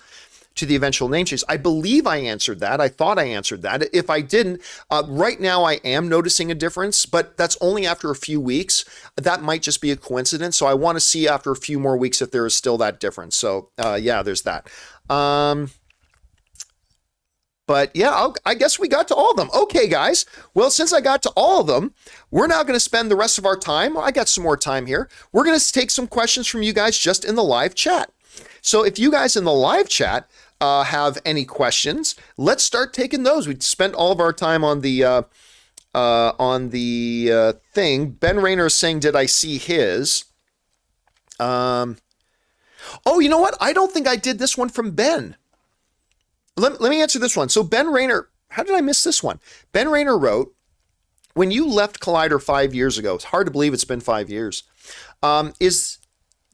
to the eventual name change? I believe I answered that. I thought I answered that. If I didn't, right now I am noticing a difference, but that's only after a few weeks. That might just be a coincidence. So I want to see after a few more weeks if there is still that difference. So yeah, there's that. But yeah, I guess we got to all of them. Okay, guys. Well, since I got to all of them, we're now going to spend the rest of our time. I got some more time here. We're going to take some questions from you guys just in the live chat. So if you guys in the live chat have any questions, let's start taking those. We spent all of our time on the thing. Ben Rayner is saying, did I see his? Oh, you know what? I don't think I did this one from Ben. Let me answer this one. So Ben Rayner, how did I miss this one? Ben Rayner wrote, when you left Collider 5 years ago, it's hard to believe it's been 5 years,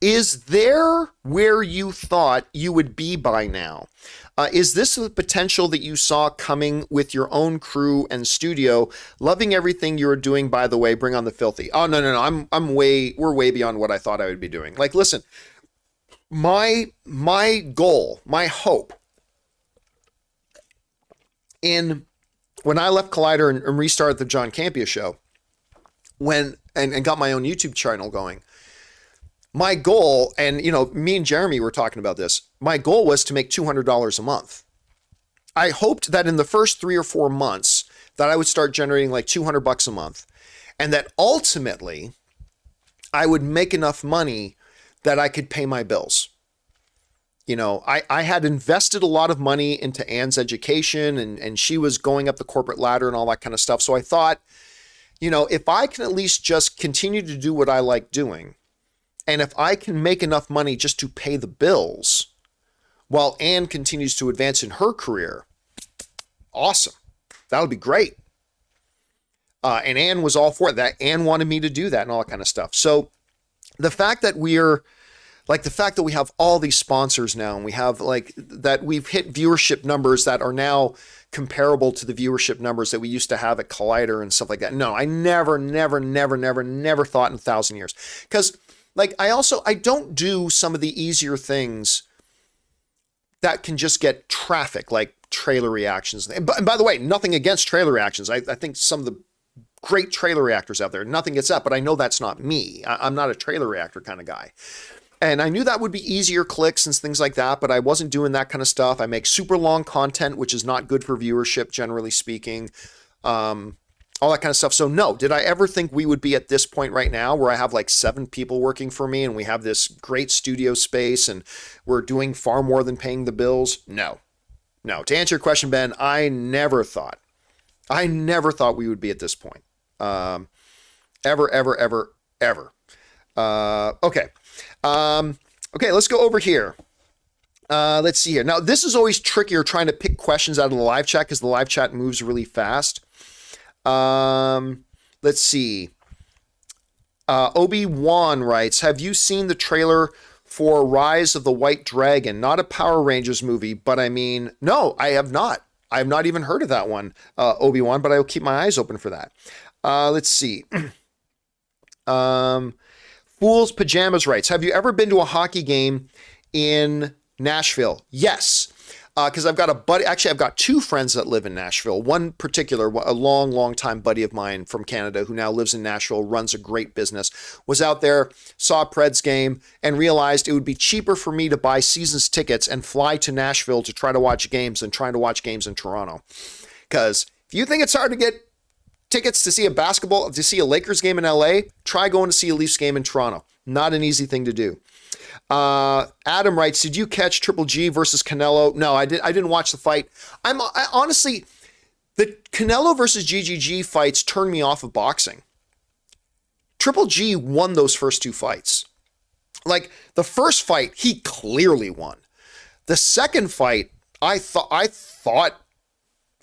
is there where you thought you would be by now? Is this the potential that you saw coming with your own crew and studio? Loving everything you're doing, by the way, bring on the filthy. Oh, no. We're way beyond what I thought I would be doing. Like, listen, my goal, my hope when I left Collider and restarted the John Campea Show, and got my own YouTube channel going, my goal, and me and Jeremy were talking about this, my goal was to make $200 a month. I hoped that in the first 3 or 4 months that I would start generating like $200 a month, and that ultimately I would make enough money that I could pay my bills. I had invested a lot of money into Anne's education, and she was going up the corporate ladder and all that kind of stuff. So I thought, if I can at least just continue to do what I like doing, and if I can make enough money just to pay the bills while Anne continues to advance in her career, awesome. That'll be great. And Ann was all for that. Ann wanted me to do that and all that kind of stuff. So the fact that we have all these sponsors now, and we have like that, we've hit viewership numbers that are now comparable to the viewership numbers that we used to have at Collider and stuff like that. No, I never thought in 1,000 years. Because like, I don't do some of the easier things that can just get traffic, like trailer reactions. And by the way, nothing against trailer reactions. I think some of the great trailer reactors out there, nothing gets up, but I know that's not me. I'm not a trailer reactor kind of guy. And I knew that would be easier clicks and things like that, but I wasn't doing that kind of stuff. I make super long content, which is not good for viewership, generally speaking. All that kind of stuff. So no, did I ever think we would be at this point right now where I have like 7 people working for me and we have this great studio space and we're doing far more than paying the bills? No. To answer your question, Ben, I never thought we would be at this point. Ever. Okay. Okay, let's go over here. Let's see here. Now, this is always trickier trying to pick questions out of the live chat because the live chat moves really fast. Let's see. Obi-Wan writes, have you seen the trailer for Rise of the White Dragon? Not a Power Rangers movie, but I mean, no, I have not. I have not even heard of that one, Obi-Wan, but I will keep my eyes open for that. Let's see. Fool's Pajamas writes, have you ever been to a hockey game in Nashville? Yes. Because I've got a buddy, actually I've got 2 friends that live in Nashville. One particular, a long time buddy of mine from Canada who now lives in Nashville, runs a great business, was out there, saw a Preds game, and realized it would be cheaper for me to buy season's tickets and fly to Nashville to try to watch games than trying to watch games in Toronto. Because if you think it's hard to get tickets to see a Lakers game in LA, try going to see a Leafs game in Toronto. Not an easy thing to do. Adam writes, did you catch Triple G versus Canelo? No, I didn't watch the fight. I honestly, the Canelo versus GGG fights turned me off of boxing. Triple G won those first 2 fights. Like the first fight, he clearly won. The second fight, I thought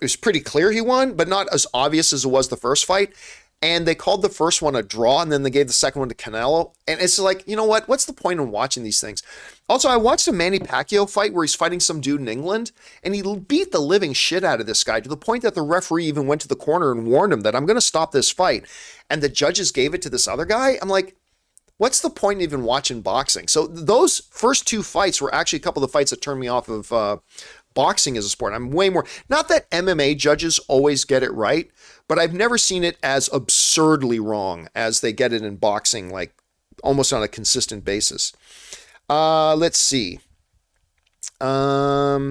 it was pretty clear he won, but not as obvious as it was the first fight. And they called the first one a draw, and then they gave the second one to Canelo. And it's like, you know what? What's the point in watching these things? Also, I watched a Manny Pacquiao fight where he's fighting some dude in England, and he beat the living shit out of this guy to the point that the referee even went to the corner and warned him that I'm going to stop this fight. And the judges gave it to this other guy. I'm like, what's the point in even watching boxing? So those first 2 fights were actually a couple of the fights that turned me off of boxing as a sport. I'm way more, not that MMA judges always get it right, but I've never seen it as absurdly wrong as they get it in boxing, like almost on a consistent basis. Let's see. Walter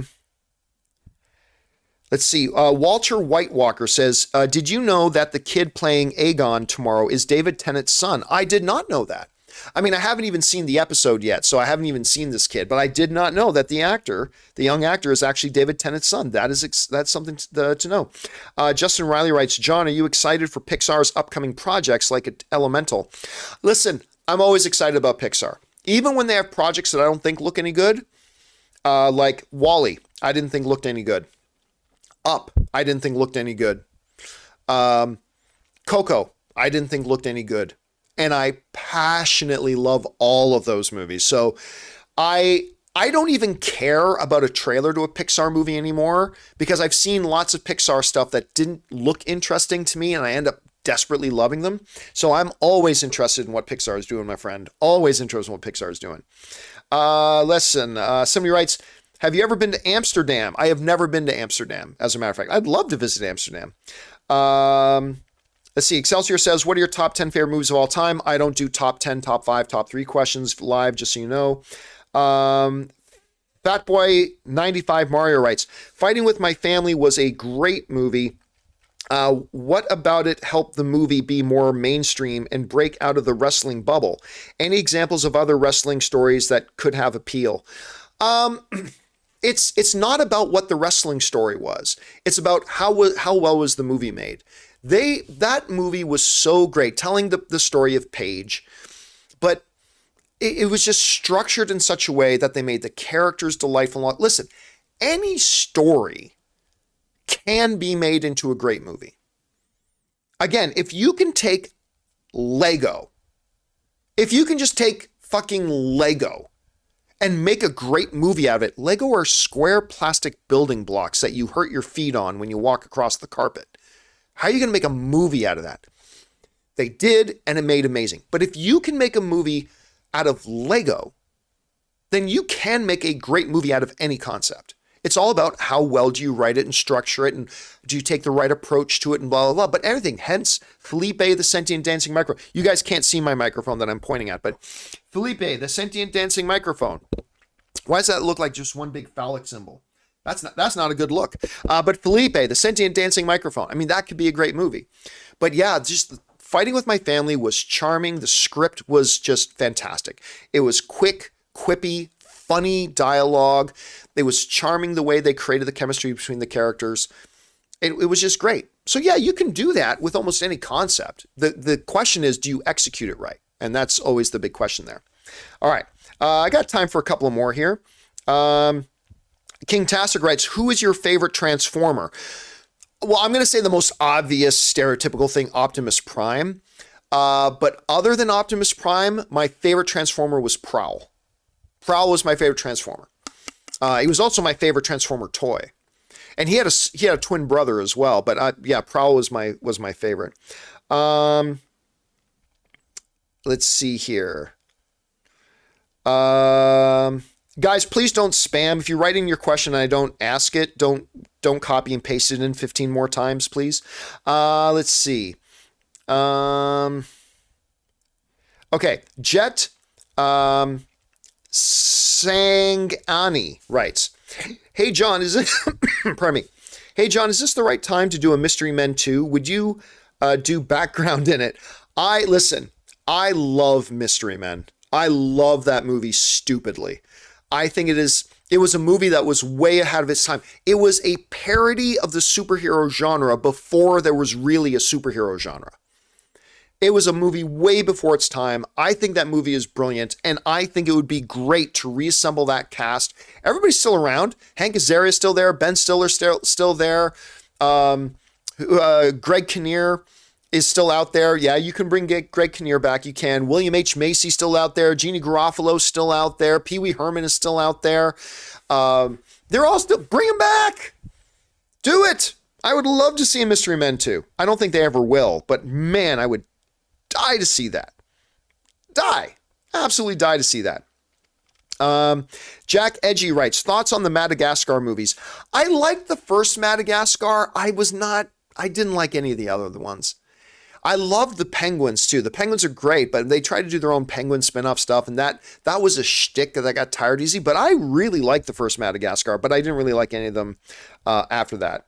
White Walker says, did you know that the kid playing Aegon tomorrow is David Tennant's son? I did not know that. I mean, I haven't even seen the episode yet, so I haven't even seen this kid, but I did not know that the young actor is actually David Tennant's son. That's something to know. Justin Riley writes, John, are you excited for Pixar's upcoming projects like Elemental? Listen, I'm always excited about Pixar. Even when they have projects that I don't think look any good, like WALL-E, I didn't think looked any good. Up, I didn't think looked any good. Coco, I didn't think looked any good. And I passionately love all of those movies. So I don't even care about a trailer to a Pixar movie anymore because I've seen lots of Pixar stuff that didn't look interesting to me and I end up desperately loving them. So I'm always interested in what Pixar is doing, my friend. Always interested in what Pixar is doing. Somebody writes, have you ever been to Amsterdam? I have never been to Amsterdam, as a matter of fact. I'd love to visit Amsterdam. Let's see. Excelsior says, what are your top 10 favorite movies of all time? I don't do top 10, top 5, top 3 questions live, just so you know. Fatboy95 Mario writes, fighting with my family was a great movie. What about it helped the movie be more mainstream and break out of the wrestling bubble? Any examples of other wrestling stories that could have appeal? It's not about what the wrestling story was. It's about how well was the movie made. That movie was so great, telling the story of Paige, but it was just structured in such a way that they made the characters delightful. Listen, any story can be made into a great movie. Again, if you can take Lego, if you can just take fucking Lego and make a great movie out of it. Lego are square plastic building blocks that you hurt your feet on when you walk across the carpet. How are you going to make a movie out of that? They did, and it made amazing. But if you can make a movie out of Lego, then you can make a great movie out of any concept. It's all about how well do you write it and structure it, and do you take the right approach to it, and blah, blah, blah. But everything, hence Felipe, the sentient dancing microphone. You guys can't see my microphone that I'm pointing at, but Felipe, the sentient dancing microphone. Why does that look like just one big phallic symbol? That's not a good look. But Felipe, the sentient dancing microphone. I mean, that could be a great movie. But yeah, just fighting with my family was charming. The script was just fantastic. It was quick, quippy, funny dialogue. It was charming the way they created the chemistry between the characters. It was just great. So yeah, you can do that with almost any concept. The question is, do you execute it right? And that's always the big question there. All right. I got time for a couple of more here. King Tastic writes, who is your favorite Transformer? Well, I'm going to say the most obvious stereotypical thing, Optimus Prime. But other than Optimus Prime, my favorite Transformer was Prowl. Prowl was my favorite Transformer. He was also my favorite Transformer toy. And he had a twin brother as well. But yeah, Prowl was my favorite. Let's see here. Guys, please don't spam. If you write in your question and I don't ask it, don't copy and paste it in 15 more times, please. Let's see. Okay, Jet Sangani writes, "Hey John, is it pardon me. Hey John, is this the right time to do a Mystery Men 2? Would you do background in it?" I love Mystery Men. I love that movie stupidly. I think it was a movie that was way ahead of its time. It was a parody of the superhero genre before there was really a superhero genre. It was a movie way before its time. I think that movie is brilliant, and I think it would be great to reassemble that cast. Everybody's still around. Hank Azaria is still there. Ben Stiller's still there. Greg Kinnear is still out there. Yeah, you can bring Greg Kinnear back. You can. William H. Macy's still out there. Jeannie Garofalo's still out there. Pee Wee Herman is still out there. They're all still... Bring them back! Do it! I would love to see a Mystery Men 2. I don't think they ever will, but man, I would die to see that. Die. Absolutely die to see that. Jack Edgy writes, thoughts on the Madagascar movies. I liked the first Madagascar. I didn't like any of the other ones. I loved the Penguins too. The Penguins are great, but they tried to do their own Penguin spin-off stuff, and that was a shtick that got tired easy. But I really liked the first Madagascar, but I didn't really like any of them after that.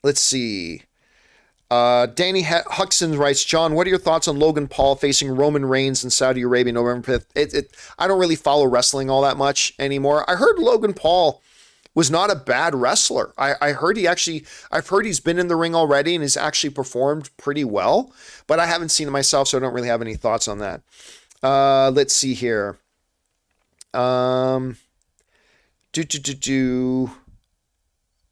Let's see. Danny Huxton writes, John, what are your thoughts on Logan Paul facing Roman Reigns in Saudi Arabia November 5th? I don't really follow wrestling all that much anymore. I heard Logan Paul was not a bad wrestler. I've heard he's been in the ring already and has actually performed pretty well, but I haven't seen it myself, so I don't really have any thoughts on that. Let's see here.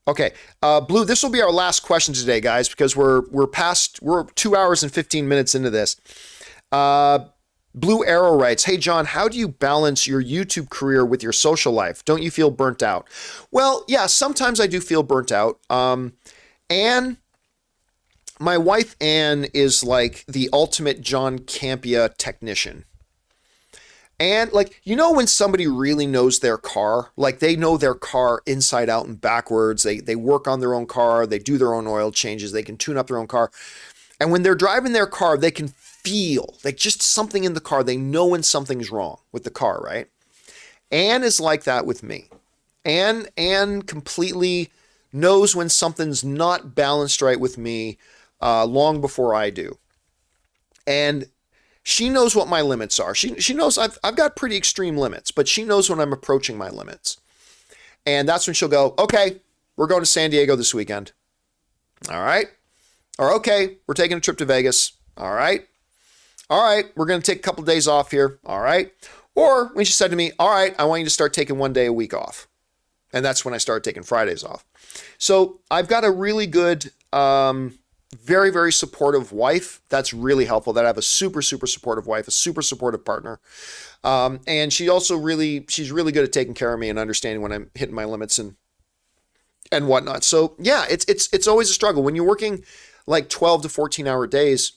Okay, Blue, this will be our last question today, guys, because we're 2 hours and 15 minutes into this. Blue Arrow writes, hey, John, how do you balance your YouTube career with your social life? Don't you feel burnt out? Well, yeah, sometimes I do feel burnt out. Anne, my wife, Anne, is like the ultimate John Campea technician. And like, you know, when somebody really knows their car, like they know their car inside out and backwards, they work on their own car, they do their own oil changes, they can tune up their own car. And when they're driving their car, they can feel like just something in the car. They know when something's wrong with the car, right? Anne is like that with me. Anne completely knows when something's not balanced right with me long before I do. And she knows what my limits are. She knows I've got pretty extreme limits, but she knows when I'm approaching my limits. And that's when she'll go, okay, we're going to San Diego this weekend. All right. Or okay, we're taking a trip to Vegas. All right. All right, we're going to take a couple of days off here. All right. Or when she said to me, all right, I want you to start taking 1 day a week off. And that's when I started taking Fridays off. So I've got a really good Very, very supportive wife. That's really helpful that I have a super, super supportive wife, a super supportive partner. And she's really good at taking care of me and understanding when I'm hitting my limits and whatnot. So yeah, it's always a struggle when you're working like 12 to 14 hour days.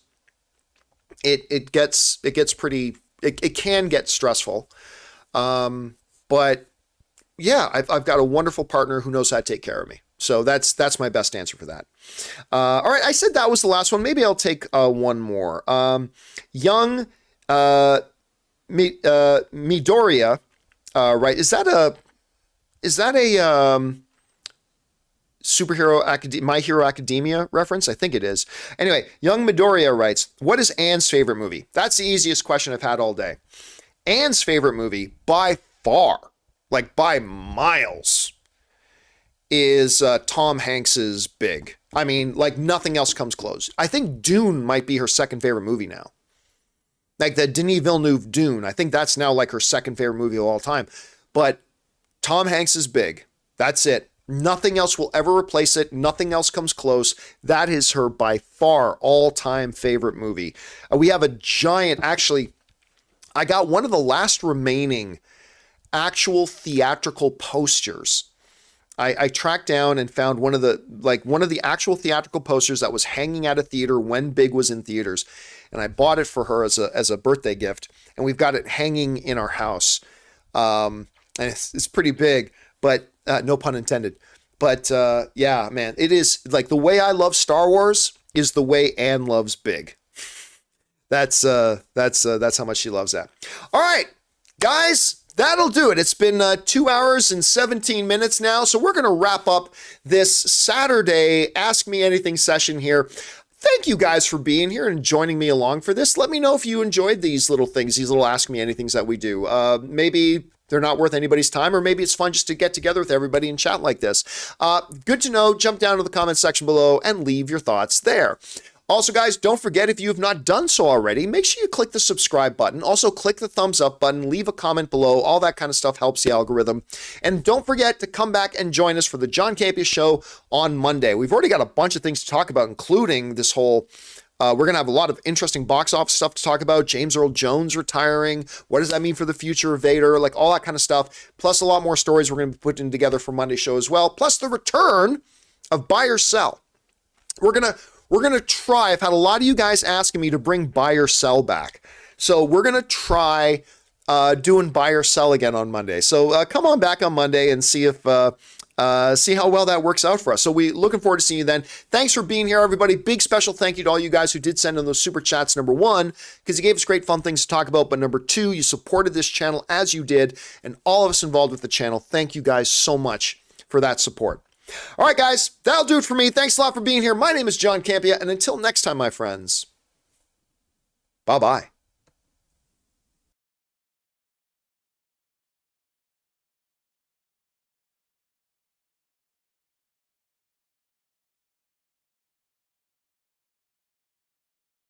It can get stressful. But yeah, I've got a wonderful partner who knows how to take care of me. So that's my best answer for that. All right, I said that was the last one. Maybe I'll take one more. Young Midoriya, right? Is that a superhero My Hero Academia reference? I think it is. Anyway, Young Midoriya writes, "What is Anne's favorite movie?" That's the easiest question I've had all day. Anne's favorite movie, by far, like by miles, is Tom Hanks's Big. I mean, like nothing else comes close. I think Dune might be her second favorite movie now. Like the Denis Villeneuve Dune. I think that's now like her second favorite movie of all time. But Tom Hanks's Big. That's it. Nothing else will ever replace it. Nothing else comes close. That is her by far all-time favorite movie. We have a giant, actually, I got one of the last remaining actual theatrical posters. I tracked down and found one of the actual theatrical posters that was hanging at a theater when Big was in theaters, and I bought it for her as a birthday gift, and we've got it hanging in our house. And it's pretty big, but no pun intended. But yeah, man, it is like the way I love Star Wars is the way Anne loves Big. That's how much she loves that. All right, guys. That'll do it. It's been 2 hours and 17 minutes now, so we're going to wrap up this Saturday Ask Me Anything session here. Thank you guys for being here and joining me along for this. Let me know if you enjoyed these little things, these little Ask Me Anythings that we do. Maybe they're not worth anybody's time, or maybe it's fun just to get together with everybody and chat like this. Good to know. Jump down to the comment section below and leave your thoughts there. Also, guys, don't forget, if you have not done so already, make sure you click the subscribe button. Also, click the thumbs up button, leave a comment below. All that kind of stuff helps the algorithm. And don't forget to come back and join us for the John Campea Show on Monday. We've already got a bunch of things to talk about, including this whole... we're going to have a lot of interesting box office stuff to talk about. James Earl Jones retiring. What does that mean for the future of Vader? Like all that kind of stuff. Plus a lot more stories we're going to be putting together for Monday's show as well. Plus the return of Buy or Sell. We're going to try, I've had a lot of you guys asking me to bring Buy or Sell back. So we're going to try doing Buy or Sell again on Monday. So come on back on Monday and see if see how well that works out for us. So we looking forward to seeing you then. Thanks for being here, everybody. Big special thank you to all you guys who did send in those super chats. Number one, because you gave us great fun things to talk about. But number two, you supported this channel as you did. And all of us involved with the channel, thank you guys so much for that support. All right, guys, that'll do it for me. Thanks a lot for being here. My name is John Campea, and until next time, my friends, bye-bye.